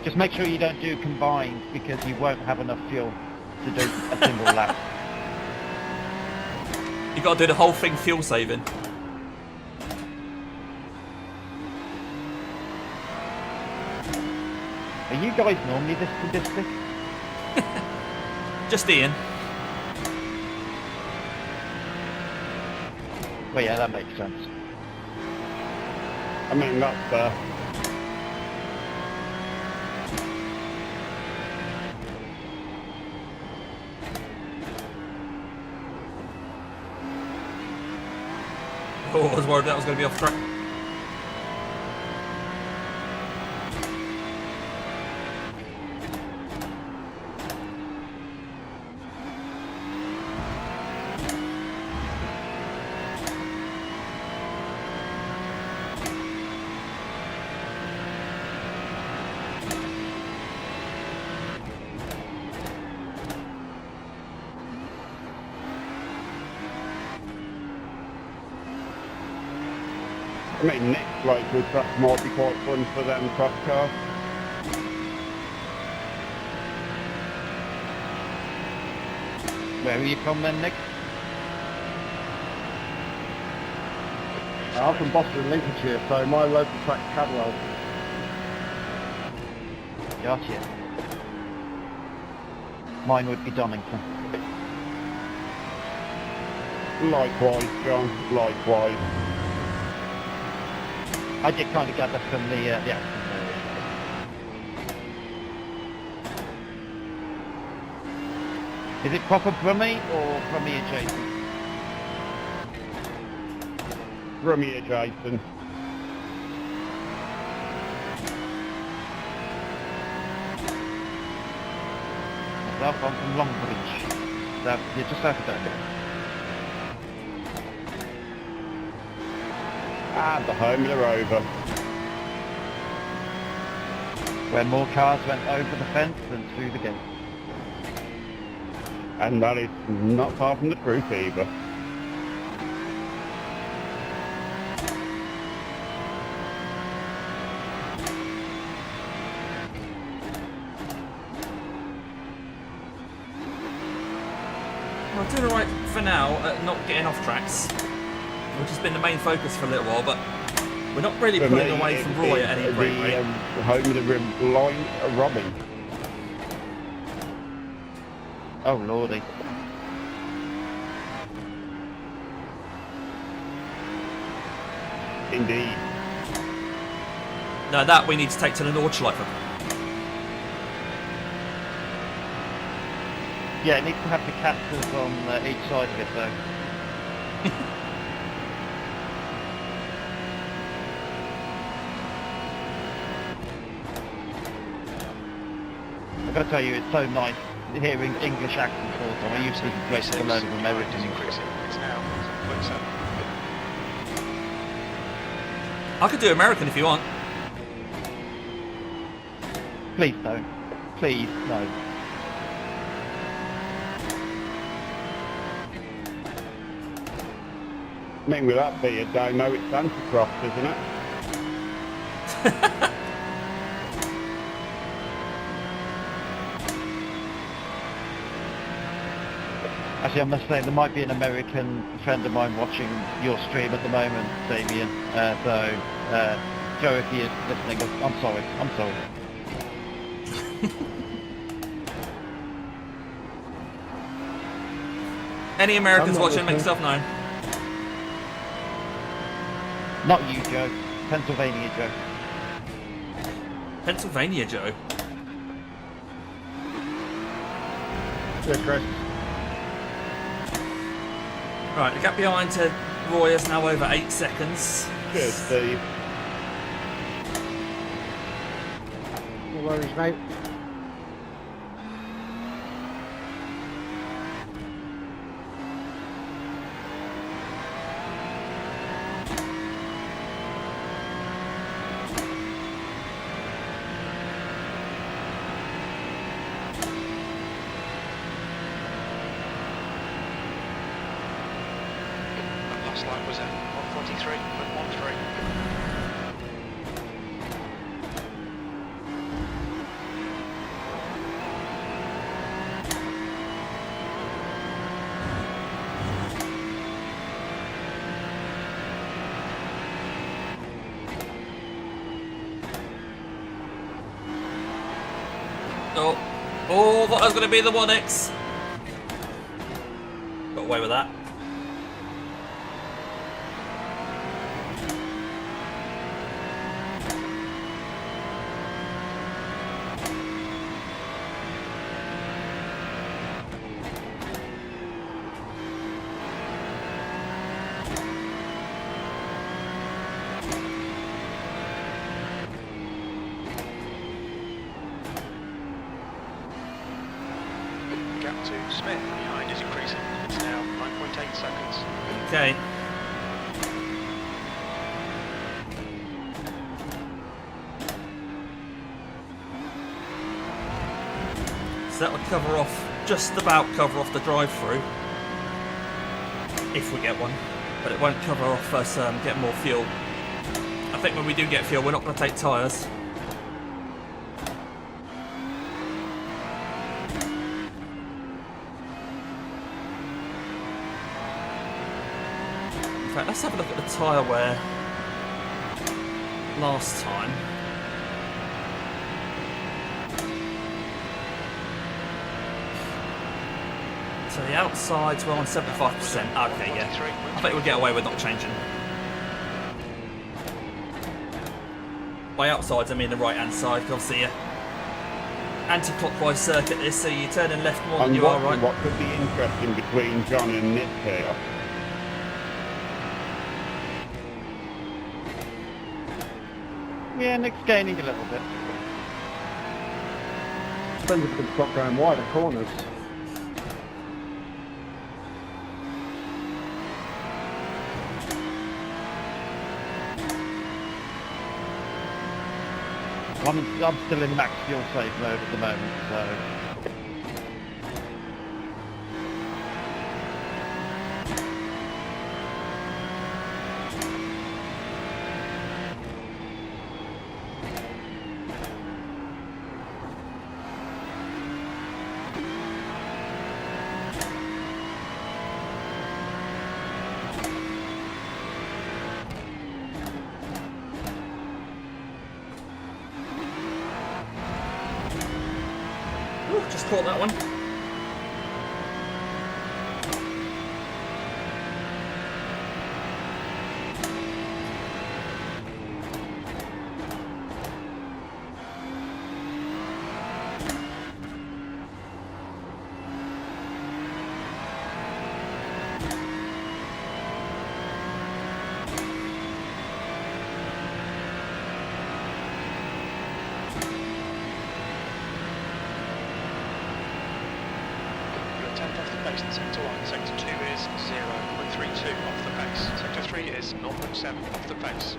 Just make sure you don't do combined because you won't have enough fuel to do a single lap. You got to do the whole thing fuel saving. Are you guys normally this sadistic? Just Ian. Well, yeah, that makes sense. I mean, that's Oh, I was worried that was going to be off track. I mean, next local track might be quite fun for them cross cars. Where are you from then, Nick? I'm from Boston, Lincolnshire, so my local track's Cadwell. Gotcha. Mine would be Donington. Likewise, John, likewise. I did kind of gather from the accent there. Is it proper Brummy or Brummy adjacent? Rummy adjacent. Myself, I'm from Longbridge. So, you're just south of Dover. Ah, the home of the Rover. Where more cars went over the fence than through the gate. And that is not far from the truth either. We're doing alright for now at not getting off tracks, which has been the main focus for a little while, but we're not really For pulling me, away from Roy at any rate, the right? home of the line Robin. Oh lordy. Indeed. No, that we need to take to the Nordschleife. Yeah, it needs to have the casters on each side of it though. I've got to tell you, it's so nice hearing English accents all the time. I used to listen to a load of American. Increasing. It's now 7.7. I could do American if you want. Please don't. Please, no. I mean, with that beard, I know it's Anticross, isn't it? Actually, I must say, there might be an American friend of mine watching your stream at the moment, Damien. Joe, if you're listening, I'm sorry. I'm sorry. Any Americans I'm not watching, make listening. yourself known. Not you, Joe. Pennsylvania, Joe. Pennsylvania Joe. Yeah, Chris. Right, the gap behind to Roy is now over 8 seconds. Cheers, Steve. No worries, mate. Last lap was at 143.13. Oh, that was going to be the 1X. Got away with that. Gap to Smith behind is increasing. It's now 9.8 seconds. Okay. So that would cover off, just about cover off the drive-through. If we get one. But it won't cover off us getting more fuel. I think when we do get fuel, we're not going to take tyres. In fact, let's have a look at the tyre wear last time. So the outsides were on 75%. Okay, yeah. I think we'll get away with not changing. By outsides, I mean the right-hand side, because obviously anti-clockwise circuit this, so you're turning left more than And you are right. what could be interesting between John and Nick here? Yeah, Nick's gaining a little bit. Depends if we can stop going wider corners. I'm still in max fuel save mode at the moment, so... Ooh, just caught that one. tenth off the pace in sector 1. Sector 2 is 0.32 off the pace. Sector 3 is 0.7 off the pace.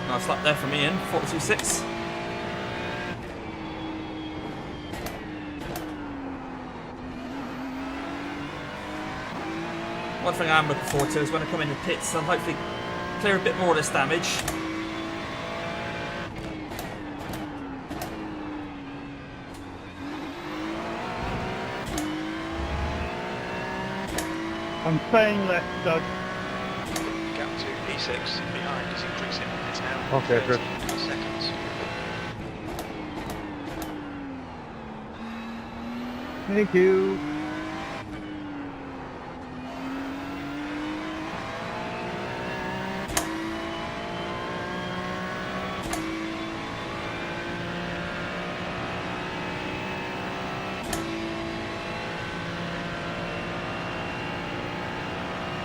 Nice lap there from Ian, 42.6. One thing I'm looking forward to is when I come in the pits, I'll hopefully clear a bit more of this damage. I'm staying left, Doug. Gap to P6 behind is increasing. It's now Okay, 30 good. seconds. Thank you.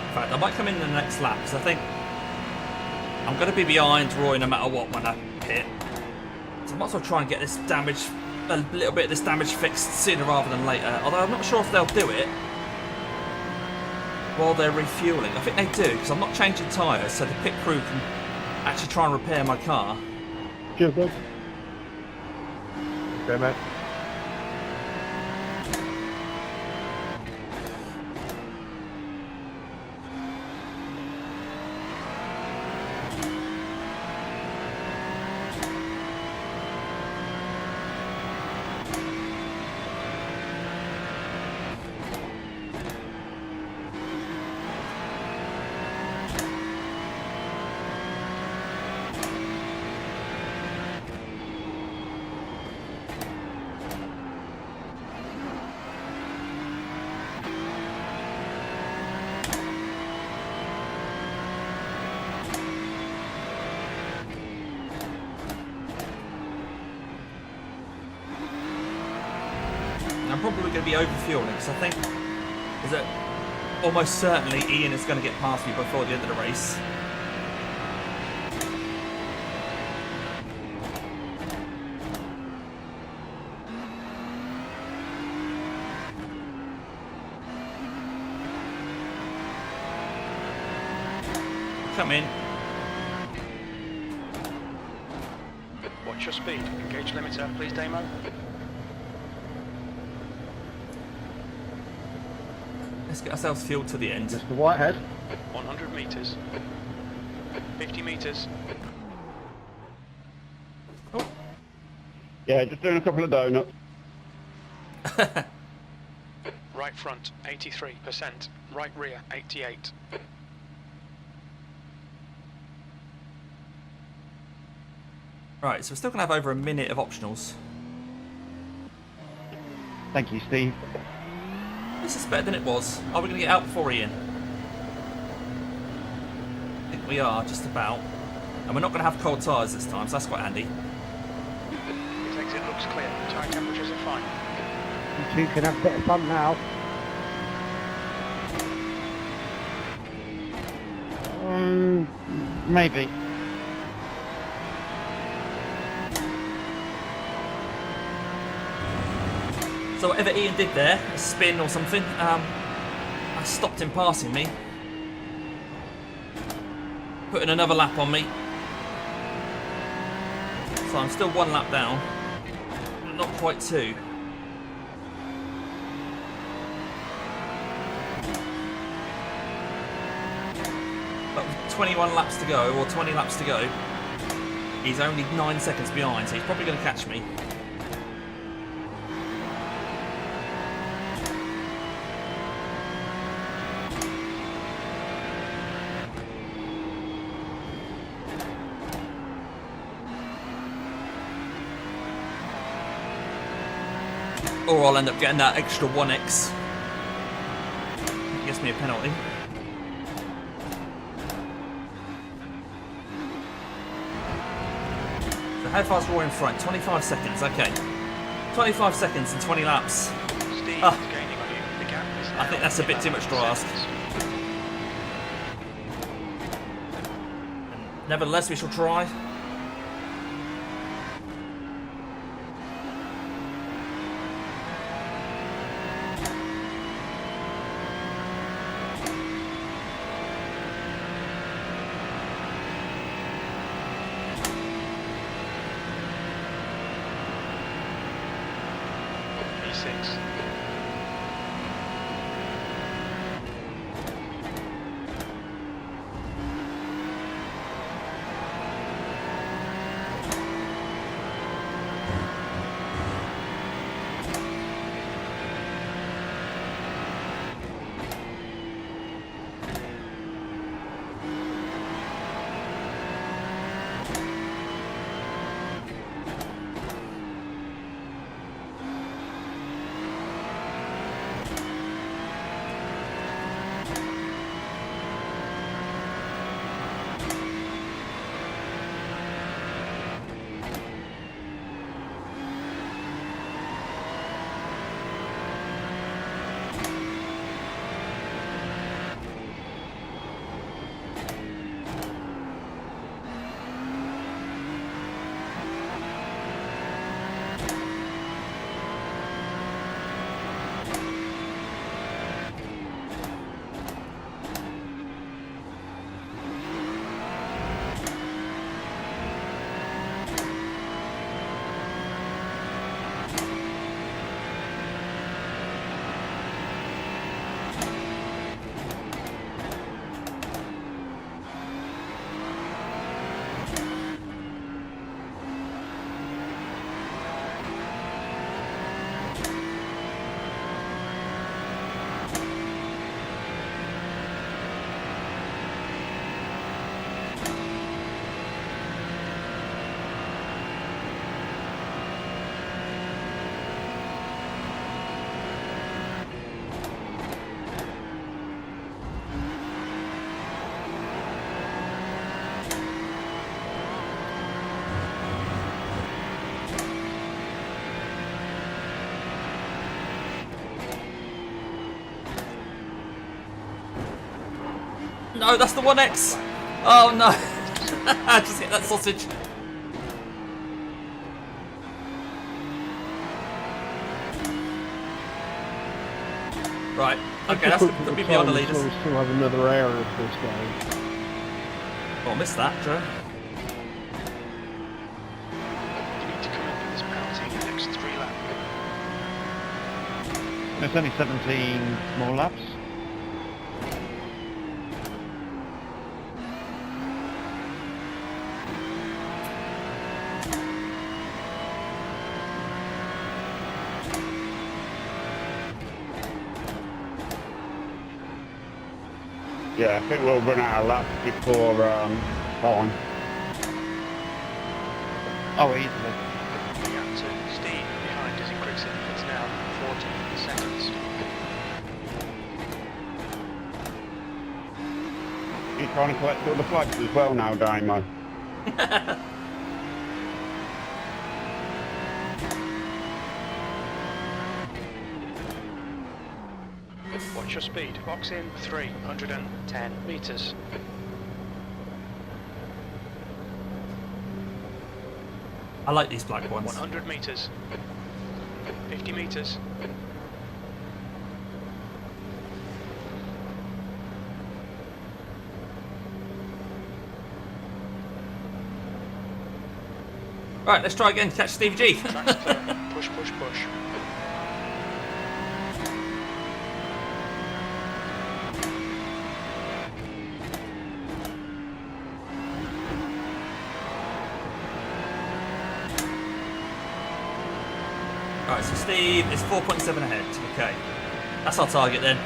In fact, I might come in the next lap because I think I'm going to be behind Roy no matter what when I pit. So I might as well try and get this damage, a little bit of this damage fixed sooner rather than later. Although I'm not sure if they'll do it while they're refueling. I think they do because I'm not changing tyres, so the pit crew can actually try and repair my car. Cheers, Doug. Okay, mate. I'm probably going to be overfueling because I think is that almost certainly Ian is going to get past me before the end of the race. Come in. Watch your speed. Engage limiter, please, Damo. Let's get ourselves fueled to the end. Mr. Whitehead. 100 meters. 50 meters. Yeah, just doing a couple of donuts. Right front, 83%. Right rear, 88. Right, so we're still going to have over a minute of optionals. Thank you, Steve. This is better than it was. Are we going to get out before Ian? I think we are, just about. And we're not going to have cold tyres this time, so that's quite handy. Pit exit looks clear. Tyre temperatures are fine. You two can have a bit of fun now. Maybe. So whatever Ian did there, a spin or something, I stopped him passing me. Putting another lap on me. So I'm still one lap down, but not quite two. But with 21 laps to go, or 20 laps to go, he's only 9 seconds behind, so he's probably going to catch me. Or I'll end up getting that extra 1x. Gives me a penalty. So how fast are we in front? 25 seconds, okay. 25 seconds and 20 laps. Steve Ah. is gaining on you. The gap is I think now that's a bit too much to 11 ask. seconds. Nevertheless, we shall try. E6. No, that's the 1x. Oh no. I just hit that sausage. Right. Okay, that's going to put me beyond the leaders. We still have another hour of this game. Oh, I missed that, Joe. You need to come in for this penalty in the next 3 laps. There's only 17 more laps. Yeah, I think we'll run out of laps before time. Oh, easily. The gap to Steve behind is increasing. It's now 14 seconds. You're trying to collect all the flags as well now, Damo. Watch your speed. Box in 310 meters. I like these black ones. 100 meters. 50 meters. Right, let's try again to catch Steve G. Track's clear. Push, push, push. Right, so Steve is 4.7 ahead. Okay. That's our target then.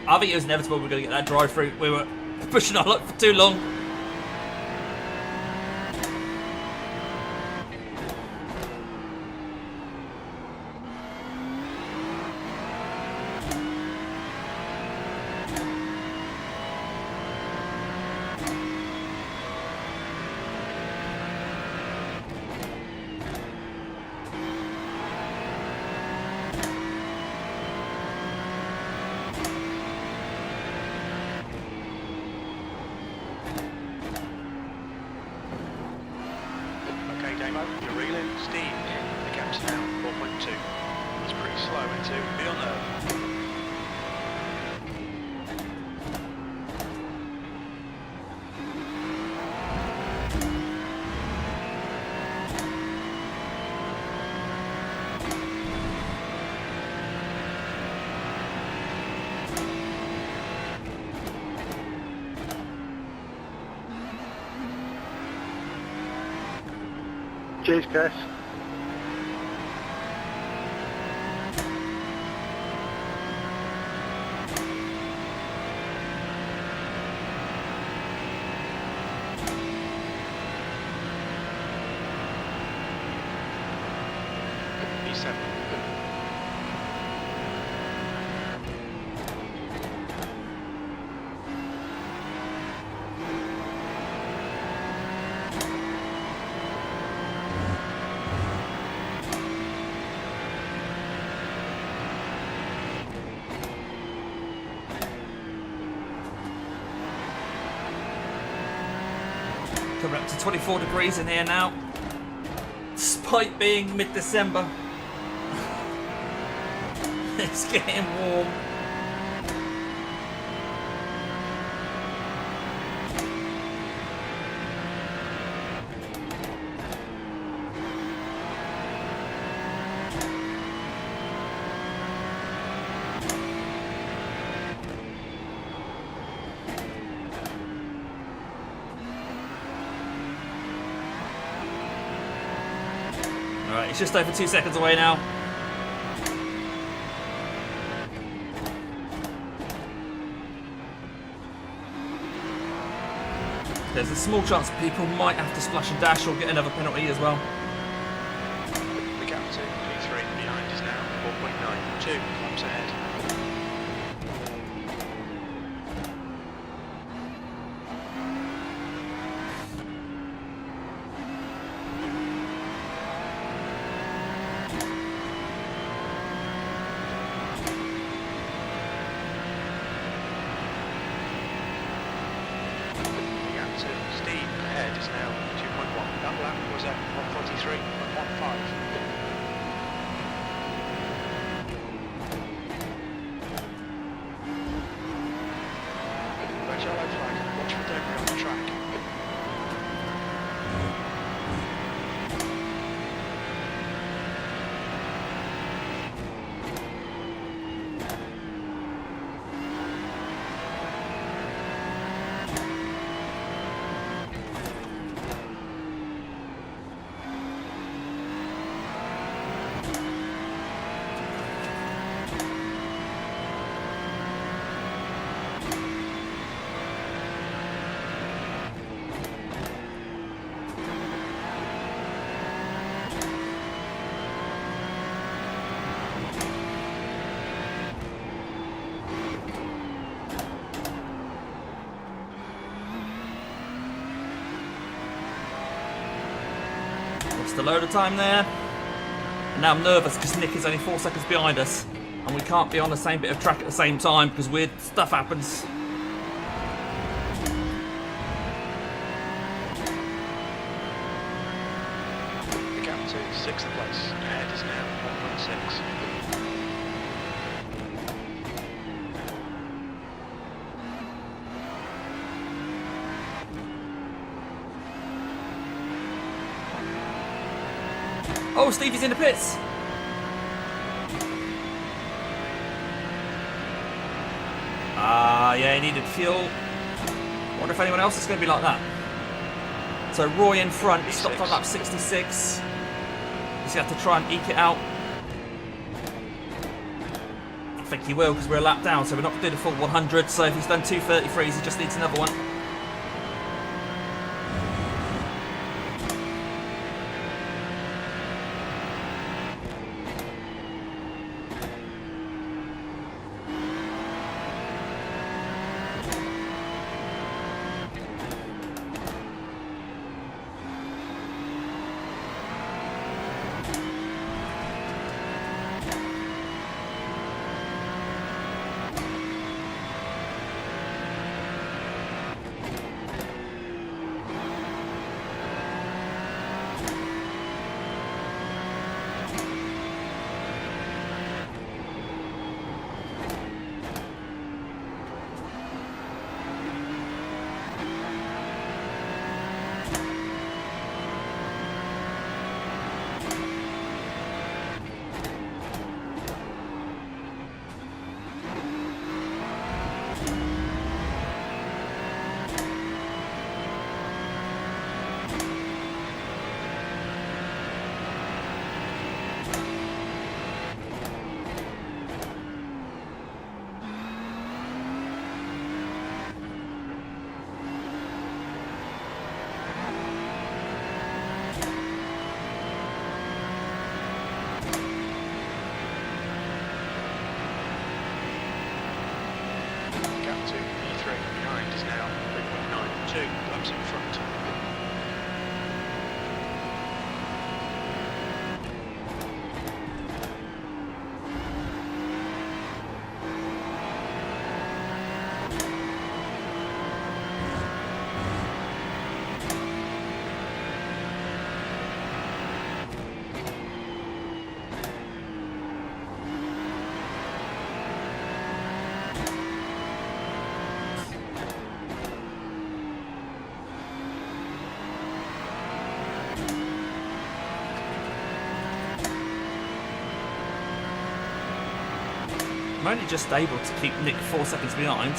I think it was inevitable we were going to get that drive through. We were pushing our luck for too long. to Villeneuve. Cheers, Chris. P7. Coming up to 24 degrees in here now, despite being mid-December. It's getting warm. Alright, it's just over 2 seconds away now. There's a small chance people might have to splash and dash or get another penalty as well. The gap to P3 behind is now 4.9. 2 laps ahead. Steve ahead is now 2.1. That lap was at 143.15. Red yellow flag. Watch for debris on the track. Lost a load of time there. And now I'm nervous because Nick is only 4 seconds behind us. And we can't be on the same bit of track at the same time because weird stuff happens. The gap to 6th place ahead is now 1.6. Oh, Stevie's in the pits. Yeah, he needed fuel. Wonder if anyone else is going to be like that. So Roy in front, he stopped on lap 66. He's going to have to try and eke it out. I think he will because we're a lap down, so we're not going to do the full 100. So if he's done 2:33s, he just needs another one. to P3 behind is now 3.92 laps in front. I'm only just able to keep Nick 4 seconds behind.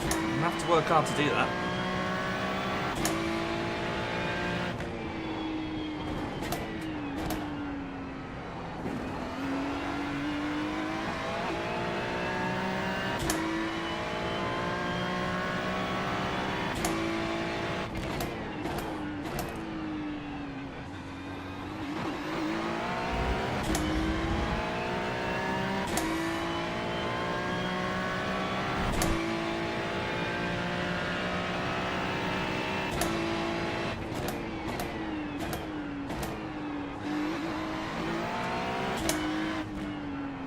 I'm gonna have to work hard to do that.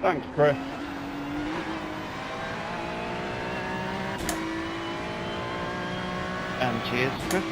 Thanks, Chris. And cheers, Chris.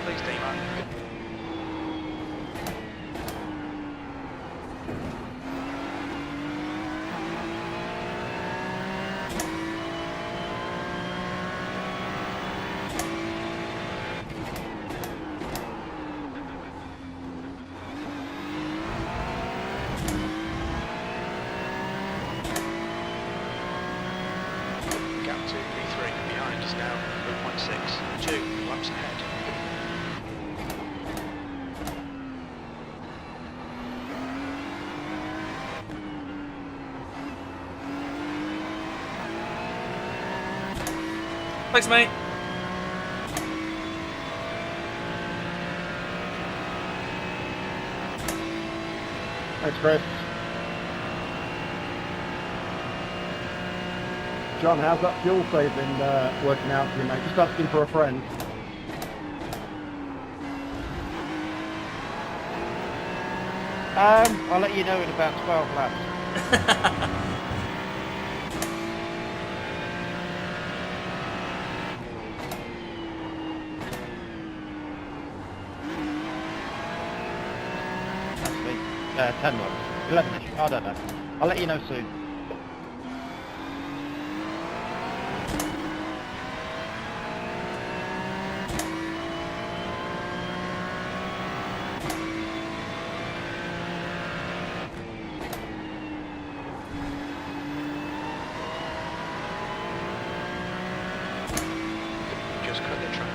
Please, Demo. Gap to P3 behind is now 3.62 laps ahead. Thanks, mate. Thanks, Chris. John, how's that fuel saving working out for you, mate? Just asking for a friend. I'll let you know in about 12 laps. That's me. 10 laps. 11ish. I don't know. I'll let you know soon. Just cut the track.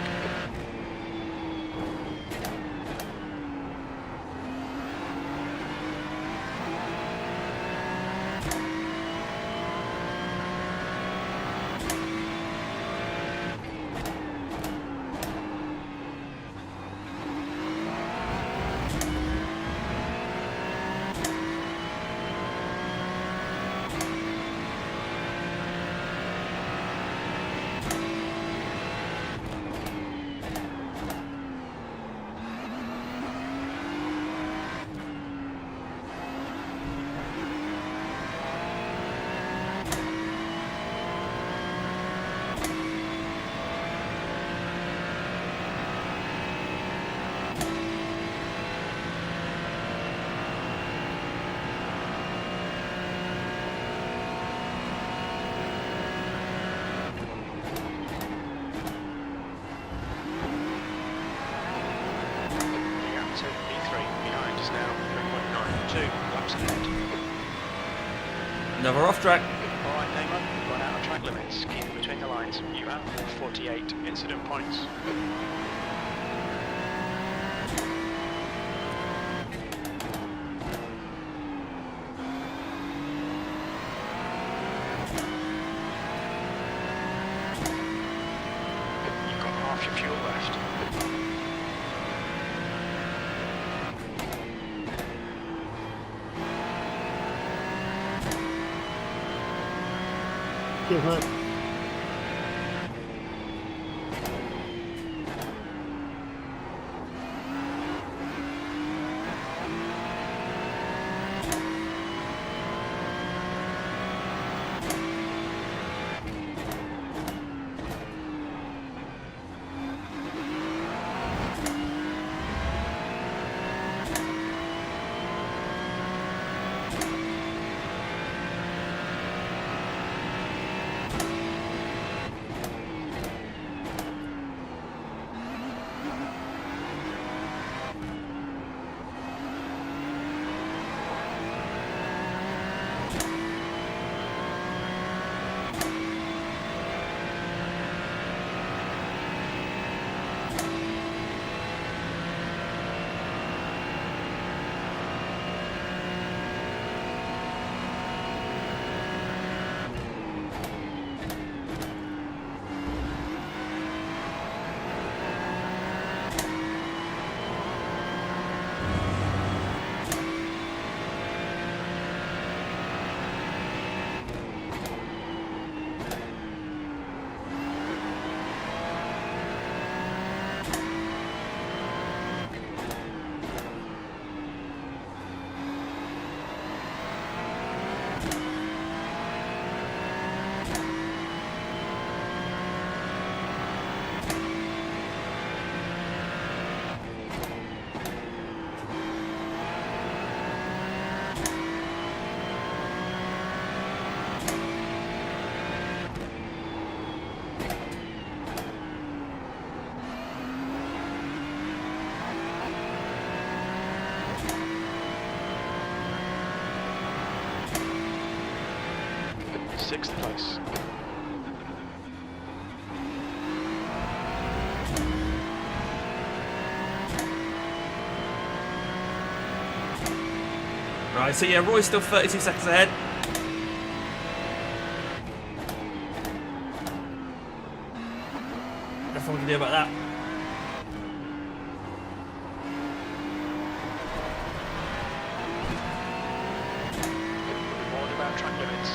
2 laps ahead. Another off track. Alright, Damon, you've gone out of track limits. Keep it between the lines. You have 48 incident points. You've got half your fuel left. Cheers, mate. Sixth place. Right, so yeah, Roy's still 32 seconds ahead. Nothing we can do about that. Warned about track limits.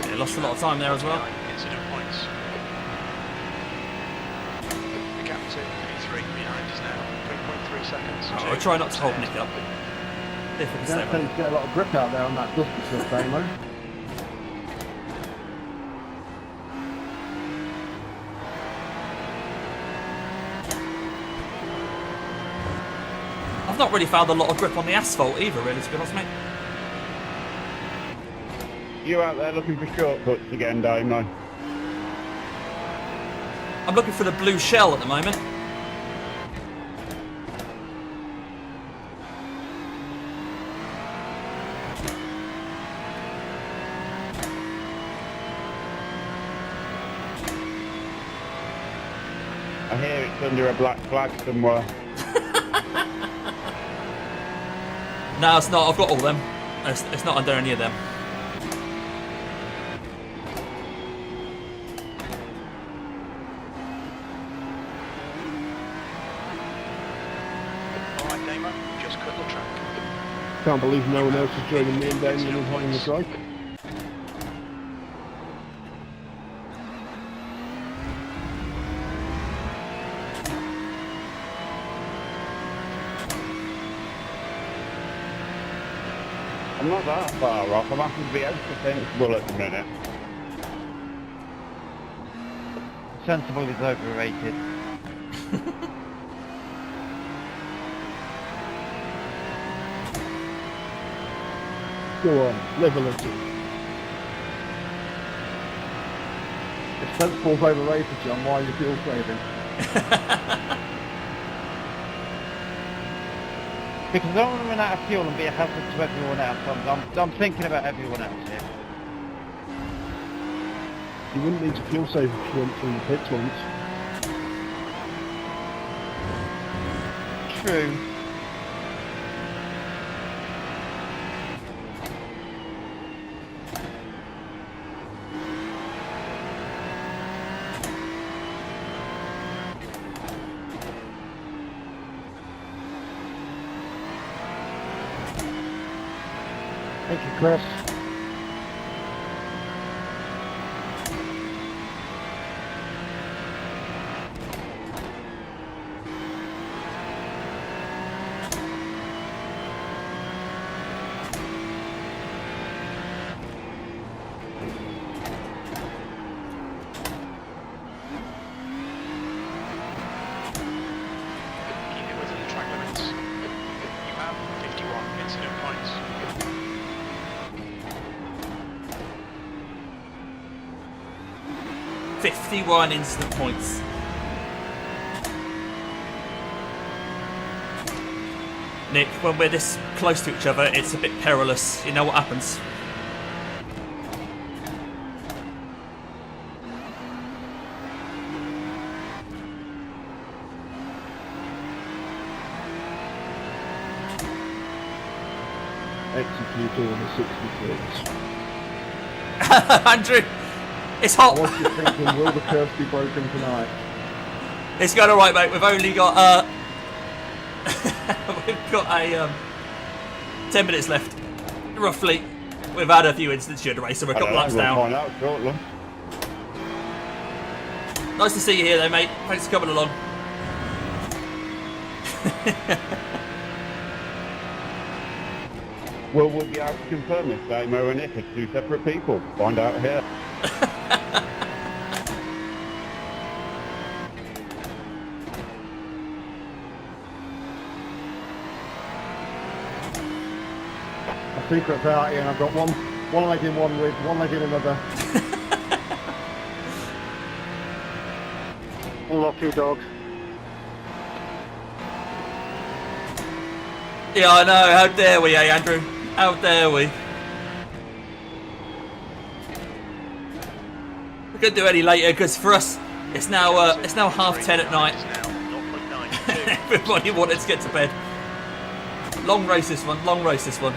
Yeah, lost a lot of time there as well. Incident points. The gap to P3 behind is now 3.3 seconds. Oh, I'll try not to hold Nick up. See if we can stay Don't tend with to get a lot of grip out there on that dusty stuff, Damo. I've not really found a lot of grip on the asphalt either, really, to be honest, mate. You out there looking for shortcuts again, Damo? I'm looking for the blue shell at the moment. I hear it's under a black flag somewhere. No, it's not. I've got all them. It's not under any of them. Alright, Damo, just cut the track. Can't believe no one else is joining me and Damien in holding the drive. I'm not that far off. I'm happy to be out for sensible at the minute. Sensible is overrated. Go on, live a little. If sensible's overrated, John, why are you fuel saving? Because I don't want to run out of fuel and be a hazard to everyone else. I'm thinking about everyone else here. You wouldn't need to fuel save if you went through the pits once. True. Thank you, Chris. Keep it within the track limits. You have 51 incident points. 51 instant points. Nick, when we're this close to each other, it's a bit perilous. You know what happens? Execute all the 66. Andrew, it's hot. What's you thinking? Will the curse be broken tonight? It's going alright, mate. We've only got we've got a 10 minutes left, roughly. We've had a few incidents during the race, so we're a couple laps down. Find out shortly. Nice to see you here, though, mate. Thanks for coming along. Well, we'll be able to confirm this, Damo and Nick are two separate people. Find out here. My secret's out here, and I've got one leg in one rig, one leg in another. Lucky dog. Yeah, I know. How dare we, eh, Andrew? How dare we? We couldn't do any later because for us, it's now 10:30 at night. Everybody wanted to get to bed. Long race this one. Long race this one.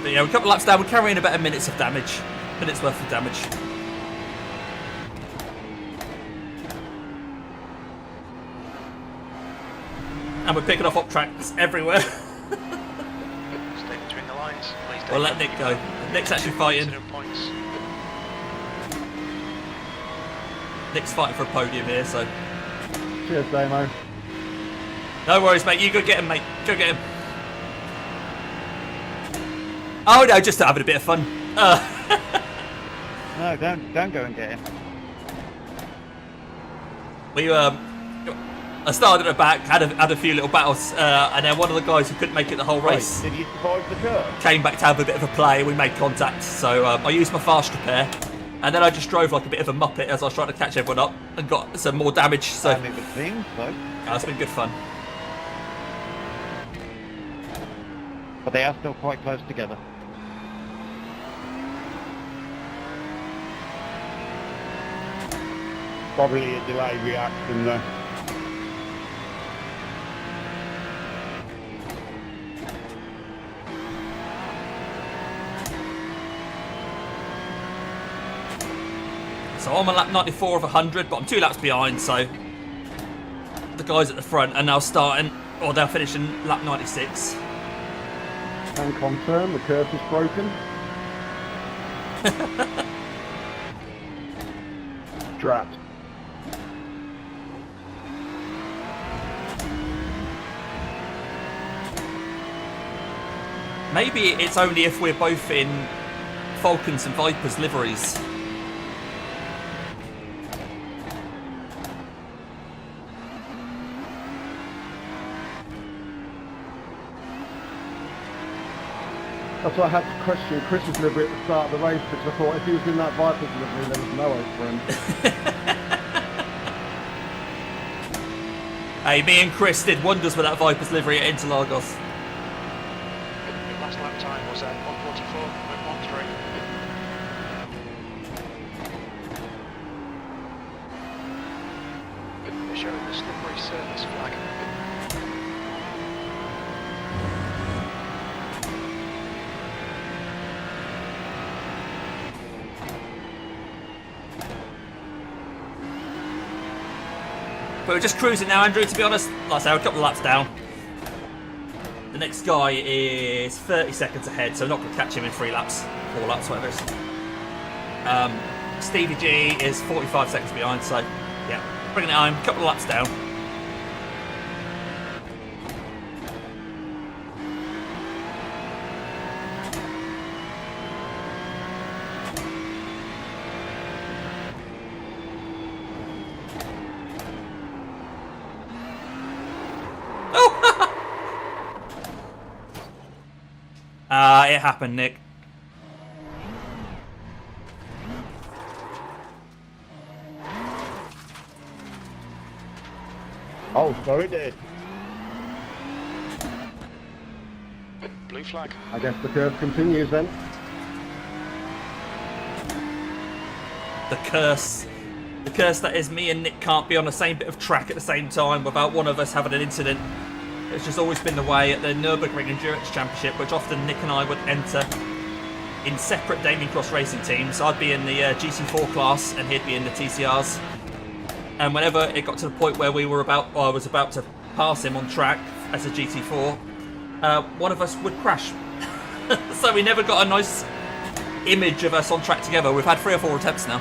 But yeah, we're a couple laps down. We're carrying about a minute's worth of damage. And we're picking off tracks everywhere. Stay between the lines. Please don't We'll let Nick go. Nick's actually fighting. incident points. Nick's fighting for a podium here, so Cheers, Damo. no worries, mate. You go get him, mate. Go get him. Oh no, just having a bit of fun. No, don't go and get him. We I started at the back, had a few little battles, and then one of the guys who couldn't make it the whole race Did you survive the curve? came back to have a bit of a play. We made contact, so I used my fast repair, and then I just drove like a bit of a muppet as I was trying to catch everyone up and got some more damage. So It would seem so. it's been good fun. But they are still quite close together. Probably a delayed reaction there. So I'm on lap 94 of 100, but I'm 2 laps behind, so the guys at the front are now starting, or they're finishing lap 96. And confirm the curse is broken. Trapped. Maybe it's only if we're both in Falcons and Vipers liveries. That's why I had to question Chris's livery at the start of the race, because I thought if he was in that Viper's livery, there was no hope for him. Hey, me and Chris did wonders with that Viper's livery at Interlagos. Your last lap time was at 1:44.13. They're showing the slippery surface flag. But we're just cruising now, Andrew, to be honest. Like I say, we're a couple of laps down. The next guy is 30 seconds ahead, so we're not going to catch him in 3 laps, 4 laps, whatever it is. Stevie G is 45 seconds behind, so yeah, bringing it home, a couple of laps down. It happened, Nick. Oh, so it did. Blue flag. I guess the curve continues then. The curse. The curse that is me and Nick can't be on the same bit of track at the same time without one of us having an incident. It's just always been the way at the Nürburgring Endurance Championship, which often Nick and I would enter in separate Damien Cross racing teams. I'd be in the GC4 class and he'd be in the TCRs. And whenever it got to the point where I was about to pass him on track as a GT4, one of us would crash. So we never got a nice image of us on track together. We've had 3 or 4 attempts now.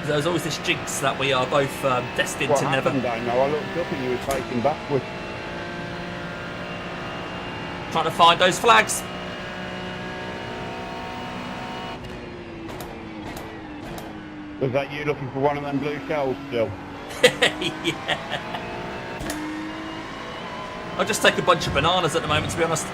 There's always this jinx that we are both destined to never. I know. I looked up and you were facing backwards. Trying to find those flags. Was that you looking for one of them blue shells still? Yeah. I'll just take a bunch of bananas at the moment, to be honest.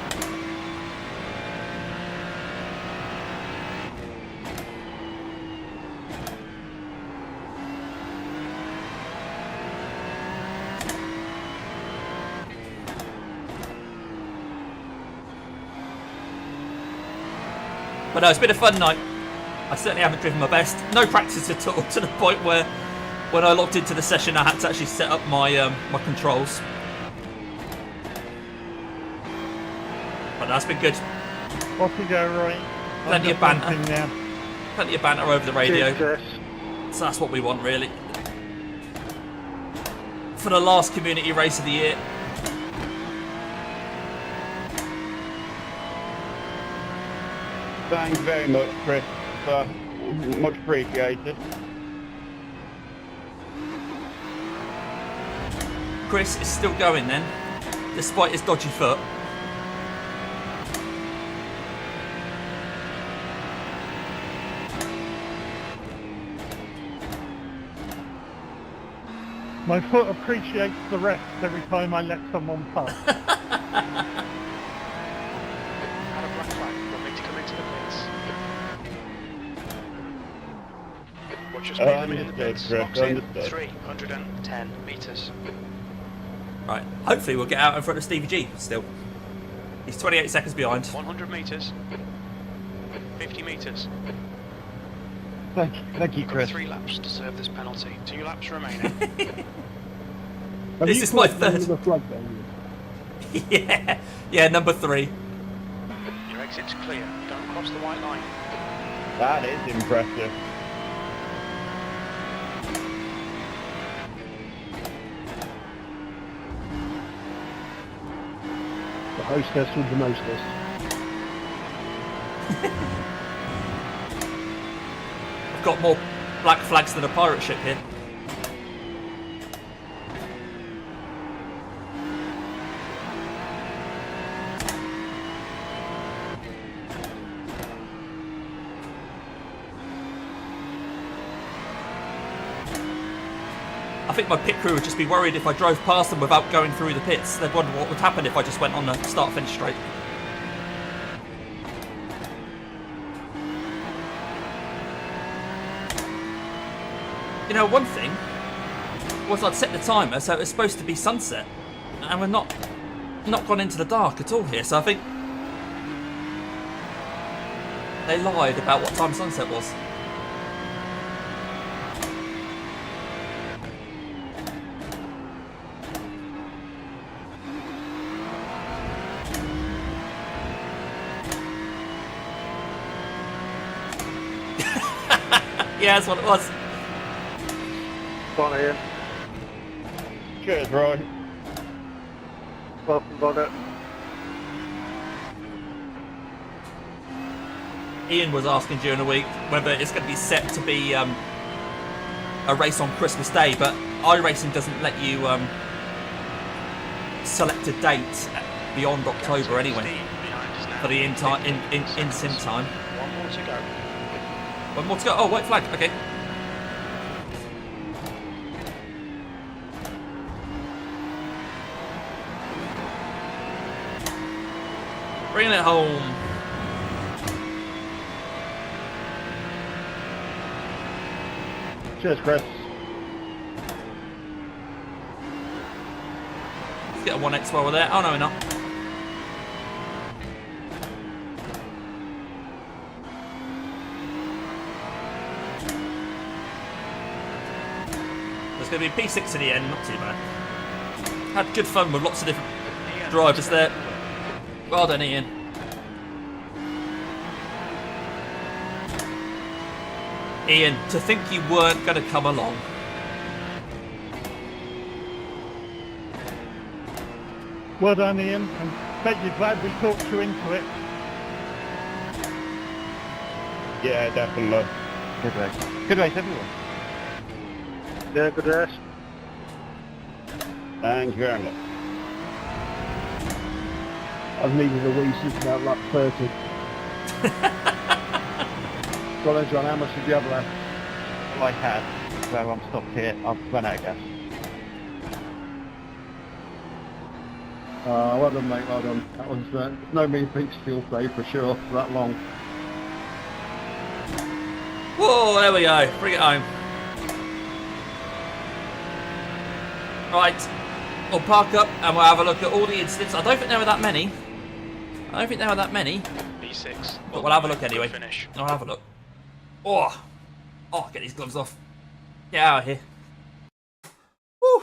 But no, it's been a fun night. I certainly haven't driven my best. No practice at all, to the point where when I logged into the session I had to actually set up my my controls. But that's been good. Off you go, Roy. Plenty of banter. Plenty of banter over the radio. Cheers, So that's what we want, really. For the last community race of the year. Thanks very much, Chris. Much appreciated. Chris is still going then, despite his dodgy foot. My foot appreciates the rest every time I let someone pass. Had a black flag. Want me to come into the pits? Watch your speed limit in the pits. Box in 310 metres. Right, hopefully we'll get out in front of Stevie G still. He's 28 seconds behind. 100 metres. 50 metres. Thank you, Chris. 3 laps to serve this penalty. 2 laps remaining. This is my third. The flag down Yeah, yeah, number 3. Your exit's clear. Don't cross the white line. That is impressive. the hostess with the mostess. I've got more black flags than a pirate ship here. I think my pit crew would just be worried if I drove past them without going through the pits. They'd wonder what would happen if I just went on the start-finish straight. You know, one thing was I'd set the timer, so it was supposed to be sunset, and we're not gone into the dark at all here. So I think they lied about what time sunset was. Yeah, that's what it was. Bonnie in. Cheers, Roy. Welcome, Bonnet. Ian was asking during the week whether it's going to be set to be a race on Christmas Day, but iRacing doesn't let you select a date beyond October anyway for the in-sim time. One more to go. One more to go. Oh, white flag. Okay. Bringing it home. Cheers, Chris. Let's get a 1x while we're there. Oh, no, we're not. There's going to be P6 in the end. Not too bad. Had good fun with lots of different drivers there. Well done, Ian. Ian, to think you weren't going to come along. Well done, Ian. And bet you're glad we talked you into it. Yeah, definitely. Good race. Good race, everyone. Yeah, good race. Thank you very much. I've needed a wee since about lap 30. Go on, John, how much did you have left? All I had, so I'm stopped here. I've run out of gas. Well done, mate, well done. That was no mean feat to fuel save for sure, for that long. Whoa, there we go. Bring it home. Right. We'll park up and we'll have a look at all the incidents. I don't think there were that many. B6. But we'll have a look anyway. Finish. I'll have a look. Oh, get these gloves off. Get out of here. Woo.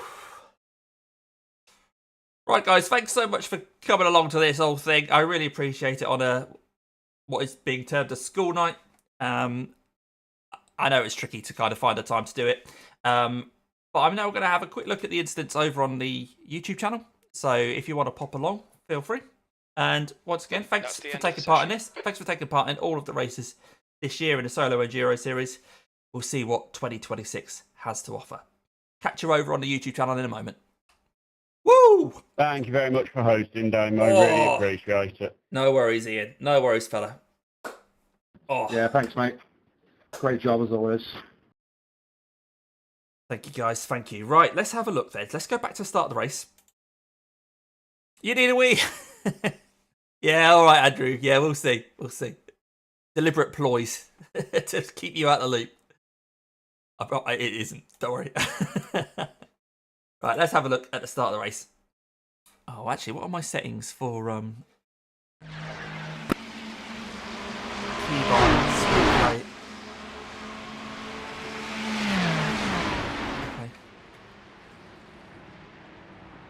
Right, guys, thanks so much for coming along to this whole thing. I really appreciate it on a what is being termed a school night. I know it's tricky to kind of find the time to do it. But I'm now going to have a quick look at the incidents over on the YouTube channel. So if you want to pop along, feel free. And once again, thanks for taking part in this. Thanks for taking part in all of the races this year in the Solo Enduro series. We'll see what 2026 has to offer. Catch you over on the YouTube channel in a moment. Woo! Thank you very much for hosting, Dame. I really appreciate it. No worries, Ian. No worries, fella. Oh. Yeah, thanks, mate. Great job as always. Thank you, guys. Thank you. Right, let's have a look then. Let's go back to the start of the race. You need a wee? Yeah, all right, Andrew. Yeah, we'll see. We'll see. Deliberate ploys to keep you out of the loop. It isn't. Don't worry. Right, let's have a look at the start of the race. Oh, actually, what are my settings for keybinds? Okay.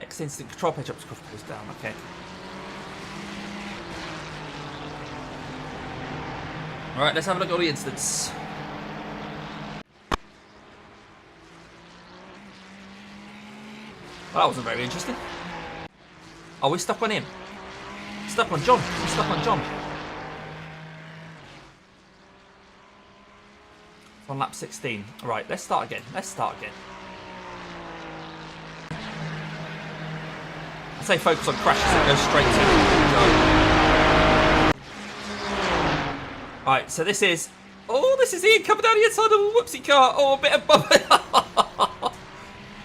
X instant control page up, goes down. Okay. All right, let's have a look at all the incidents. Well, that wasn't very interesting. Oh, we're stuck on him. Stuck on John. We're stuck on John. It's on lap 16. All right, let's start again. Let's start again. I say focus on crashes and go straight to John. Right, so this is... Oh, this is Ian coming down the inside of a whoopsie car. Oh, a bit of bubble.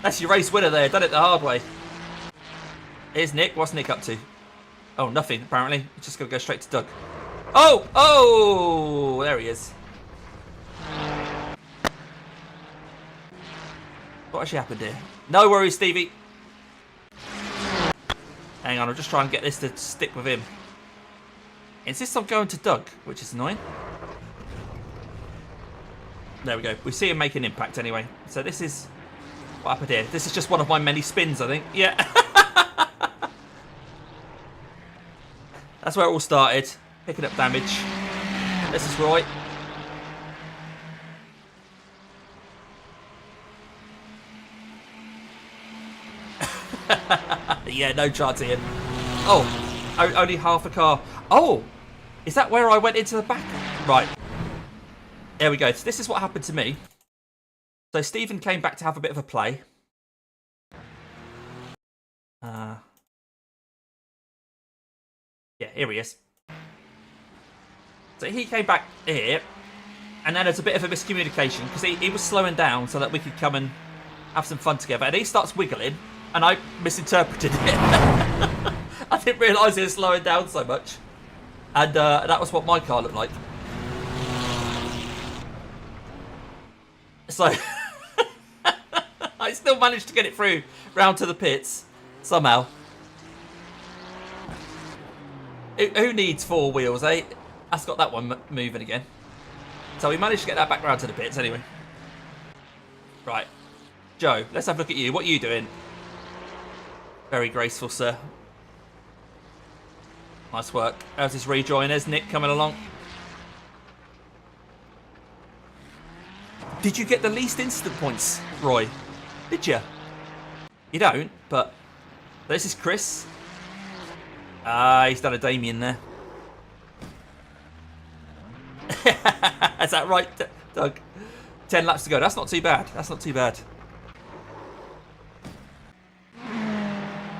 That's your race winner there. Done it the hard way. Here's Nick. What's Nick up to? Oh, nothing, apparently. He's just going to go straight to Doug. Oh, there he is. What actually happened here? No worries, Stevie. Hang on, I'll just try and get this to stick with him. It insists on going to Doug, which is annoying. There we go. We see him make an impact anyway. So this is... What happened here? This is just one of my many spins, I think. Yeah. That's where it all started. Picking up damage. This is right. Yeah, no chance here. Oh, only half a car. Oh, is that where I went into the back? Right. There we go. So this is what happened to me. So Stephen came back to have a bit of a play. Yeah, here he is. So he came back here, and then there's a bit of a miscommunication because he was slowing down so that we could come and have some fun together. And he starts wiggling, and I misinterpreted it. I didn't realise he was slowing down so much. And that was what my car looked like. So I still managed to get it through round to the pits somehow. Who needs four wheels, eh? That's got that one moving again. So we managed to get that back round to the pits anyway. Right. Joe, let's have a look at you. What are you doing? Very graceful, sir. Nice work. How's this rejoin? There's Nick coming along. Did you get the least instant points, Roy? Did you? You don't, but this is Chris. He's done a Damien there. Is that right, Doug? 10 laps to go. That's not too bad. That's not too bad.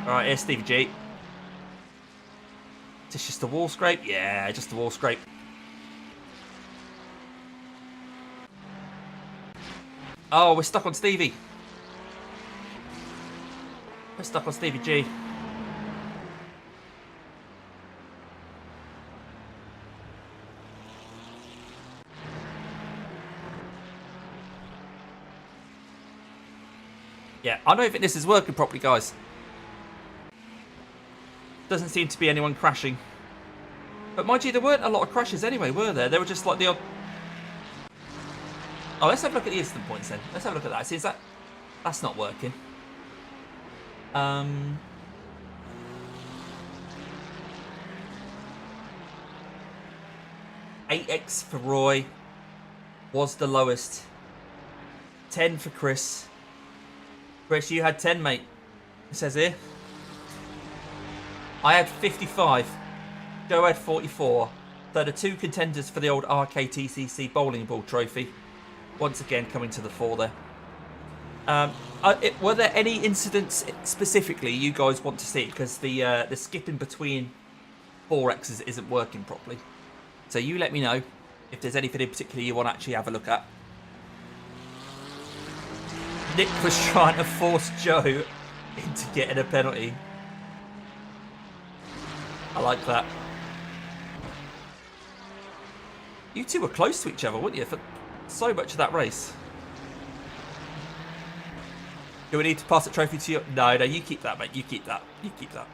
Alright, here's Stevie G. Is this just a wall scrape? Yeah, just a wall scrape. Oh, we're stuck on Stevie. We're stuck on Stevie G. Yeah, I don't think this is working properly, guys. Doesn't seem to be anyone crashing. But mind you, there weren't a lot of crashes anyway, were there? They were just like the odd... Oh, let's have a look at the instant points then. Let's have a look at that. See, is that... That's not working. 8x for Roy was the lowest. 10 for Chris. Chris, you had 10, mate. It says here. I had 55. Joe had 44. So the two contenders for the old RKTCC bowling ball trophy. Once again coming to the fore there. Were there any incidents specifically you guys want to see? Because the skipping between 4Xs isn't working properly. So you let me know if there's anything in particular you want to actually have a look at. Nick was trying to force Joe into getting a penalty. I like that. You two were close to each other, weren't you, for so much of that race? Do we need to pass the trophy to you? No, you keep that, mate. You keep that. You keep that.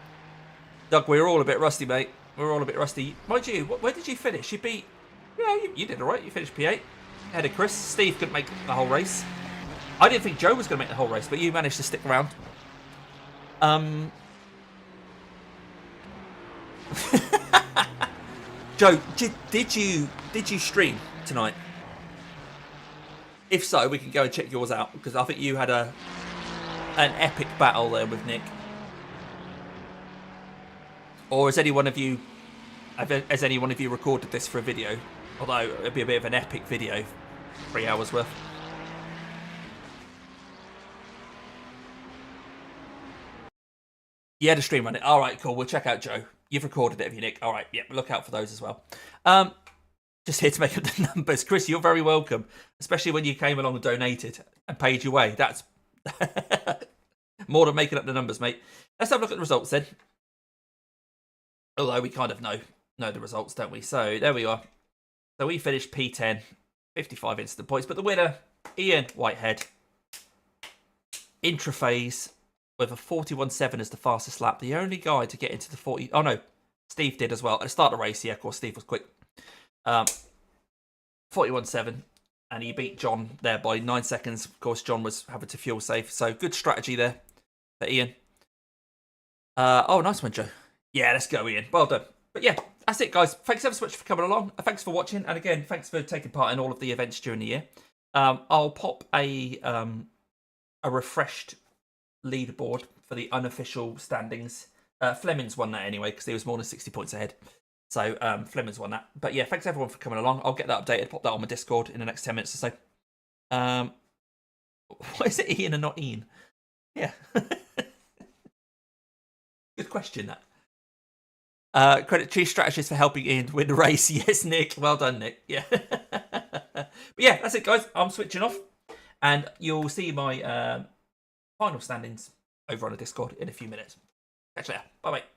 Doug, we're all a bit rusty, mate. We're all a bit rusty. Mind you, where did you finish? You beat... Yeah, you did all right. You finished P8. Ahead of Chris. Steve couldn't make the whole race. I didn't think Joe was going to make the whole race, but you managed to stick around. Joe, did you stream tonight? If so, we can go and check yours out, because I think you had an epic battle there with Nick. Or has any one of you recorded this for a video? Although it'd be a bit of an epic video, 3 hours worth. You had a stream on it. All right, cool. We'll check out Joe. You've recorded it, have you, Nick? All right, yeah. Look out for those as well. Just here to make up the numbers. Chris, you're very welcome. Especially when you came along and donated and paid your way. That's more than making up the numbers, mate. Let's have a look at the results then. Although we kind of know the results, don't we? So there we are. So we finished P10, 55 instant points. But the winner, Ian Whitehead. intraphase with a 41.7 as the fastest lap. The only guy to get into the 40... Oh, no. Steve did as well. At the start of the race, yeah, of course, Steve was quick. 41.7. And he beat John there by 9 seconds. Of course, John was having to fuel safe. So, good strategy there for Ian. Oh, nice one, Joe. Yeah, let's go, Ian. Well done. But yeah, that's it, guys. Thanks ever so much for coming along. Thanks for watching. And again, thanks for taking part in all of the events during the year. I'll pop a refreshed leaderboard for the unofficial standings. Fleming's won that anyway, because he was more than 60 points ahead. So Fleming's won that. But yeah, thanks everyone for coming along. I'll get that updated, pop that on my Discord in the next 10 minutes or so. Why is it Ian and not Ian? Yeah. Good question, that. Credit Chief Strategist for helping Ian win the race. Yes, Nick. Well done, Nick. Yeah. But yeah, that's it, guys. I'm switching off. And you'll see my final standings over on the Discord in a few minutes. Catch you later. Bye-bye.